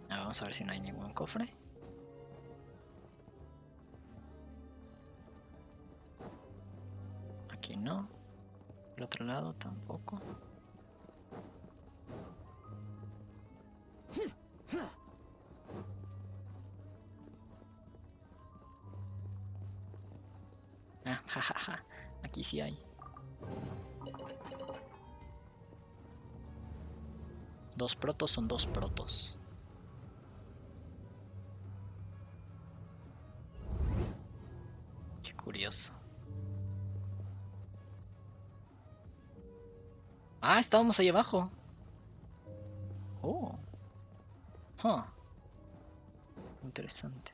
Ahora vamos a ver si no hay ningún cofre. Aquí no. El otro lado tampoco. Ah, jajaja. Aquí sí hay. Dos protos son dos protos. Qué curioso. Ah, estábamos ahí abajo. Oh. Huh. Interesante.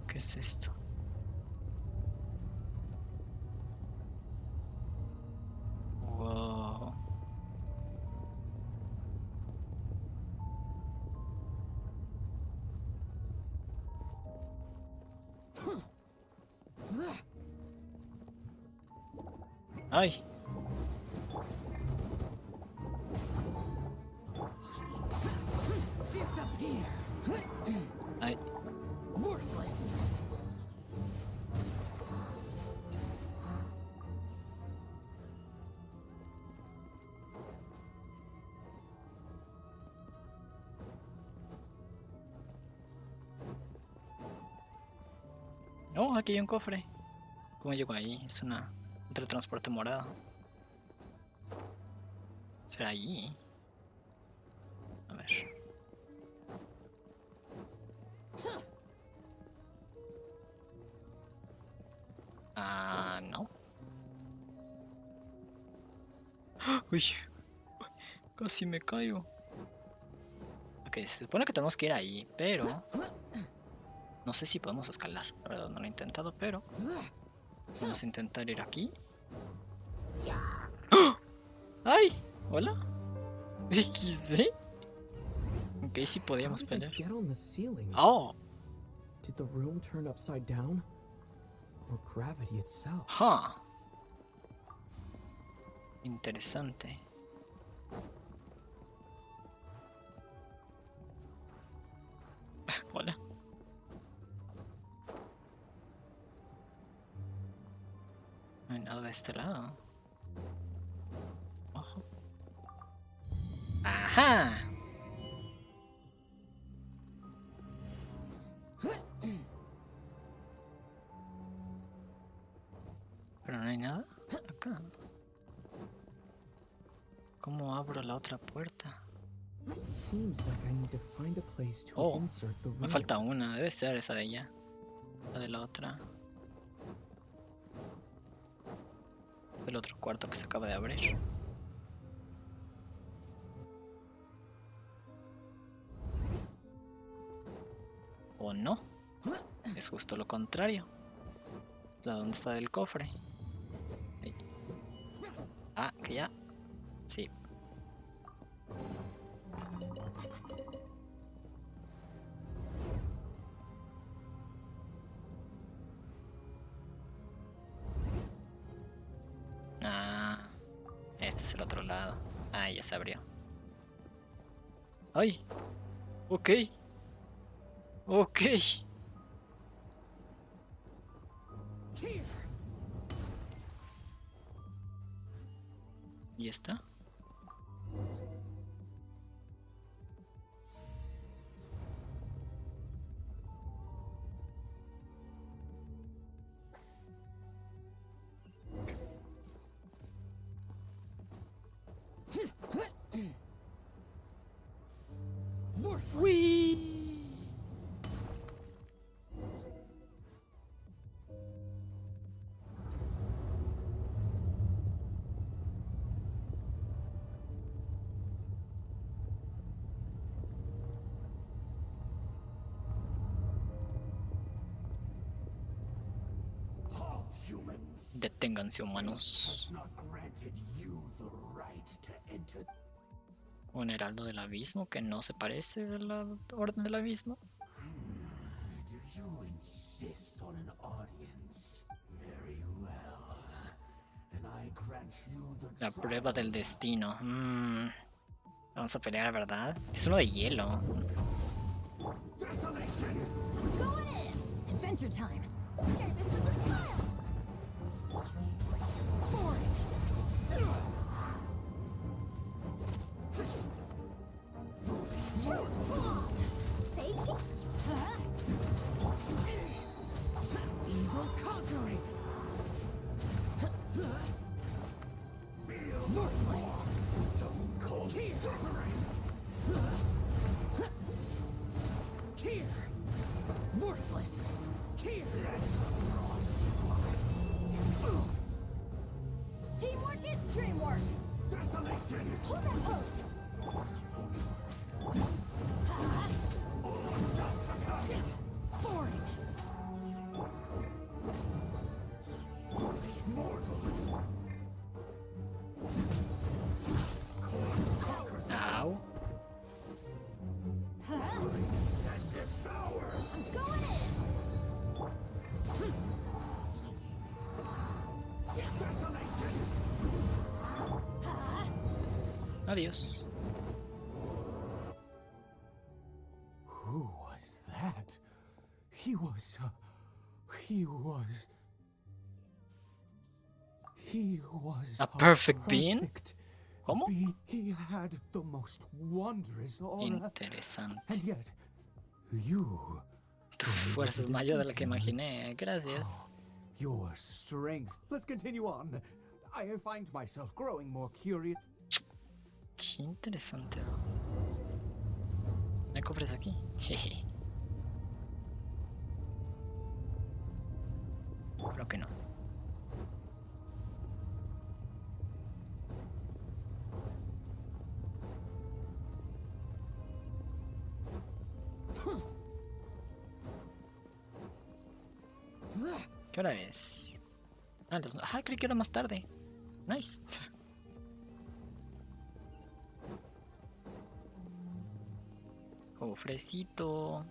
¿Qué es esto? Wow. Ay. Ay. Oh, aquí hay un cofre. ¿Cómo llegó ahí? Es un teletransporte morado. ¿Será ahí? A ver. Ah, no. Uy, casi me caigo. Ok, se supone que tenemos que ir ahí, pero no sé si podemos escalar. La verdad no lo he intentado, pero vamos a intentar ir aquí. ¡Oh! ¡Ay! ¿Hola? ¿XD? Ok, sí podíamos pelear. ¡Oh! Did the room turn upside down? Or gravity itself? ¡Ja! Interesante. Hola. No hay nada de este lado. Ojo. ¡Ajá! Pero no hay nada acá. ¿Cómo abro la otra puerta? Oh, me falta una. Debe ser esa de allá. La de la otra. El otro cuarto que se acaba de abrir. ¿O no? Es justo lo contrario. ¿La dónde está el cofre? Ahí. Ah, que ya. Sí. Ah, este es el otro lado. Ah, ya se abrió. ¡Ay! Ok. Ok. ¿Y esta? ¡Uy! Deténganse, humanos. Un heraldo del abismo que no se parece a la orden del abismo. La prueba del destino. Vamos a pelear, ¿verdad? Es uno de hielo. Adventure time. Evil conquering. Worthless. Cheer. Worthless. Cheer. Teamwork is dreamwork. Desolation. Hold that pose. Boring. Foolish mortal. Ow. And devour. I'm going in. Desolation. Adiós. Who was that? He was A perfect being? ¿Cómo? He had the most wondrous aura. Interesante. And yet, you... Tu fuerza es mayor de la que imaginé. Gracias. Your strength. Let's continue on. I find myself growing more curious. Qué interesante. ¿No hay cofres aquí? Jeje. Creo que no. ¿Qué hora es? Creí que era más tarde. Nice. Cofrecito.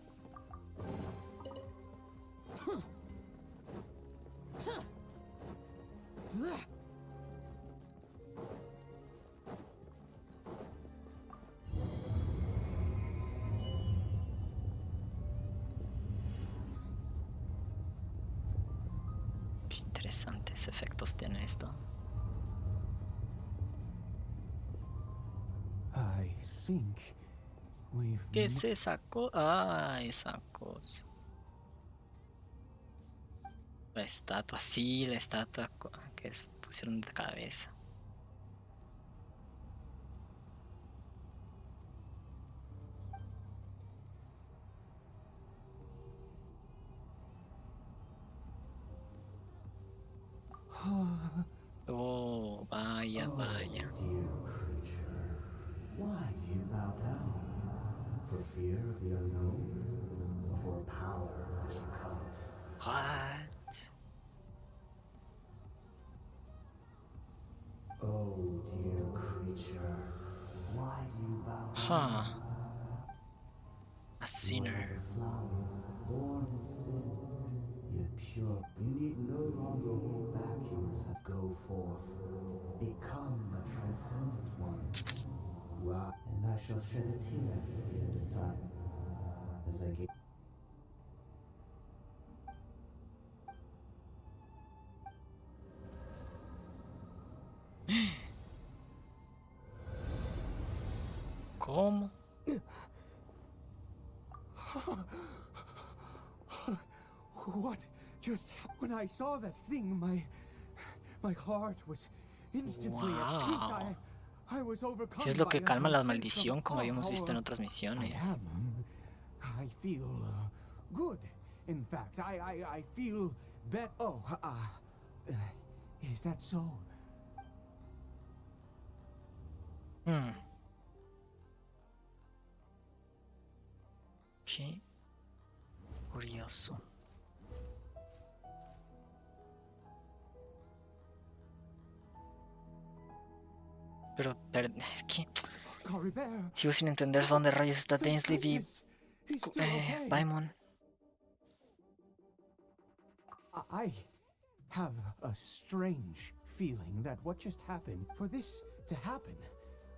Qué interesantes efectos tiene esto. I think we've ¿Qué es esa cosa? Ah, esa cosa. La estatua, sí, la estatua pusieron de cabeza. Oh, vaya, vaya. Dear creature, why do you bow down? For fear of the unknown? Or for power that you covet? What? Oh, dear creature, why do you bow down? Huh. A You are sinner. like a flower, born in sin, yet pure. You need no longer hold back yourself. Go forth, become a transcendent one. Wow. And I shall shed a tear at the end of time, as I get. ¿Cómo? What just when I saw that thing, my heart was instantly at peace. I was overcome. Si es lo que by a calma la sense of maldición, como habíamos visto en power. otras misiones. I feel good. In fact, I feel better. Oh, is that so? Qué curioso. Pero es que sigo sin entender dónde rayos está Dainsleif y Paimon. I have a strange feeling that what just happened, for this to happen,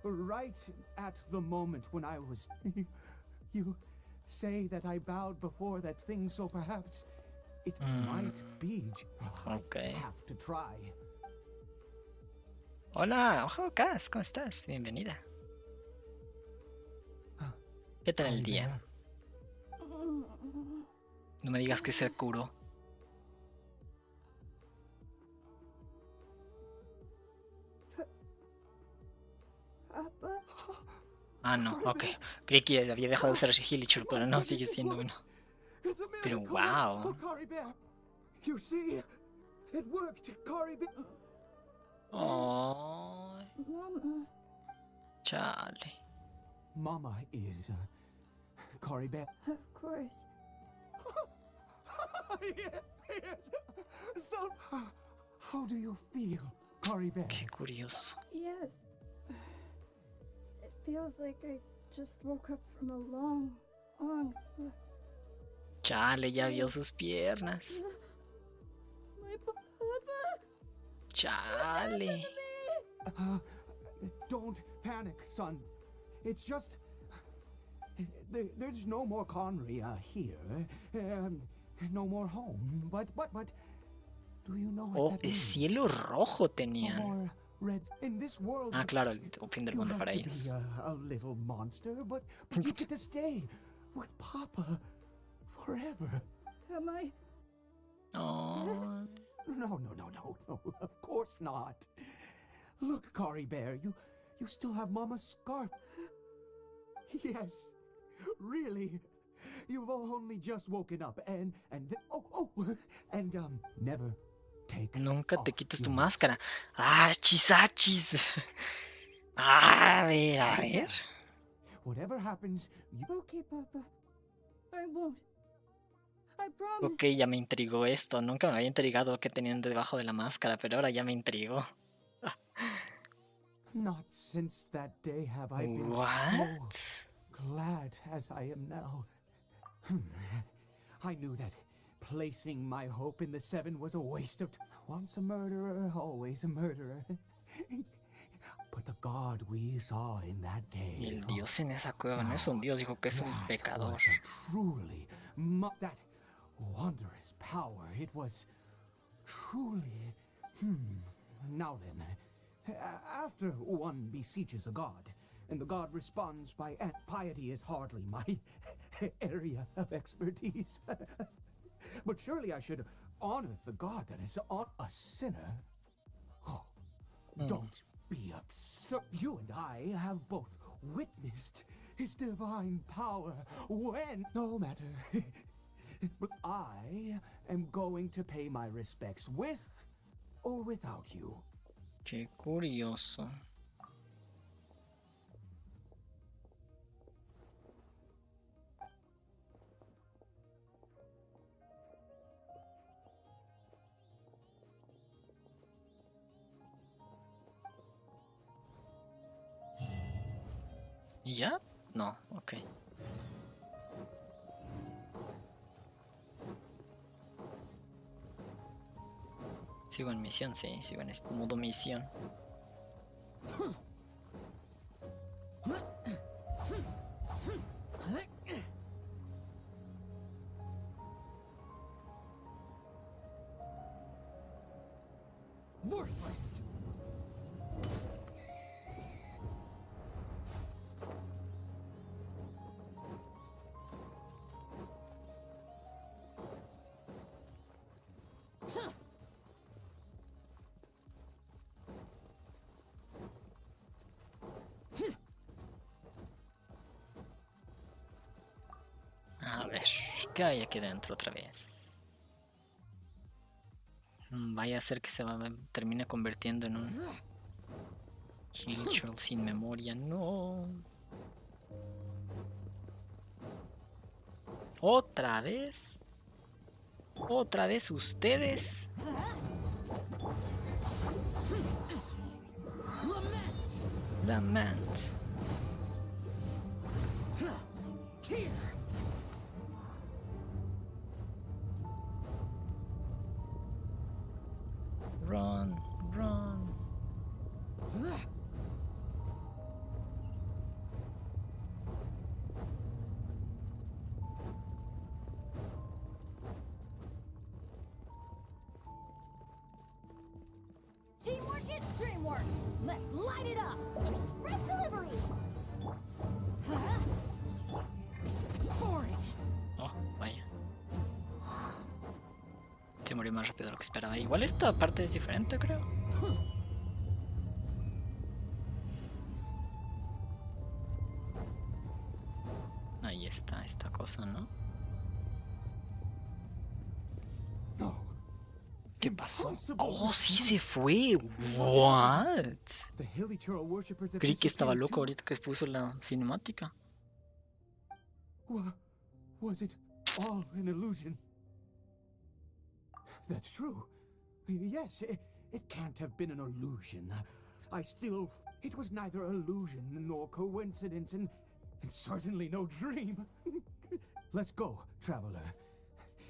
right at the moment when I was... You say that I bowed before that thing, so perhaps it might be... Okay. I have to try. Hola, ojo, Cass, ¿cómo estás? Bienvenida. ¿Qué tal el día? No me digas que se curó. Ah, no, ok. Creí que había dejado de usar Hilichur, pero no, sigue siendo uno. Pero wow. You see, it worked, Oh. Chale. Mama is Caribbean. Of course. Yes. So, how do you feel, Caribbean? Qué curioso. Yes. It feels like I just woke up from a long. Chale, ya vio sus piernas. My papa. Chale. Don't panic, son. It's just... There's no more Conry here. No more home. But... Do you know what Oh, that el means? cielo rojo tenían. More red. In this world, Ah, claro, el fin del mundo you para have to ellos. be a little monster, but you get to stay with Papa forever. Am I? Oh. No, of course not. Look, Kari Bear, you still have Mama's scarf. Yes, really. You've only just woken up and never take. Nunca te quites tu máscara. Ah, chisachis. A ver. Whatever happens, Okay, Papa. I won't. I promise. Ok, ya me intrigó esto. Nunca me había intrigado qué tenían debajo de la máscara, pero ahora ya me intrigó. Not since that day have I been What? so glad as I am now. I knew that placing my hope in the Seven was a waste of time. Once a murderer, always a murderer. But the God we saw in that Y cave. el dios en esa cueva no es un dios, dijo que es un That pecador. was truly that wondrous power. It was truly. Now then, after one besieges a god, and the god responds by piety is hardly my area of expertise. But surely I should honor the god that is a sinner. Oh, don't be absurd. You and I have both witnessed his divine power when... No matter. But I am going to pay my respects with or without you. Qué curioso. ¿Y ya? No, ok. Sigo en misión, sí, sigo en este modo misión. Worthless. A ver, ¿qué hay aquí dentro otra vez? Vaya a ser que termine convirtiendo en un Hillchurl sin memoria, no. ¿Otra vez? ¿Otra vez ustedes? Lament. Run, run. Teamwork is dreamwork. Let's light it up. Express delivery. Boring. Oh, vaya. Se murió más rápido de lo que esperaba. Igual esta parte es diferente, creo. Ahí está esta cosa, ¿no? ¿Qué pasó? ¡Oh, sí se fue! ¿What? Creí que estaba loco ahorita que puso la cinemática. Was it all an illusion? That's true. Yes, it can't have been an illusion. It was neither illusion nor coincidence, and certainly no dream. Let's go, traveler.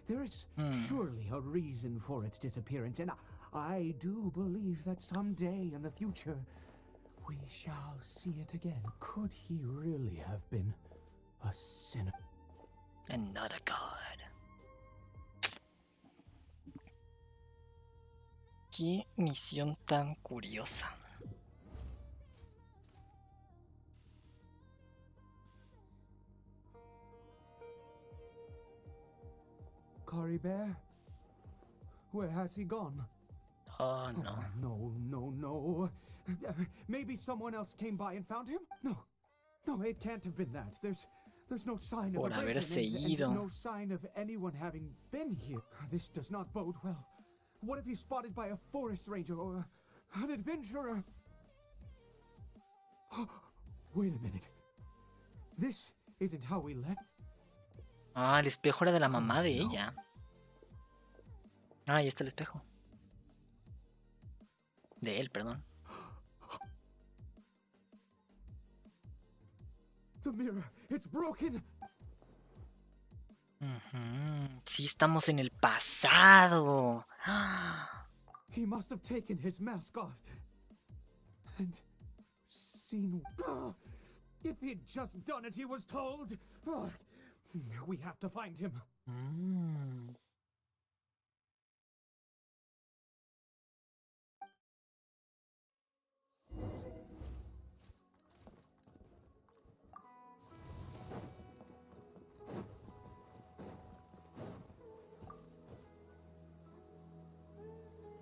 There is surely a reason for its disappearance, and I do believe that someday in the future we shall see it again. Could he really have been a sinner? And not a god. Qué misión tan curiosa. Cory Bear? Where has he gone? Oh, no. No. Maybe someone else came by and found him? No, it can't have been that. There's no sign of Por a haberse break-in ido. and no sign of anyone having been here. This does not bode well. What if he's spotted by a forest ranger or an adventurer? Wait a minute. This isn't how we left. Ah, el espejo era de la mamá de ella. Ah, ahí está el espejo. De él, perdón. The mirror, it's broken. Sí, estamos en el pasado. He must have taken his mask off and seen. If he'd just done as he was told. We have to find him.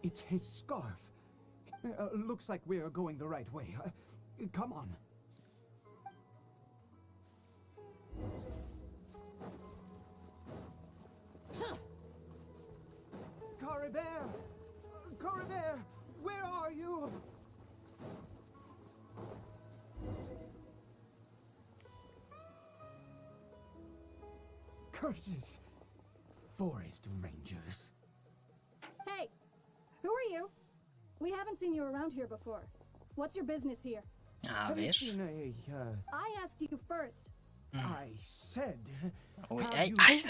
It's his scarf. Looks like we're going the right way. Come on. Caribert! Caribert! Where are you? Curses! Forest Rangers. Hey! Who are you? We haven't seen you around here before. What's your business here? A ver. I asked you first. I said. Uy, ay, ay,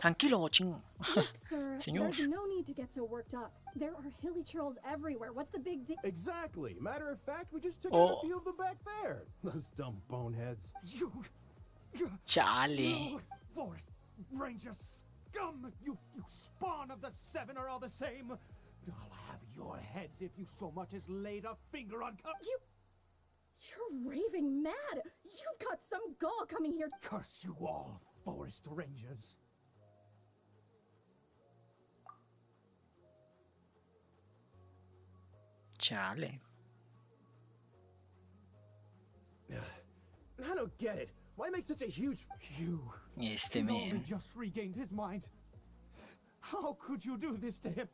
tranquilo, ching. Look, sir, Señor. there's no need to get so worked up. There are hilly trolls everywhere. What's the big deal? Exactly. Matter of fact, we just took out a few of them back there. Those dumb boneheads. Chale. You Forest Ranger scum! You spawn of the Seven are all the same. I'll have your heads if you so much as laid a finger on. You're raving mad! You've got some gall coming here. Curse you all, Forest Rangers. Chale. I don't get it. Why make such a huge... Este He'd only man. just regained his mind. How could you do this to him?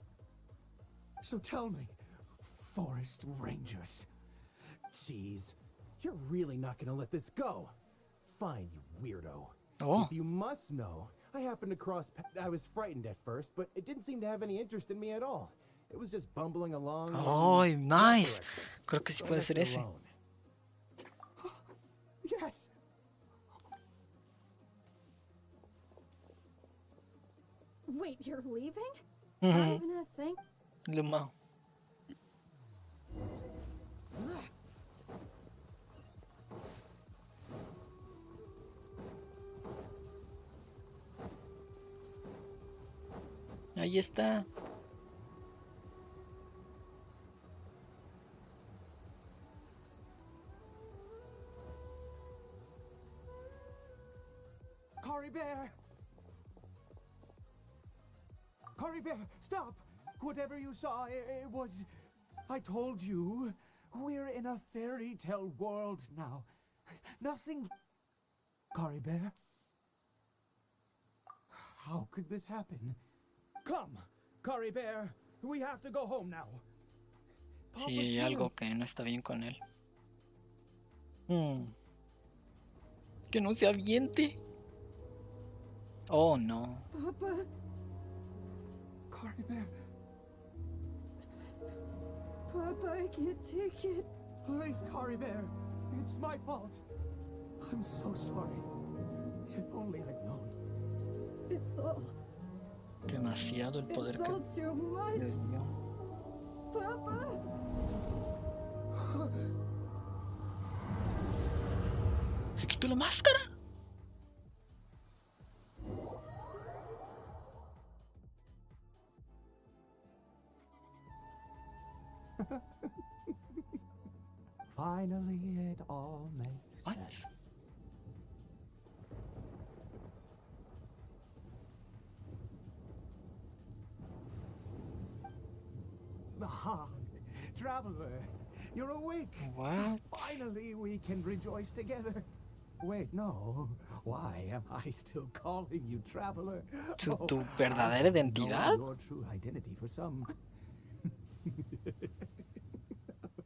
So tell me, Forest Rangers. Jeez, you're really not gonna let this go. Fine, you weirdo. Oh. If you must know, I happened to cross... I was frightened at first, but it didn't seem to have any interest in me at all. It was just bumbling along. Oh, nice. Creo que sí puede ser ese. Yes. Wait, you're leaving? Not even a thing? Lumao. Ahí está. Caribert! Caribert, stop! Whatever you saw, it was... I told you, we're in a fairy tale world now. Nothing... Caribert? How could this happen? Come, Caribert, we have to go home now. Sí, hay algo que no está bien con él. Que no se aviente. Oh, no. Papa. Caribert. Papa, I can't take it. Please, Caribert. It's my fault. I'm so sorry. If only I'd known. It's all... Demasiado el poder It's all que too much. le dio. Papa. Se quitó la máscara. Finally, it all makes sense. Aha! Traveler, you're awake. What? Finally, we can rejoice together. Wait, no. Why am I still calling you Traveler? ¿Tu verdadera identidad? Your true identity for some.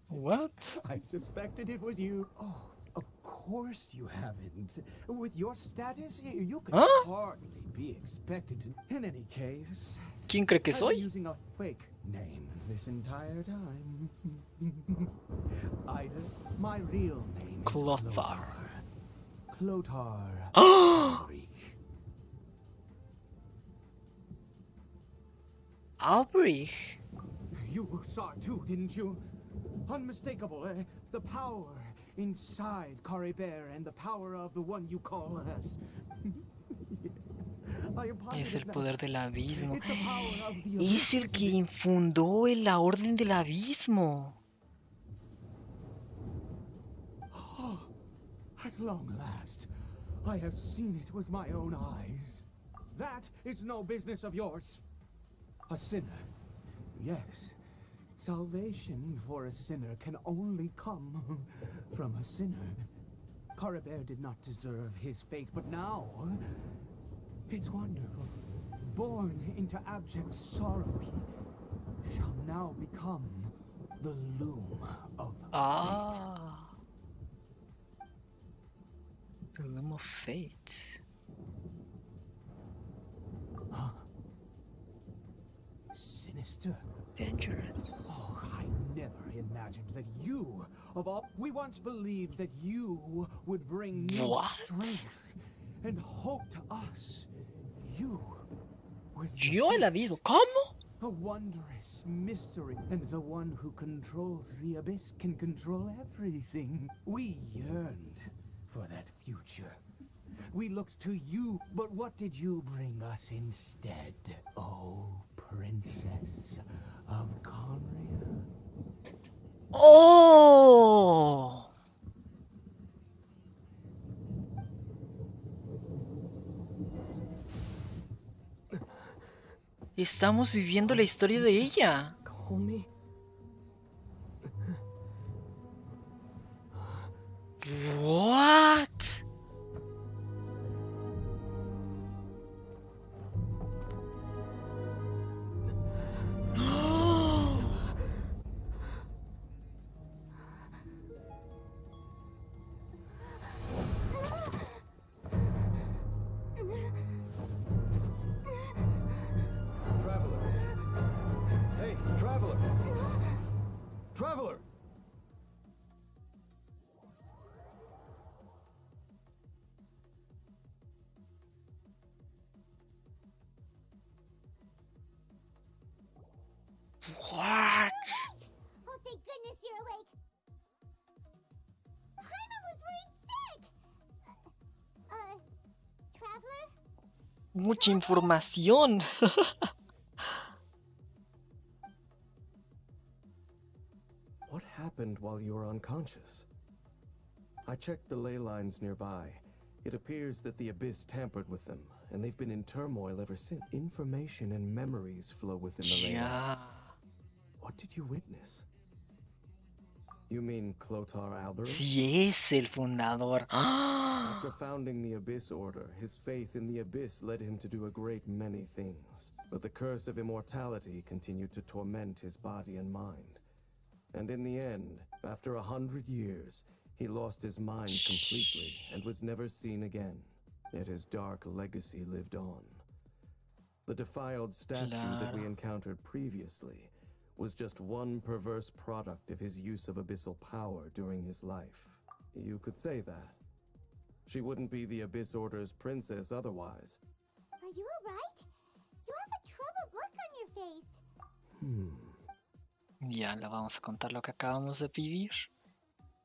What? I suspected it was you. Oh, of course you haven't. With your status, you could hardly be expected to. In any case, ¿Quién cree que I've soy? been using a fake name this entire time. Ida, my real name is Clothar. Clotar. Albrecht. You saw it too, didn't you? Unmistakable, the power inside Caribert and the power of the one you call us. Es el poder del abismo. Es el que infundó en la Orden del Abismo. Oh, at long last, I have seen it with my own eyes. That is no business of yours. A sinner. Yes. Salvation for a sinner can only come from a sinner. Caribert did not deserve his fate, but now it's wonderful. Born into abject sorrow, he shall now become the loom of fate. The loom of fate. Huh? Sinister. Dangerous. Oh, I never imagined that you, of all... We once believed that you would bring new strength and hope to us. You were Yo el abismo. ¿Cómo? A wondrous mystery. And the one who controls the abyss can control everything. We yearned for that future. We looked to you, but what did you bring us instead? Oh, Princess of Conria. ¡Oh! Estamos viviendo la historia de ella. What? Traveler! What? Oh, thank goodness you're awake. Paimon was worried sick. Traveler? Mucha información. What happened while you were unconscious? I checked the ley lines nearby. It appears that the Abyss tampered with them, and they've been in turmoil ever since. Information and memories flow within the ley lines. What did you witness? You mean Clotar Albrecht? Sí es el fundador. After founding the Abyss Order, his faith in the Abyss led him to do a great many things. But the curse of immortality continued to torment his body and mind. And in the end, after 100 years, he lost his mind completely and was never seen again. Yet his dark legacy lived on. The defiled statue that we encountered previously was just one perverse product of his use of abyssal power during his life. You could say that. She wouldn't be the Abyss Order's princess otherwise. Are you alright? You have a troubled look on your face. Ya le vamos a contar lo que acabamos de vivir.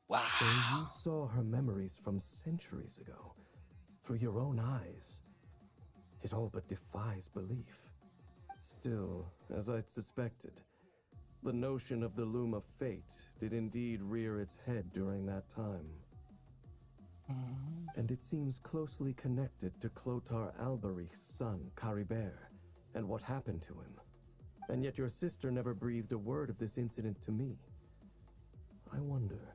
Wow. So you saw her memories from centuries ago, through your own eyes. It all but defies belief. Still, as I'd suspected, the notion of the Loom of Fate did indeed rear its head during that time. And it seems closely connected to Clotar Alberich's son, Caribert, and what happened to him. And yet your sister never breathed a word of this incident to me. I wonder,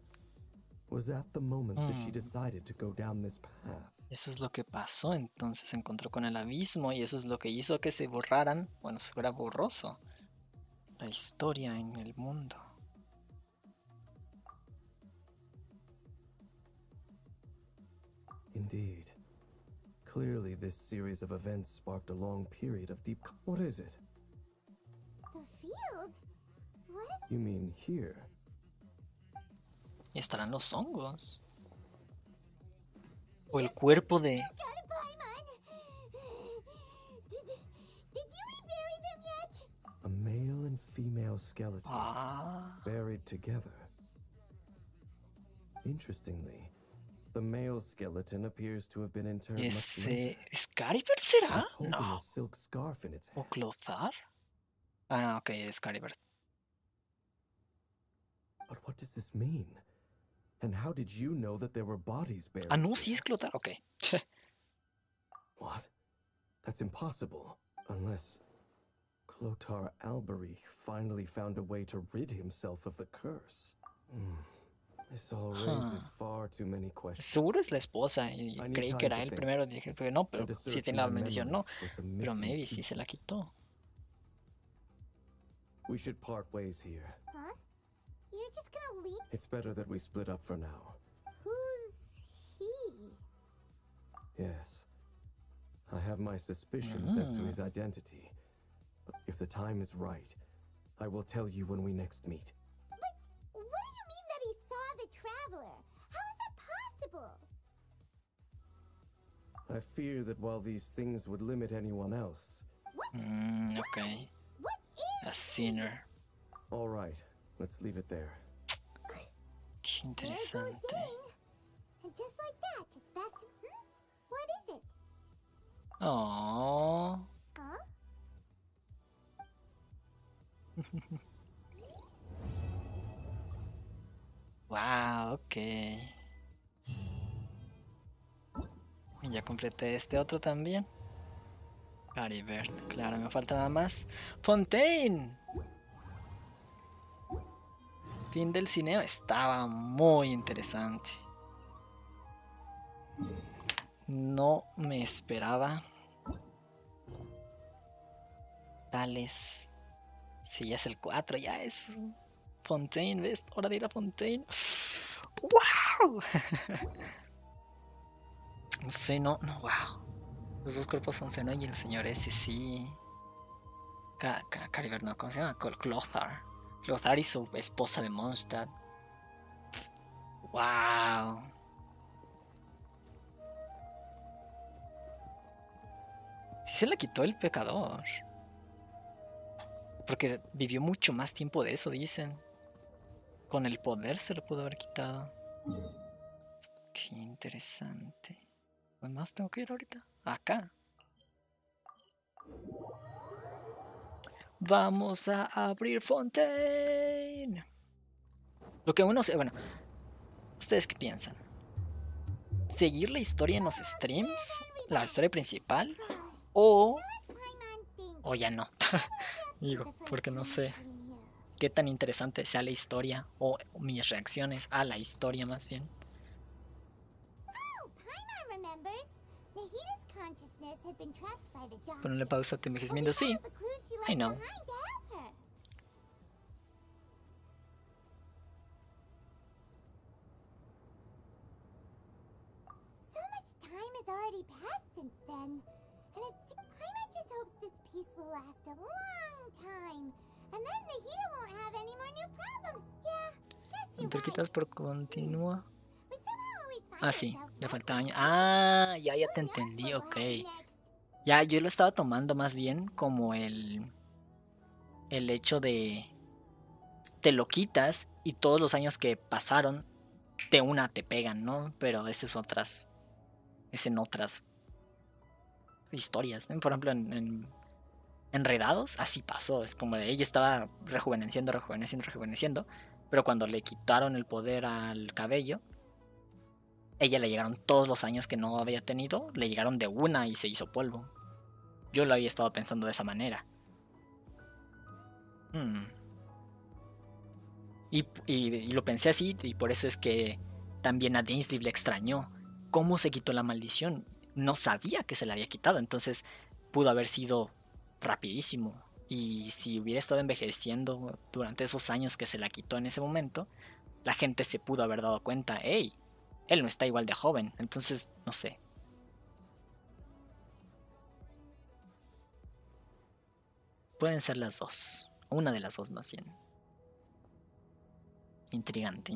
was that the moment that she decided to go down this path? Eso es lo que pasó, entonces se encontró con el abismo y eso es lo que hizo que se borraran, bueno, se fuera borroso la historia en el mundo. Indeed. Clearly this series of events sparked a long period of deep... What is it? The field? What is... You mean here? Y estarán los hongos. O el cuerpo de... Did you rebury them yet? A male and female skeleton buried together. Interestingly, the male skeleton appears to have been interred much later. ¿Excalibur será? Holding No. a silk scarf in its ¿O hand. Clothar? Ah, ok, Excalibur. But what does this mean? And how did you know that there were bodies buried? Ah, no, sí es Clothar, ok. What? That's impossible. Unless Clothar Albery finally found a way to rid himself of the curse. This all raises far too many questions. Seguro es la esposa y creí que era él primero. Dije, pero no, pero si tiene la maldición, no. Pero maybe sí se la quitó. We should part ways here. Huh? You're just gonna leave? It's better that we split up for now. Who's he? Yes. I have my suspicions as to his identity. But if the time is right, I will tell you when we next meet. But what do you mean that he saw the traveler? How is that possible? I fear that while these things would limit anyone else... Ok. A sinner. All right, let's leave it there. Qué interesante. And just like that, it's back to... What is it? Oh. Huh? Wow, ok. Y ya completé este otro también. Caribert, claro, me falta nada más. Fontaine. Fin del cinema, estaba muy interesante. No me esperaba tales. Si ya es el 4, ya es Fontaine, ¿ves? Hora de ir a Fontaine. ¡Wow! No sé, no, wow. Los dos cuerpos son Zeno y el señor ese, sí. Caribert, no, ¿cómo se llama? Clothar. Clothar y su esposa de Mondstadt. ¡Wow! Sí se la quitó el pecador. Porque vivió mucho más tiempo de eso, dicen. Con el poder se lo pudo haber quitado. Qué interesante. ¿Dónde más tengo que ir ahorita? Acá. Vamos a abrir Fontaine. Lo que uno sé, bueno, ¿ustedes qué piensan? ¿Seguir la historia en los streams? ¿La historia principal? ¿O ya no? Digo, porque no sé qué tan interesante sea la historia o mis reacciones a la historia más bien. Ponle pausa a tu envejecimiento, sí. I know. So much time has already passed since then, and Paimon just hopes this peace will last a long time, and then Nahida won't have any more new problems. Yeah, guess you're right. ¿Quitas por continúa? We somehow always find Ah, sí, ourselves le right falta año. back. Ah, ya te Who knows entendí, what will ok. happen next? Ya, yo lo estaba tomando más bien como el hecho de te lo quitas y todos los años que pasaron de una te pegan, ¿no? Pero es en otras historias, ¿no? Por ejemplo, en Enredados, así pasó. Es como de ella estaba rejuveneciendo, pero cuando le quitaron el poder al cabello, ella le llegaron todos los años que no había tenido, le llegaron de una y se hizo polvo. Yo lo había estado pensando de esa manera. Y lo pensé así, y por eso es que también a Dainsleif le extrañó. ¿Cómo se quitó la maldición? No sabía que se la había quitado, entonces pudo haber sido rapidísimo. Y si hubiera estado envejeciendo durante esos años que se la quitó en ese momento, la gente se pudo haber dado cuenta, hey, él no está igual de joven. Entonces, no sé. Pueden ser las dos. Una de las dos más bien. Intrigante.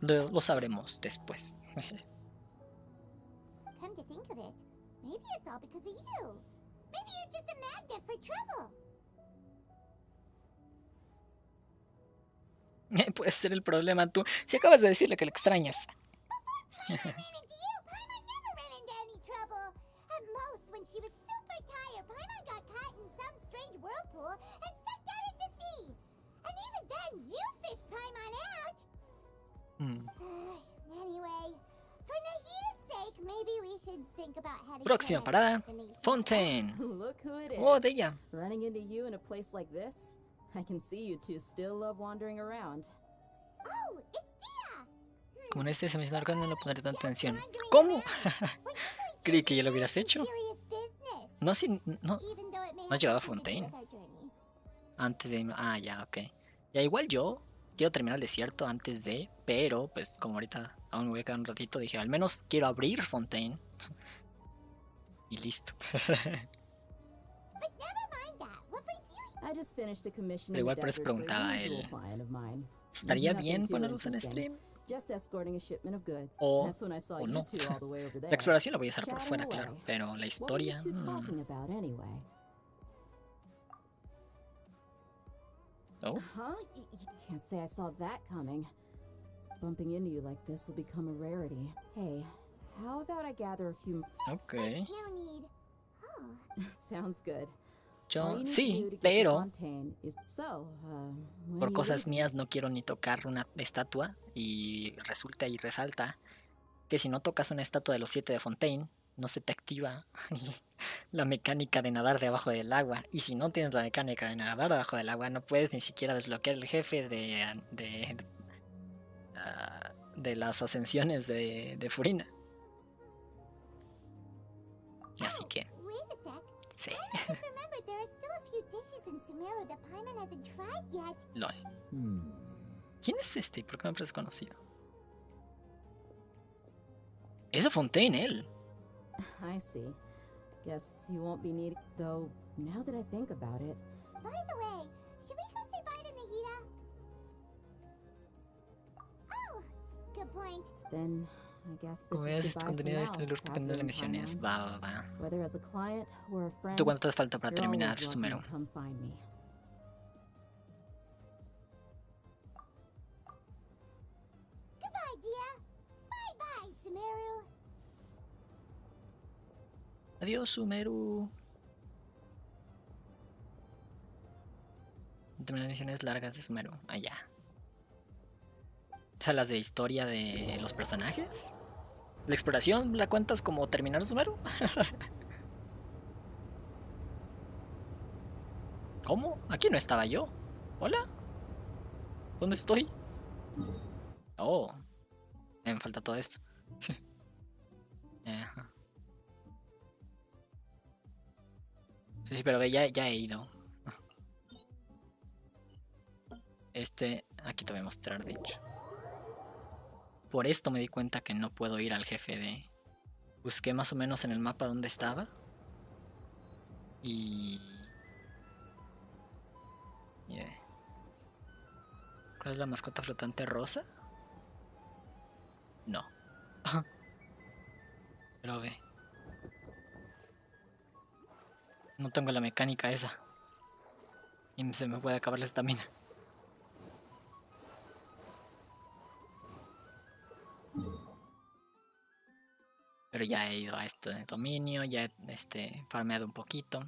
Lo sabremos después. Come to think of it, maybe it's all because of you. Maybe you're just a magnet for trouble. Puede ser el problema tú. Si acabas de decirle que le extrañas. Paimon ran into you. Paimon never ran into any trouble. At most, when she was super tired, Paimon got caught in some strange whirlpool and sucked out into sea. And even then, you fished Paimon out. Anyway, for Nahita's sake, maybe we should think about heading Próxima parada, Fontaine. Look who it is. Oh, de ella. Running into you in a place like this? I can see you two still love wandering around. Oh, it's Dia! Como no estés en mi marca, no le pondré tanta atención. ¿Cómo? Creí que ya lo hubieras hecho. No, sí, no has llegado a Fontaine. Antes de... Ah, ya, ok. Ya, igual yo quiero terminar el desierto antes de... Pero, pues, como ahorita aún me voy a quedar un ratito, dije, al menos quiero abrir Fontaine. Y listo. Pero igual por eso preguntaba a él. ¿Estaría bien ponerlos en stream? O no. La exploración la voy a hacer por fuera, claro. Pero la historia... Oh. Can't say I saw that coming. Bumping into you like this will become a rarity. Hey, how about I gather a few... Okay. No need. Oh. Sounds good. Yo sí, pero por cosas mías no quiero ni tocar una estatua y resulta y resalta que si no tocas una estatua de los 7 de Fontaine no se te activa la mecánica de nadar debajo del agua, y si no tienes la mecánica de nadar debajo del agua no puedes ni siquiera desbloquear el jefe de las ascensiones de Furina. Así que sí. LOL. ¿Quién es este? ¿Por qué me parece conocido? Es de Fontaine, él. I see. Guess you won't be needing... Though, now that I think about it... By the way, should we go say bye to Nahita? Oh, good point. Then, I guess this Como veas, is este goodbye contenido for de now, dependiendo de las misiones. Va. Whether as a client or a friend, ¿Tú cuánto te falta para you're terminar always welcome Sumeru? to come find me. Goodbye, Dia. Bye-bye, Sumeru. Adiós, Sumeru. Terminar misiones largas de Sumeru. Allá. O sea, las de historia de los personajes. ¿La exploración la cuentas como terminar Sumeru? ¿Cómo? Aquí no estaba yo. ¿Hola? ¿Dónde estoy? Oh. Me falta todo esto. Ajá. Sí, pero ya he ido. Aquí te voy a mostrar, de hecho. Por esto me di cuenta que no puedo ir al jefe de... Busqué más o menos en el mapa dónde estaba. Y... ¿Cuál es la mascota flotante rosa? No. Pero ve. No tengo la mecánica esa. Y se me puede acabar la estamina. Pero ya he ido a este dominio, ya he farmeado un poquito.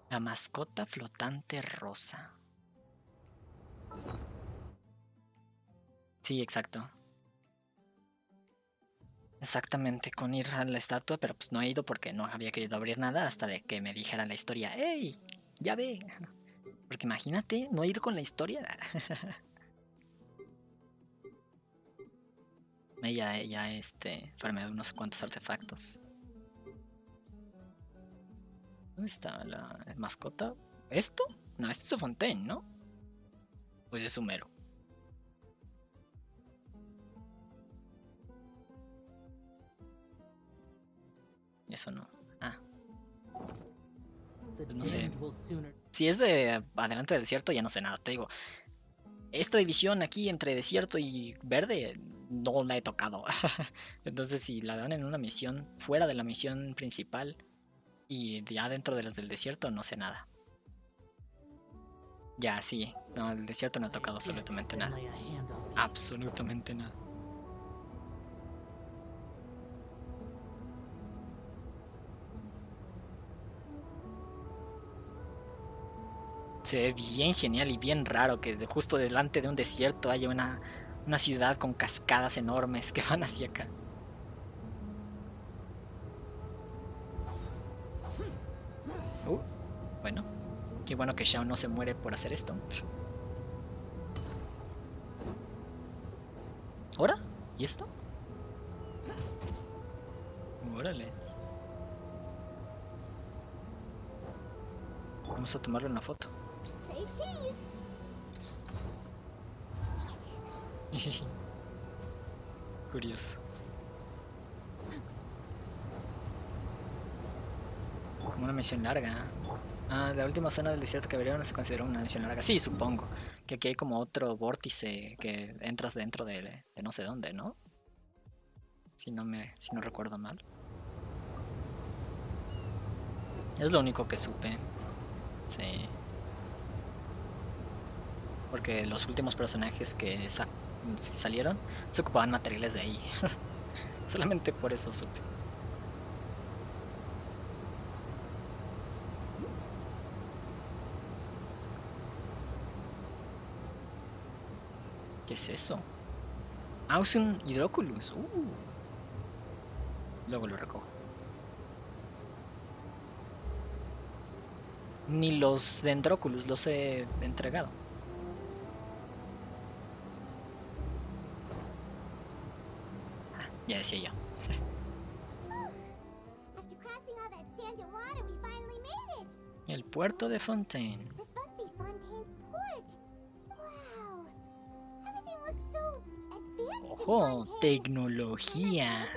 La mascota flotante rosa. Sí, exacto. Exactamente, con ir a la estatua, pero pues no he ido porque no había querido abrir nada hasta de que me dijeran la historia. ¡Ey! Ya ve. Porque imagínate, no he ido con la historia. Ya farmeado unos cuantos artefactos. ¿Dónde está la mascota? ¿Esto? No, esto es de Fontaine, ¿no? Pues de Sumeru. Eso no. Ah. Pues no sé. Si es de adelante del desierto ya no sé nada. Te digo, esta división aquí entre desierto y verde no la he tocado. Entonces si la dan en una misión fuera de la misión principal y ya dentro de las del desierto, no sé nada. Ya, sí. No, el desierto no he tocado absolutamente nada. Absolutamente nada. Se ve bien genial y bien raro que justo delante de un desierto haya una ciudad con cascadas enormes que van hacia acá. Bueno, qué bueno que Shao no se muere por hacer esto. ¿Ahora? ¿Y esto? Órale. Vamos a tomarle una foto. Curioso. Como una misión larga. Ah, la última zona del desierto que abrieron se considera una misión larga. Sí, supongo. Que aquí hay como otro vórtice que entras dentro de no sé dónde, ¿no? Si no recuerdo mal. Es lo único que supe. Sí. Porque los últimos personajes que salieron se ocupaban materiales de ahí. Solamente por eso supe. ¿Qué es eso? Ah, es un hidróculus. Luego lo recojo. Ni los dendróculus los he entregado. Ya decía yo. El puerto de Fontaine. ¡Ojo! ¡Tecnología!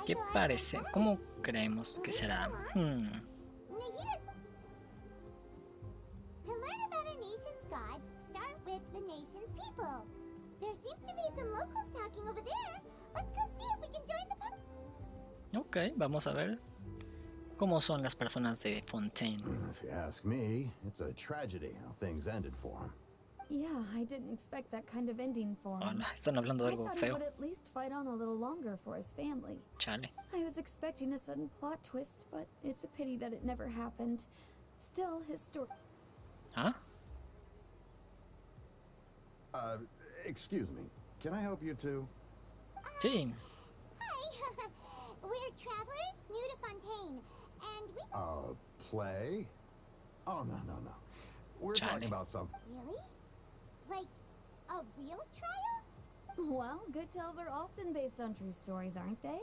¿Qué parece? ¿Cómo creemos que será? Ok, vamos a ver cómo son las personas de Fontaine. If you ask me, it's a tragedy how things ended for him. Yeah, I didn't expect that kind of ending for him. Hola, están hablando de algo I thought he feo. would at least fight on a little longer for his family. Chale. I was expecting a sudden plot twist, but it's a pity that it never happened. Still, his story. ¿Ah? Excuse me. Can I help you too? Sí. Hi. We're travelers new to Fontaine, and we... Play? Oh, no. We're talking about something. Really? Like, a real trial? Well, good tales are often based on true stories, aren't they?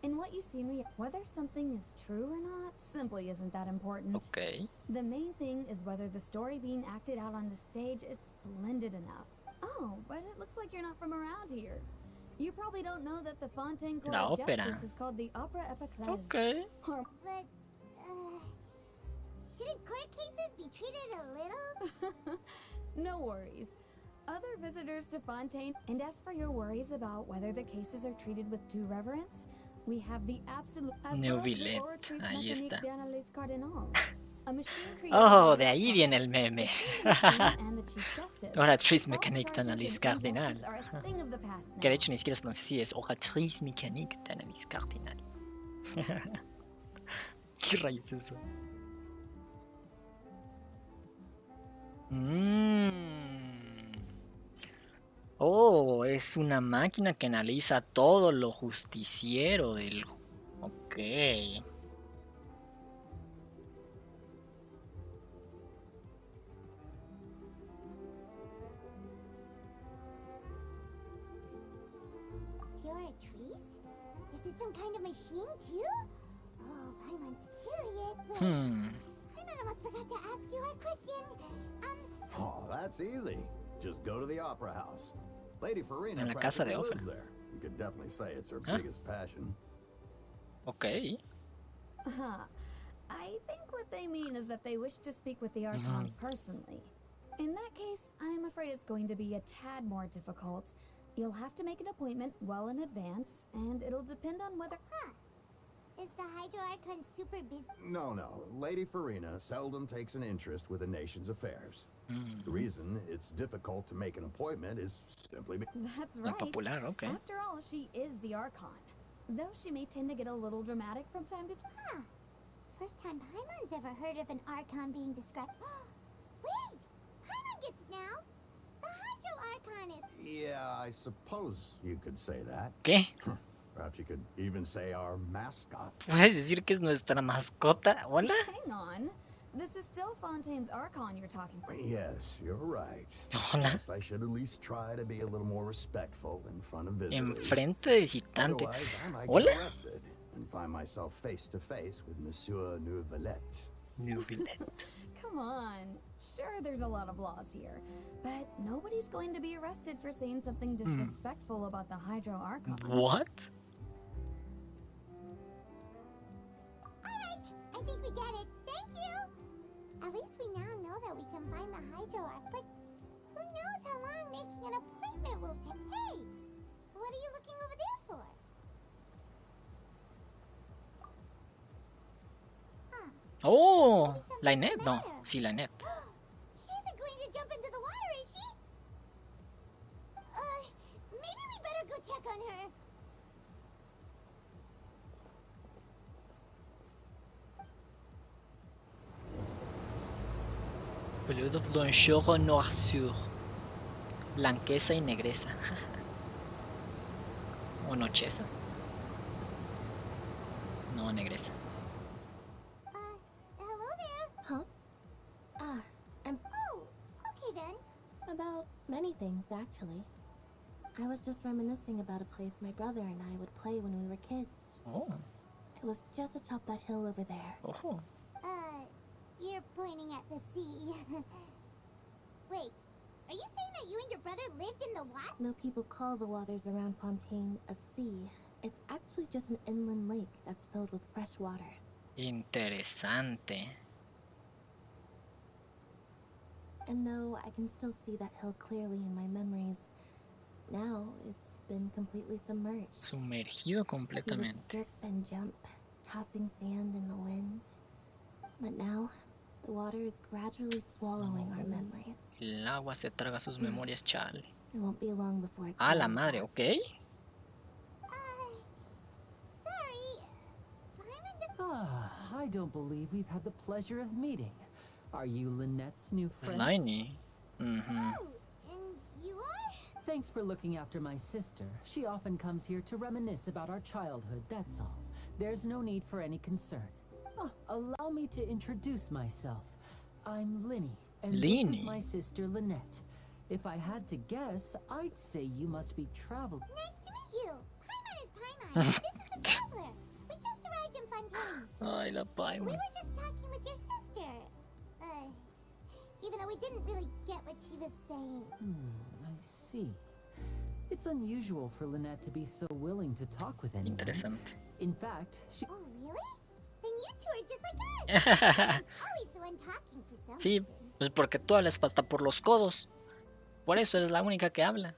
In what you see, whether something is true or not simply isn't that important. Okay. The main thing is whether the story being acted out on the stage is splendid enough. Oh, but it looks like you're not from around here. You probably don't know that the Fontaine Court of Justice is called the Opera Epiclese. Okay. But, shouldn't court cases be treated a little? No worries. Other visitors to Fontaine, and as for your worries about whether the cases are treated with due reverence, we have the absolute... Neuvillet, ahí está. A machine created Oh, de ahí viene el meme. Oratrice mécanique d'analyse cardinale. Que de hecho ni siquiera se pronuncia así, es oratrice mécanique d'analyse cardinale. ¿Qué rayos es eso? Oh, es una máquina que analiza todo lo justiciero del... Ok. You're a trees? Is it some kind of machine too? Oh, Paimon's curious. Paimon almost forgot to ask you our question. Oh, that's easy. Just go to the opera house. Lady Furina En la casa de practically ópera. lives there. You could definitely say it's her Ah. biggest passion. Ok. I think what they mean is that they wish to speak with the Archon personally. In that case, I'm afraid it's going to be a tad more difficult. You'll have to make an appointment well in advance, and it'll depend on whether... Is the Hydro Archon super busy? No. Lady Furina seldom takes an interest with the nation's affairs. The reason it's difficult to make an appointment is simply That's right. Popular, okay. After all, she is the Archon. Though she may tend to get a little dramatic from time to time. First time Paimon's ever heard of an Archon being described. Wait! Paimon gets it now! The Hydro Archon is... Yeah, I suppose you could say that. ¿Qué? Perhaps you could even say our mascot. ¿Puedes decir que es nuestra mascota? ¿Hola? Hang on. This is still Fontaine's Archon you're talking about. Yes, you're right. Hola. Guess I should at least try to be a little more respectful in front of visitors. Enfrente de visitantes. Otherwise, I might Hola. get arrested and find myself face to face with Monsieur Nouvelette. Nouvelette. Come on. Sure, there's a lot of laws here, but nobody's going to be arrested for saying something disrespectful about the Hydro Archon. What? Alright, I think we get it. Thank you! At least we now know that we can find the Hydro Arc, but who knows how long making an appointment will take. Hey! What are you looking over there for? Oh, Lynette. No, sí, Lynette. She isn't going to jump into the water, is she? Maybe we better go check on her. Bleu de blancheur o noirceur. Blanqueza y negreza. O nocheza. No, negreza. Hello there. Huh? I'm... Oh, okay then. About many things, actually. I was just reminiscing about a place my brother and I would play when we were kids. Oh. It was just atop that hill over there. Oh. You're pointing at the sea. Wait, are you saying that you and your brother lived in the what? No people call the waters around Fontaine a sea. It's actually just an inland lake that's filled with fresh water. Interesante. And no, I can still see that hill clearly in my memories. Now it's been completely submerged. Sumergido completamente. Dip and jump, tossing sand in the wind. But now, the water is gradually swallowing our memories. El agua se traga sus memorias, chale. It won't be long before it's Ah, la gone. madre, ok. I don't believe we've had the pleasure of meeting. Are you Lynette's new friend? Sliny. Oh, and you are? Thanks for looking after my sister. She often comes here to reminisce about our childhood, that's all. There's no need for any concern. Allow me to introduce myself. I'm Linny, and this is my sister Lynette. If I had to guess, I'd say you must be traveled. Nice to meet you. Paimon is Paimon. This is the traveler. We just arrived in Fontaine. Ay, la Paimon. We were just talking with your sister. Even though we didn't really get what she was saying. I see. It's unusual for Lynette to be so willing to talk with anyone. Interesante. In fact, she... Oh, really? Then you two are just like us. I'm always the one talking for something. Sí, pues porque tú hablas hasta por los codos. Por eso eres la única que habla.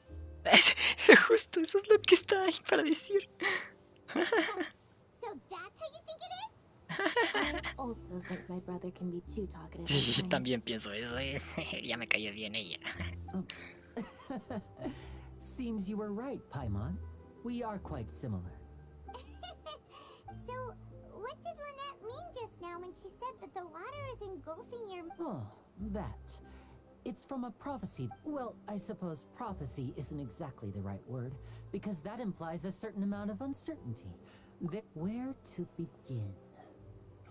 Justo eso es lo que está ahí para decir. So that's how you think it is? I also think my brother can be too talkative. Sí, at times. también pienso eso. Ya me cayó bien ella. Seems you were right, Paimon. We are quite similar. So, what did Lynette mean just now when she said that the water is engulfing your... Oh, that. It's from a prophecy. Well, I suppose prophecy isn't exactly the right word, because that implies a certain amount of uncertainty. Where to begin?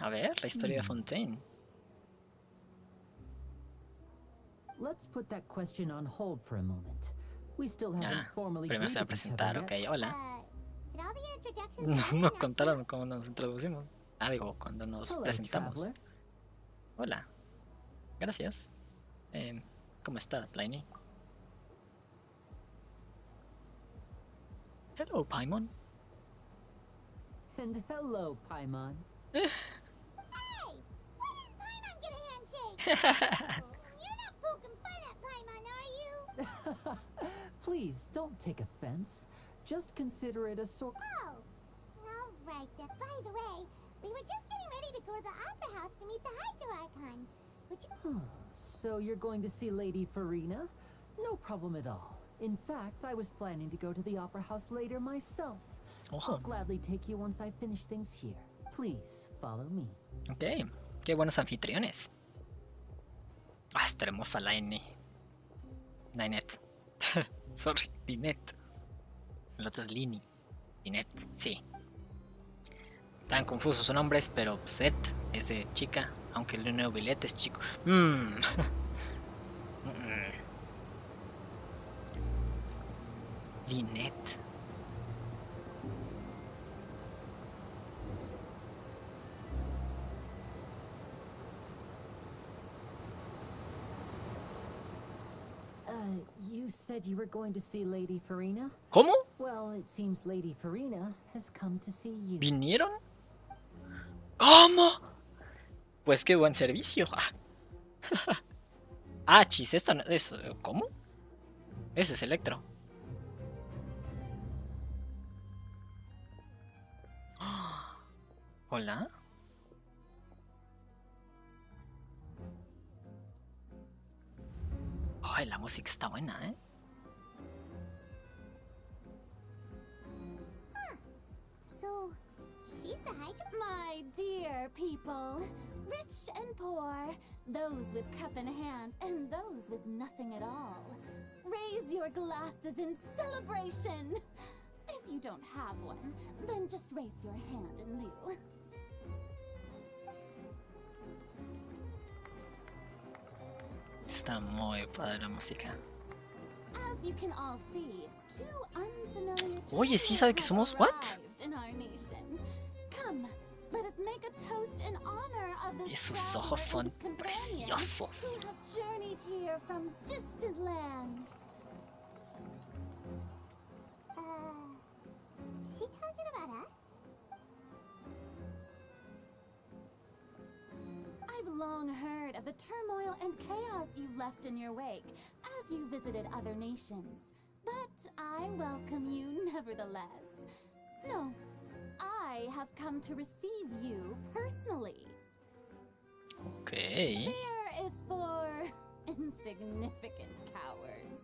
A ver, la historia de Fontaine. Let's put that question on hold for a moment. We still haven't formally Primero se va a greeted each presentar, other ok, yet. hola. Did all the introductions... Nos contaron cómo nos introducimos. Digo, cuando nos Hello, presentamos. traveler. Hola. Gracias. ¿Cómo estás, Lainey? Hello, Paimon. And hello, Paimon. Hey! Why didn't Paimon get a handshake? You're not poking fun at Paimon, are you? Please, don't take offense. Just consider it a sort. Oh! Alright then. By the way, we were just getting ready to go to the Opera House to meet the Hydro Archon. Would you... So you're going to see Lady Furina? No problem at all. In fact, I was planning to go to the Opera House later myself. I'll gladly take you once I finish things here. Please, follow me. Ok, qué buenos anfitriones. Esta hermosa Lainey. Lynette. Sorry, Lynette. El otro es Lini. Lynette, sí. Están confusos sus nombres, pero Seth es de chica, aunque el nuevo Billet es chico. Lynette. You said you were going to see Lady Furina? ¿Cómo? Well, it seems Lady Furina has come to see you. ¿Vinieron? ¿Cómo? Pues qué buen servicio. Chis, esta no es... ¿Cómo? Ese es Electro. Hola. Ay, la música está buena, ¿eh? So, she's the Hydro... My dear people, rich and poor, those with cup in hand and those with nothing at all, raise your glasses in celebration. If you don't have one, then just raise your hand in lieu. Está muy padre la música. As you can all see, two unfamiliar Oye, ¿sí sabe que somos what? in our nation. Come, let us make a toast in honor of this Esos ojos son preciosos. who have journeyed here from distant lands. Is she talking about us? I've long heard of the turmoil and chaos you've left in your wake as you visited other nations. But I welcome you nevertheless. No, I have come to receive you personally. Okay. Fear is for insignificant cowards.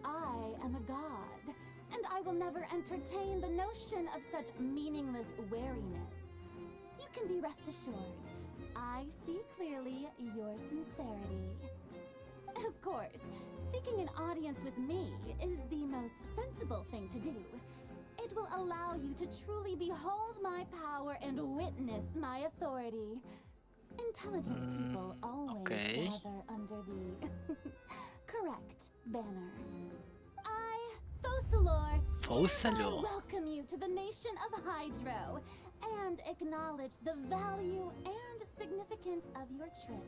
I am a god, and I will never entertain the notion of such meaningless wariness. You can be rest assured, I see clearly your sincerity. Of course, seeking an audience with me is the most sensible thing to do. It will allow you to truly behold my power and witness my authority. Intelligent people always gather under the correct banner. I, Focalor, welcome you to the nation of Hydro and acknowledge the value and significance of your trip.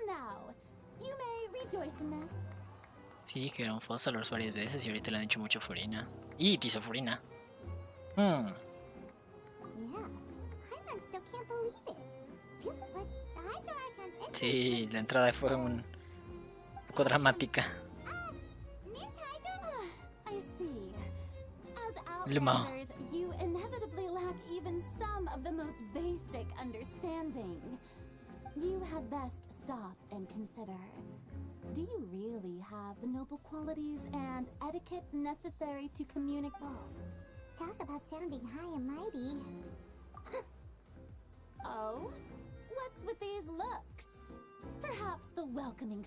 Now, you may rejoice in this. Sí, dijeron Focalor varias veces y ahorita le han dicho mucho Furina. Y te hizo Furina. Hmm. Yeah, Paimon still can't believe it. Feels like the Hydro Archon's entrance. Sí, la entrada fue un poco dramática. Miss Hydro? I see. As Le Mans. outlanders, you inevitably lack even some of the most basic understanding. You had best stop and consider. Do you really have the noble qualities and etiquette necessary to communicate? Talk about sounding high and mighty. Oh? What's with these looks? Perhaps the welcoming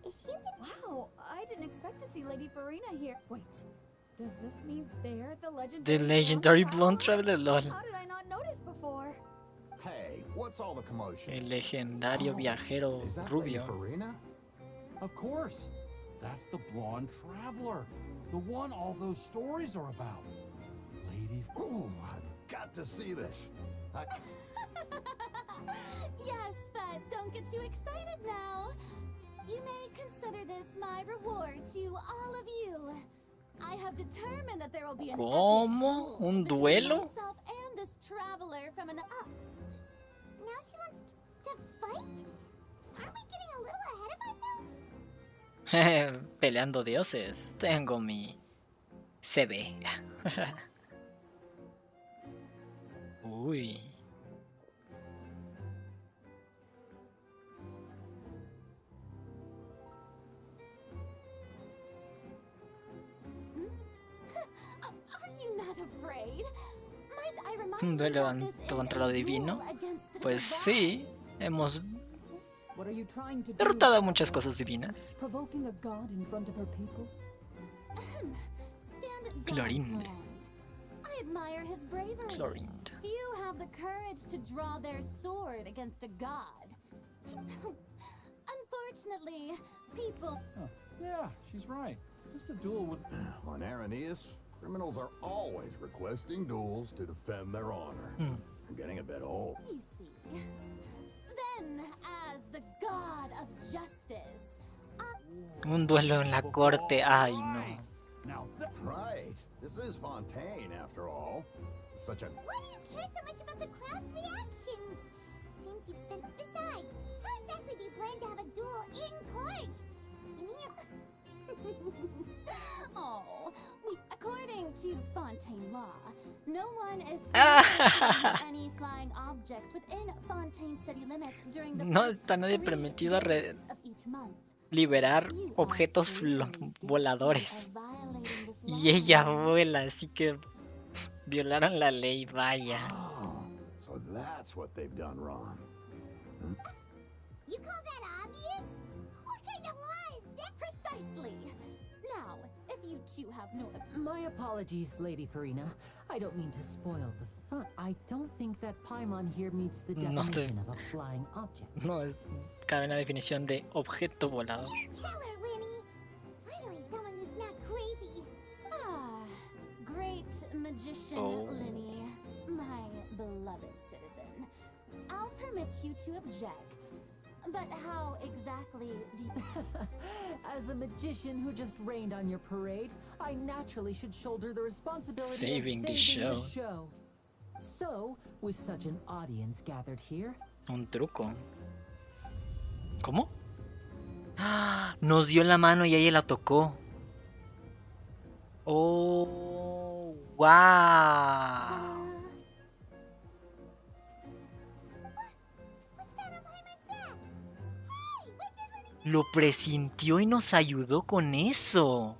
Is she with... Wow, I didn't expect to see Lady Furina here. Wait, does this mean they're the legendary blonde traveler, lol. How did I not notice before? Hey, what's all the commotion? El legendario viajero Is that rubio. Lady Furina? Of course. That's the blonde traveler. The one all those stories are about. Lady... Ooh, got to see this. Yes, but don't get too excited now. You may consider this my reward to all of you. I have determined that there will be an ¿Cómo? ¿Un duelo? myself and this traveler from an now she wants to fight? Aren't we getting a little ahead of ourselves? Peleando dioses. Tengo mi CB. Uy. Un duelo contra lo divino. Pues sí, hemos derrotado muchas cosas divinas. Chlorine. Chlorine. Few have the courage to draw their sword against a god. Unfortunately, people. Oh, yeah, she's right. Just a duel would. On Araneus, criminals are always requesting duels to defend their honor. I'm getting a bit old. You see. Then, as the god of justice. Un duelo en la corte. Ay, no. Right. This is Fontaine, after all. Such a. Why do you care so much about the crowd's reactions? Seems you've spent. Besides, how exactly do you plan to have a duel in court? You mean you're. Oh, according to Fontaine law, no one is permitted to any flying objects within Fontaine city limits during the No está nadie permitido liberar objetos voladores. Y ella vuela, así que violaron la ley, vaya. Oh, so that's what they've done wrong. You call that obvious? What kind of law is that? Precisely. Now, if you two have no... My apologies, Lady Furina. I don't mean to spoil the fun. I don't think that Paimon here meets the definition of a flying object. No, cabe en la definición de objeto volador. Tell her, Winnie. Finally, someone who's not crazy. Great magician, Linny, my beloved citizen. I'll permit you to object. But how exactly do you... As a magician who just rained on your parade, I naturally should shoulder the responsibility saving of the saving the show. So, with such an audience gathered here... Un truco. ¿Cómo? Nos dio la mano y ella la tocó. Oh, wow. Lo presintió y nos ayudó con eso.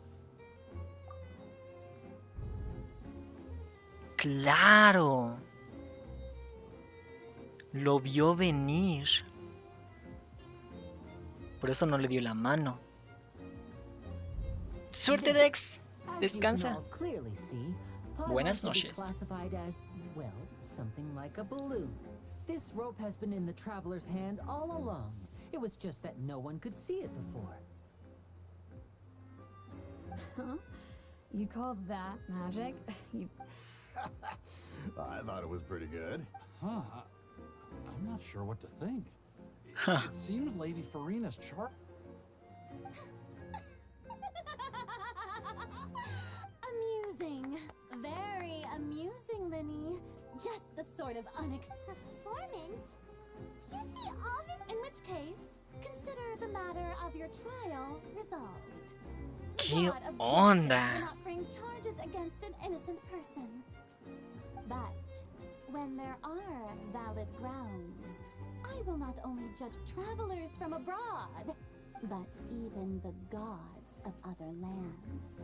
Claro. Lo vio venir. Por eso no le dio la mano. Suerte, Dex. Descansa. Buenas noches. Well, something like a balloon. This rope has been in the traveler's hand all along. It was just that no one could see it before. Huh? You call that magic? You... I thought it was pretty good. Huh. I'm not sure what to think. It seems Lady Furina's chart... Amusing. Very amusing, Linny. Just the sort of performance? You see all this? In which case, consider the matter of your trial resolved. ¿Qué onda? Will not bring charges against an innocent person. But when there are valid grounds, I will not only judge travelers from abroad, but even the gods of other lands.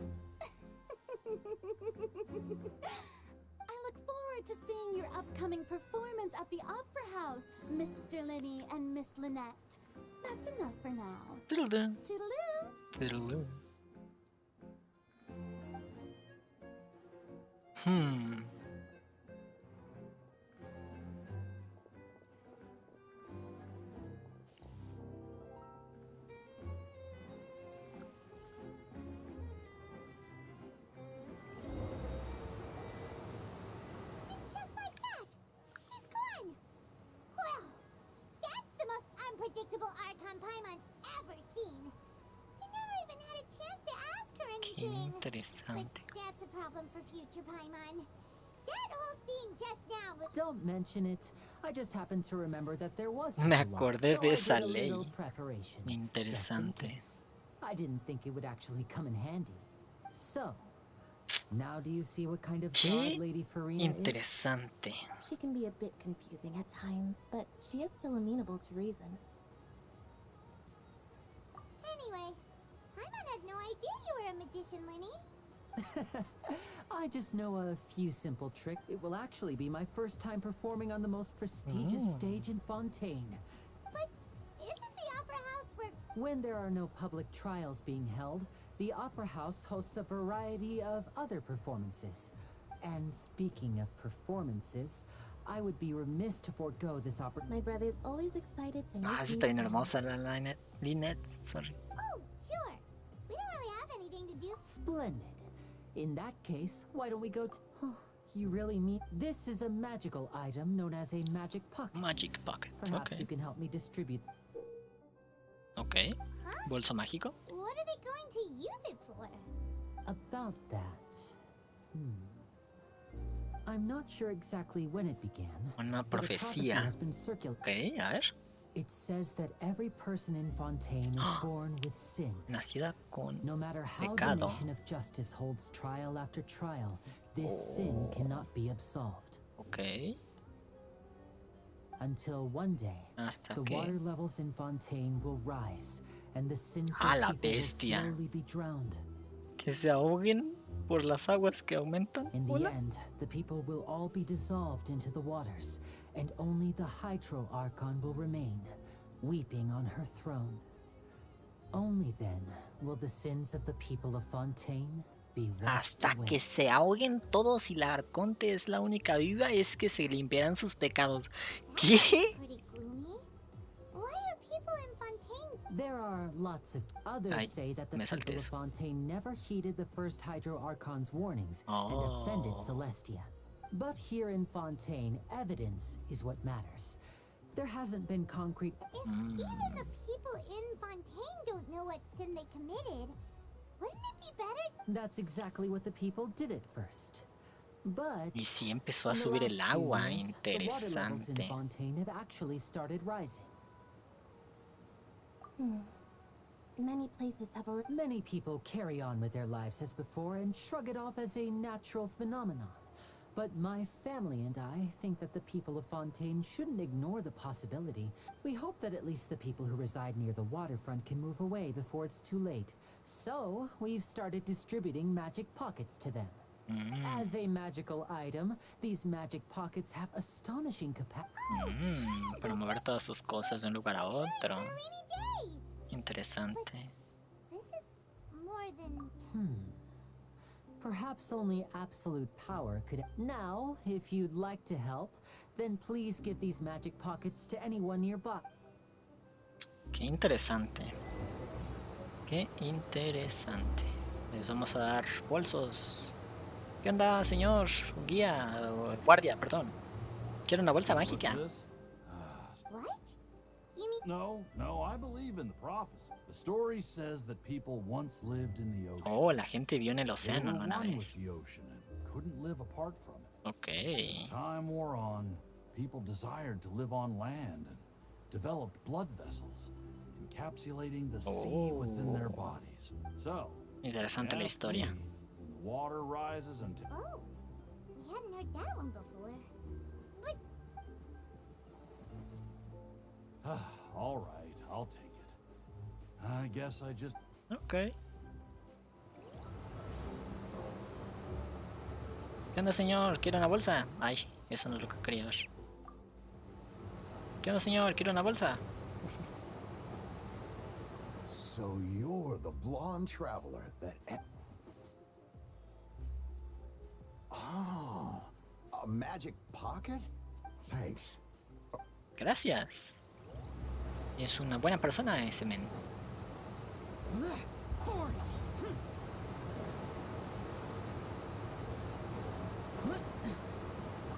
I look forward to seeing your upcoming performance at the Opera House, Mr. Linny and Miss Lynette. That's enough for now. Toodaloo. Toodaloo. Toodaloo. Just unpredictable Archon Paimon's ever seen. You never even had a chance to ask her Qué anything. interesante. But that's a problem for future Paimon. That whole scene just now was... Don't mention it. I just happened to remember that there was Me acordé de esa ley. preparation. Interesante. I didn't think it would actually come in handy. So, now do you see what kind of god Lady Furina Interesante. She can be a bit confusing at times, but she is still amenable to reason. Anyway, Paimon had no idea you were a magician, Linny. I just know a few simple tricks. It will actually be my first time performing on the most prestigious stage in Fontaine. But isn't the Opera House where... When there are no public trials being held, the Opera House hosts a variety of other performances. And speaking of performances, I would be remiss to forego this opportunity. My brother's always excited to meet Está bien hermosa la Lynette, sorry. Oh, sure. We don't really have anything to do. Splendid. In that case, why don't we go to... You really mean... This is a magical item known as a magic pocket. Magic pocket, Perhaps okay. you can help me distribute... Ok. Bolso mágico. What are they going to use it for? About that... I'm not sure exactly when it began. Una but a prophecy profecía. has been circulated. Ok, a ver. It says that every person in Fontaine is born with sin. Nacida con No matter how pecado. the nation of justice holds trial after trial, this sin cannot be absolved. Ok. Until one day, Hasta the que... water levels in Fontaine will rise, and the sinful ¡Ah, la people will bestia! slowly be drowned. Que se ahoguen por las aguas que aumentan. In the end, the people will all be dissolved into the waters, and only the Hydro Archon will remain, weeping on her throne. Only then will the sins of the people of Fontaine be washed Hasta away. que se ahoguen todos y la Arconte es la única viva, es que se limpiarán sus pecados. ¿Qué? Pretty gloomy. Why are people in Fontaine... There are lots of others Ay, say that the me people salté of eso. Fontaine never heeded the first Hydro Archon's warnings and offended Celestia. But here in Fontaine, evidence is what matters. There hasn't been concrete... If even the people in Fontaine don't know what sin they committed, wouldn't it be better... That's exactly what the people did at first. But... Y sí empezó a in the subir el last few agua, years, the water levels in interesante. Fontaine have actually started rising. Many places have already... Many people carry on with their lives as before and shrug it off as a natural phenomenon. But my family and I think that the people of Fontaine shouldn't ignore the possibility. We hope that at least the people who reside near the waterfront can move away before it's too late. So, we've started distributing magic pockets to them. As a magical item, these magic pockets have astonishing capacity. Para mover todas sus cosas de un lugar a otro. Rainy day! Interesante. This is more than... Perhaps only absolute power could... Now, if you'd like to help, then please give these magic pockets to anyone nearby. Qué interesante. Qué interesante. Les vamos a dar bolsos. ¿Qué onda, señor? Guía, o guardia, perdón. Quiero una bolsa mágica. What? You mean... No, I believe in the prophecy. The story says that people once lived in the ocean. Oh, la gente vio en el They océano were una one with vez. the ocean and couldn't live apart from it. Ok. As time wore on, people desired to live on land and developed blood vessels, encapsulating the sea within their bodies. So, Interesante la historia. when the water rises and... Oh, we hadn't heard that one before. But... All right, I'll take it. I guess I just... Ok. ¿Qué onda, señor? ¿Quiere una bolsa? Ay, eso no es lo que quería ver. ¿Qué onda, señor? ¿Quiere una bolsa? So you're the blonde traveler that... Oh, a magic pocket? Thanks. Gracias. Es una buena persona ese men.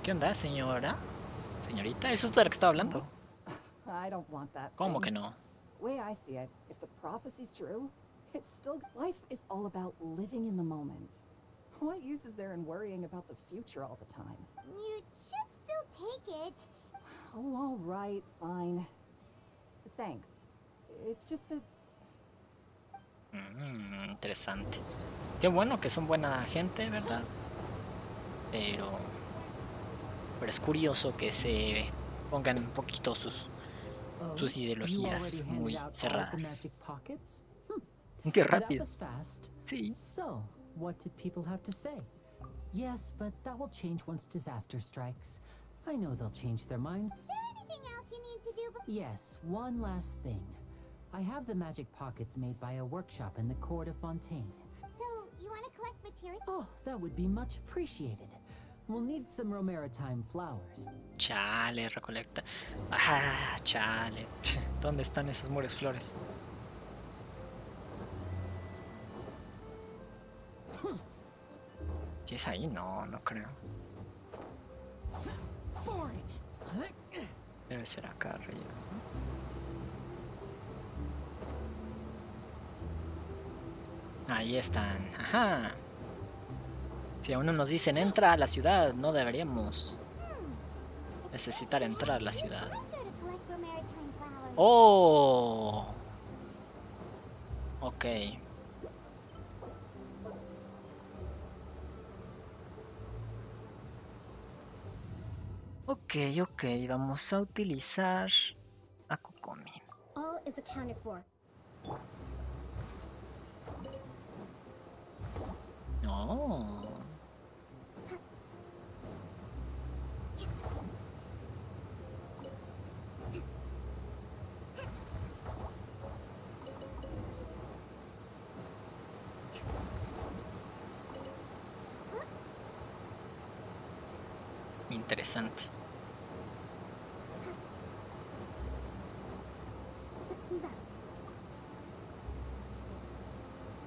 ¿Qué onda, señora? Señorita, eso es de lo que estaba hablando. I don't want that. ¿Cómo thing. que no? The way I see it, if the prophecy's true, it's still life is all about living in the moment. What use is there in worrying about the future all the time? You should still take it. Oh, all right, fine. Thanks. It's just that Interesante. Qué bueno que son buena gente, ¿verdad? Pero es curioso que se pongan un poquito sus ideologías muy cerradas. Qué rápido. Sí. So, what did people have to say? Yes, but that will change once disaster strikes. I know they'll change their minds. Is there anything else you need to do? Yes, one last thing. I have the magic pockets made by a workshop in the court of Fontaine. So, you want to collect material? Oh, that would be much appreciated. We'll need some Romaritime flowers. Chale, recolecta. Ah, chale. ¿Dónde están esas mures flores? Si es ahí, no creo. Debe ser acá arriba. Ahí están. Ajá. Si a uno nos dicen entra a la ciudad, no deberíamos necesitar entrar a la ciudad. ¡Oh! Ok. Ok, vamos a utilizar a Kokomi. All is accounted for. Oh. Interesante.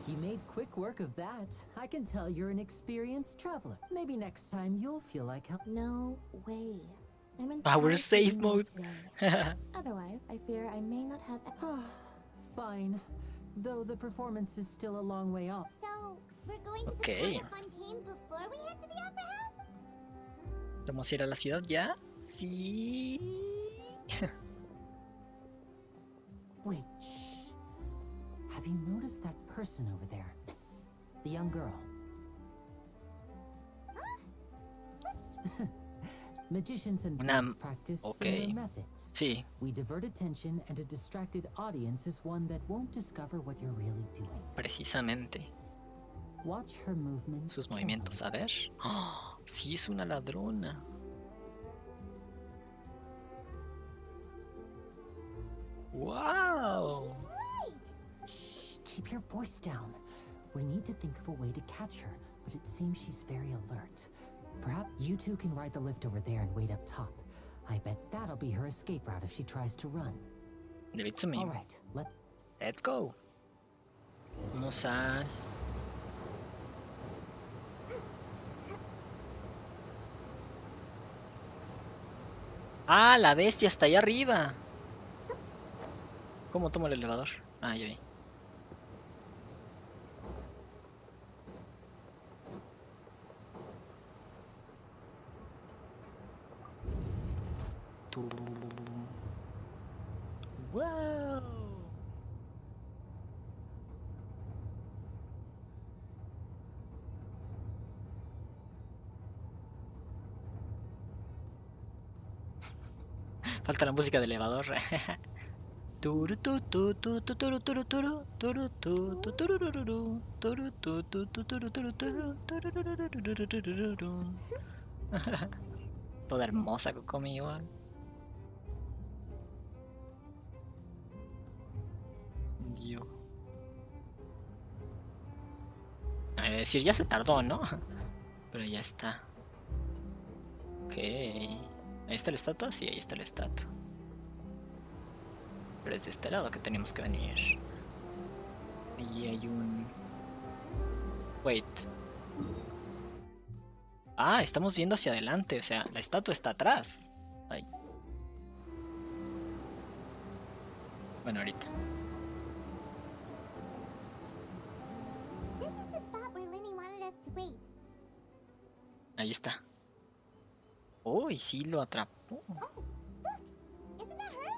He made quick work of that. I can tell you're an experienced traveler. Maybe next time you'll feel like help. No way. I'm in Our safe mode. Otherwise, I fear I may not have. Fine. Though the performance is still a long way off. So, we're going to the Okay. court of Fontaine before we head to the opera house? ¿Vamos a ir a la ciudad ya? Sí. Wait, shh. Have you noticed that person over there? The young girl. Magicians and priests practice similar methods. Sí. We divert attention, and a distracted audience is one that won't discover what you're really doing. Precisamente. Watch her movements. Sus movimientos, a ver. Oh, sí, es una ladrona. Wow. Shh, keep your voice down. We need to think of a way to catch her, but it seems she's very alert. Perhaps you two can ride the lift over there and wait up top. I bet that'll be her escape route if she tries to run. Leave it to me. All right, let's go. Vamos a... Ah, la bestia está ahí arriba. ¿Cómo tomo el elevador? Ah, ya vi. Wow. Falta la música de elevador. Toda hermosa Kokomi igual. Dios. A decir, ya se tardó, ¿no? Pero ya está. Ok. ¿Ahí está la estatua? Sí, ahí está la estatua. Pero es de este lado que tenemos que venir. Ahí hay un... Wait. Ah, estamos viendo hacia adelante. O sea, la estatua está atrás. Ahí. Bueno, ahorita. This is the spot where Lenny wanted us to wait. Ahí está. Oh, y sí lo atrapó. Isn't that her?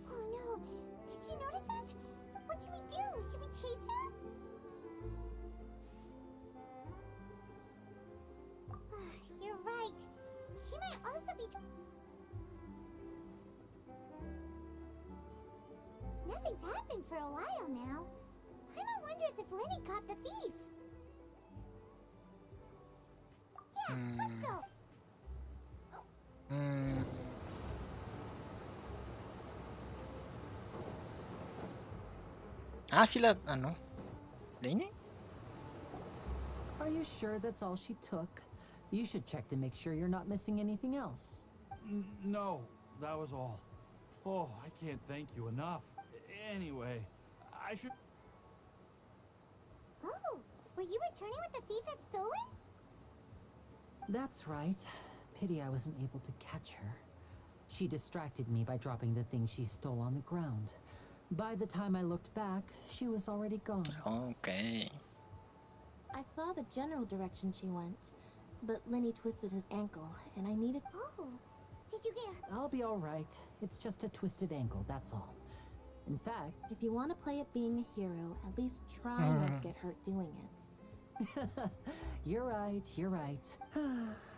Oh no! Did she notice us? What should we do? Should we chase her? You're right. She might also be. Nothing's happened for a while now. Paimon wonders if Lenny caught the thief. Yeah, let's go. Ah, sí la... Ah, no. ¿Lenny? Are you sure that's all she took? You should check to make sure you're not missing anything else. No, that was all. Oh, I can't thank you enough. Anyway, I should... Oh, were you returning what the thief had stolen? That's right. Pity I wasn't able to catch her. She distracted me by dropping the thing she stole on the ground. By the time I looked back, she was already gone. Okay. I saw the general direction she went, but Lenny twisted his ankle, and I needed... Oh, did you get her? I'll be alright. It's just a twisted ankle, that's all. In fact... If you want to play at being a hero, at least try not to get hurt doing it. You're right, you're right.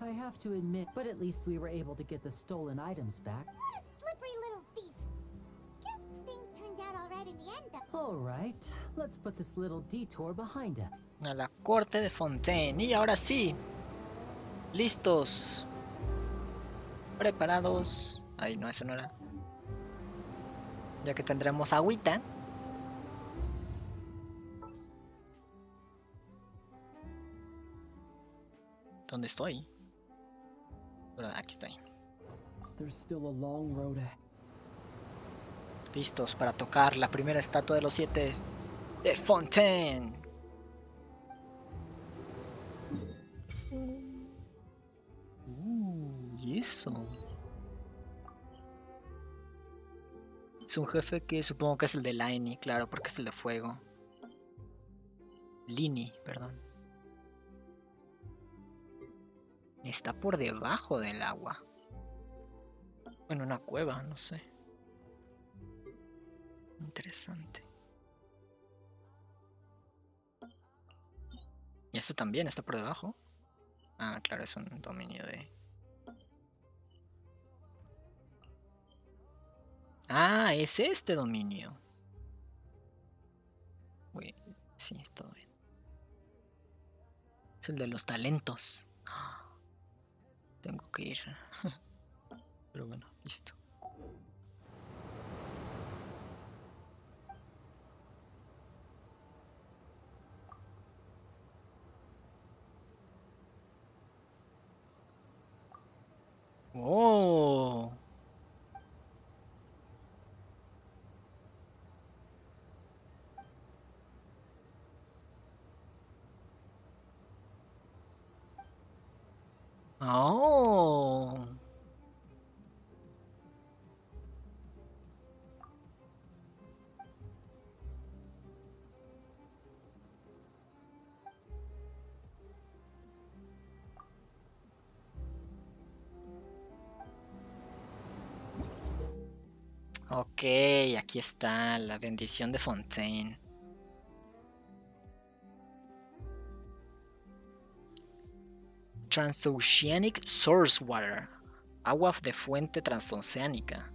I have to admit, but at least we were able to get the stolen items back. What a slippery little thief. Guess things turned out alright in the end, though. Alright, let's put this little detour behind us. A la corte de Fontaine. Y ahora sí. Listos. Preparados. Ay, no, eso no era. Ya que tendremos agüita. ¿Dónde estoy? Pero aquí estoy. There's still a long road ahead. Listos para tocar la primera estatua de los 7 de Fontaine. ¿Y eso? Es un jefe que supongo que es el de Laini, claro, porque es el de fuego. Lini, perdón. Está por debajo del agua. Bueno, una cueva, no sé. Interesante. Y esto también está por debajo. Ah, claro, es un dominio de... Ah, es este dominio. Uy, sí, todo bien. Es el de los talentos. Tengo que ir. Pero bueno, listo. ¡Oh! ¡Oh! Ok, aquí está la bendición de Fontaine. Transoceanic Source Water. Agua de fuente transoceánica.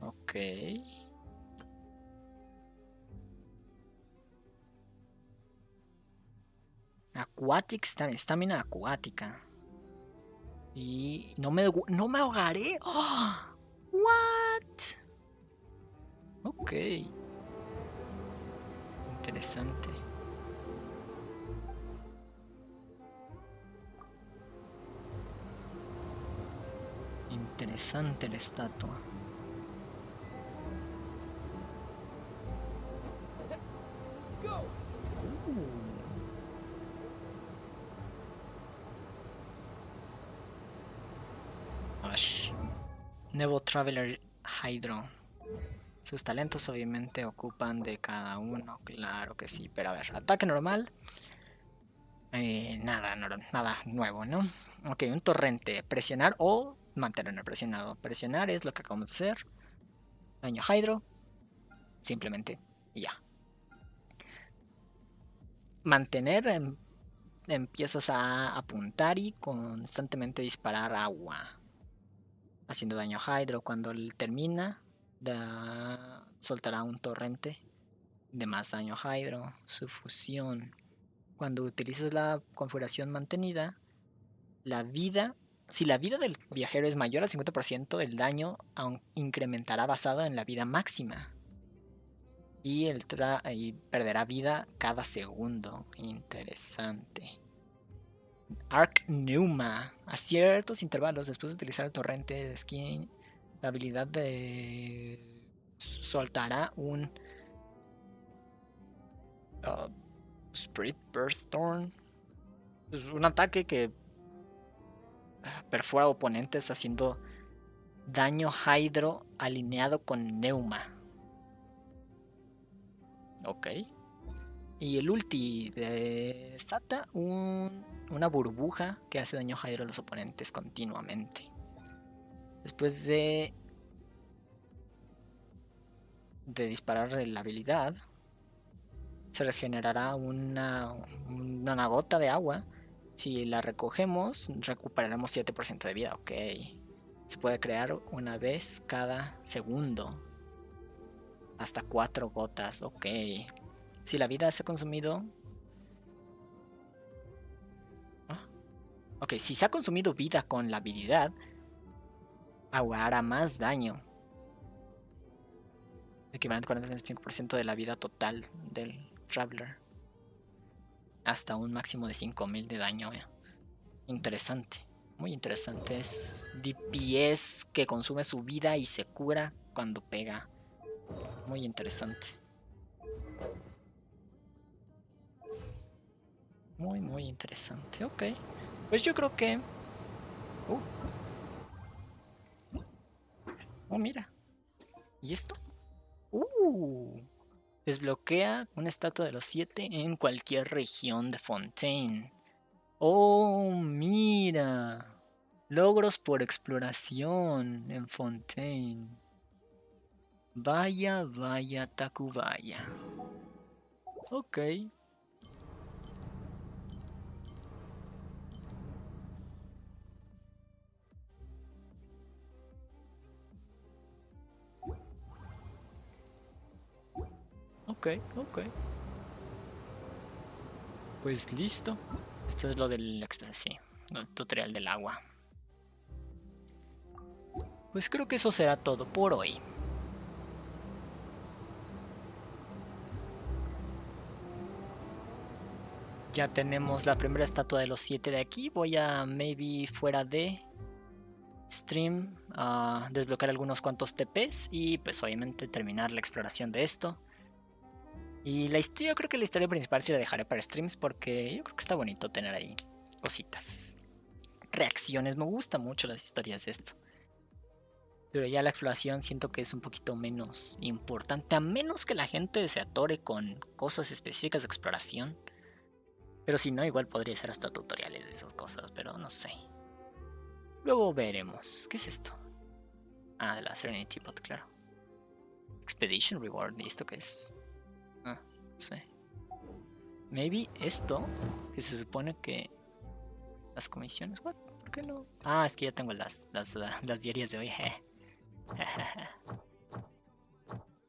Ok. Aquatic Stamina acuática. Y no me ahogaré. Oh, what? Ok. Interesante. Interesante la estatua. gosh. Nuevo Traveler Hydro. Sus talentos obviamente ocupan de cada uno, claro que sí. Pero a ver, ataque normal. Nada nuevo, ¿no? Ok, un torrente. Presionar o mantener presionado. Presionar es lo que acabamos de hacer. Daño Hydro. Simplemente. Y ya. Mantener. Empiezas a apuntar y constantemente disparar agua. Haciendo daño Hydro. Cuando él termina, soltará un torrente de más daño Hydro. Su fusión. Cuando utilizas la configuración mantenida, si la vida del viajero es mayor al 50%, el daño incrementará basado en la vida máxima. Y perderá vida cada segundo. Interesante. Arc Pneuma. A ciertos intervalos, después de utilizar el torrente de skin, la habilidad de soltará un Spirit Burst Thorn. Es un ataque que perfora oponentes haciendo daño Hydro alineado con Pneuma. Ok. Y el ulti desata una burbuja que hace daño Hydro a los oponentes continuamente. Después de disparar la habilidad, se regenerará una gota de agua. Si la recogemos, recuperaremos 7% de vida. Ok. Se puede crear una vez cada segundo. Hasta 4 gotas. Ok. Si la vida se ha consumido... Ok, si se ha consumido vida con la habilidad, hará más daño. Equivalente al 45% de la vida total del Traveler. Hasta un máximo de 5000 de daño. Interesante. Muy interesante. Es DPS que consume su vida y se cura cuando pega. Muy interesante. Muy interesante. Ok. Pues yo creo que... Oh, mira. ¿Y esto? Desbloquea una estatua de los 7 en cualquier región de Fontaine. Oh, mira. Logros por exploración en Fontaine. Vaya, Tacubaya. Ok. Ok. Pues listo. Esto es lo del tutorial del agua. Pues creo que eso será todo por hoy. Ya tenemos la primera estatua de los 7 de aquí. Voy a maybe fuera de stream a desbloquear algunos cuantos TPs y pues obviamente terminar la exploración de esto. Y yo creo que la historia principal sí la dejaré para streams porque yo creo que está bonito tener ahí cositas, reacciones. Me gustan mucho las historias de esto. Pero ya la exploración siento que es un poquito menos importante, a menos que la gente se atore con cosas específicas de exploración. Pero si no, igual podría ser hasta tutoriales de esas cosas, pero no sé. Luego veremos. ¿Qué es esto? Ah, de la Serenity Bot, claro. Expedition Reward, ¿y esto qué es? No sé. Maybe esto, que se supone que... Las comisiones, ¿what? ¿Por qué no? Ah, es que ya tengo las diarias de hoy.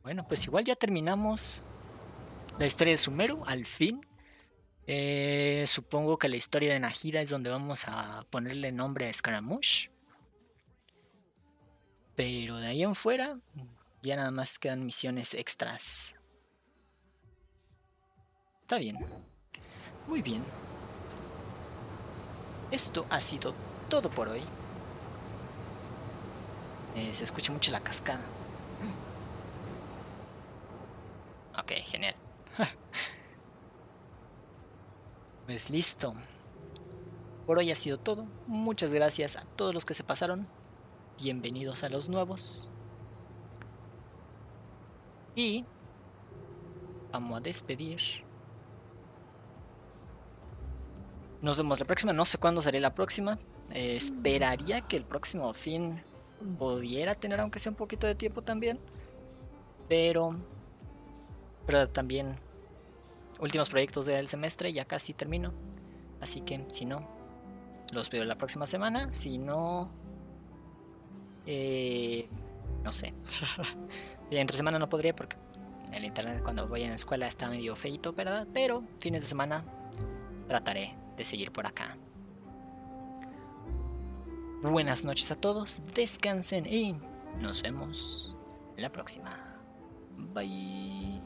Bueno, pues igual ya terminamos la historia de Sumeru, al fin. Supongo que la historia de Nahida es donde vamos a ponerle nombre a Scaramouche. Pero de ahí en fuera, ya nada más quedan misiones extras. Está bien. Muy bien. Esto ha sido todo por hoy. Se escucha mucho la cascada. Ok, genial. Pues listo. Por hoy ha sido todo. Muchas gracias a todos los que se pasaron. bienvenidos a los nuevos. Y vamos a despedir. Nos vemos la próxima. No sé cuándo será la próxima. Esperaría que el próximo fin pudiera tener aunque sea un poquito de tiempo también. Pero también últimos proyectos del semestre, ya casi termino. Así que si no, los veo la próxima semana. Si no, no sé. Entre semana no podría porque el internet cuando voy a la escuela está medio feito, ¿verdad? Pero fines de semana trataré de seguir por acá. Buenas noches a todos, descansen y nos vemos la próxima. Bye.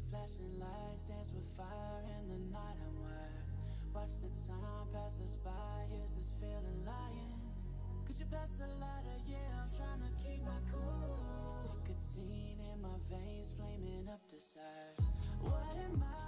Flashing lights dance with fire in the night. I'm wired. Watch the time pass us by. Is this feeling lying? Could you pass the lighter? Yeah, I'm trying to keep my cool. Nicotine in my veins, flaming up desires. What am I?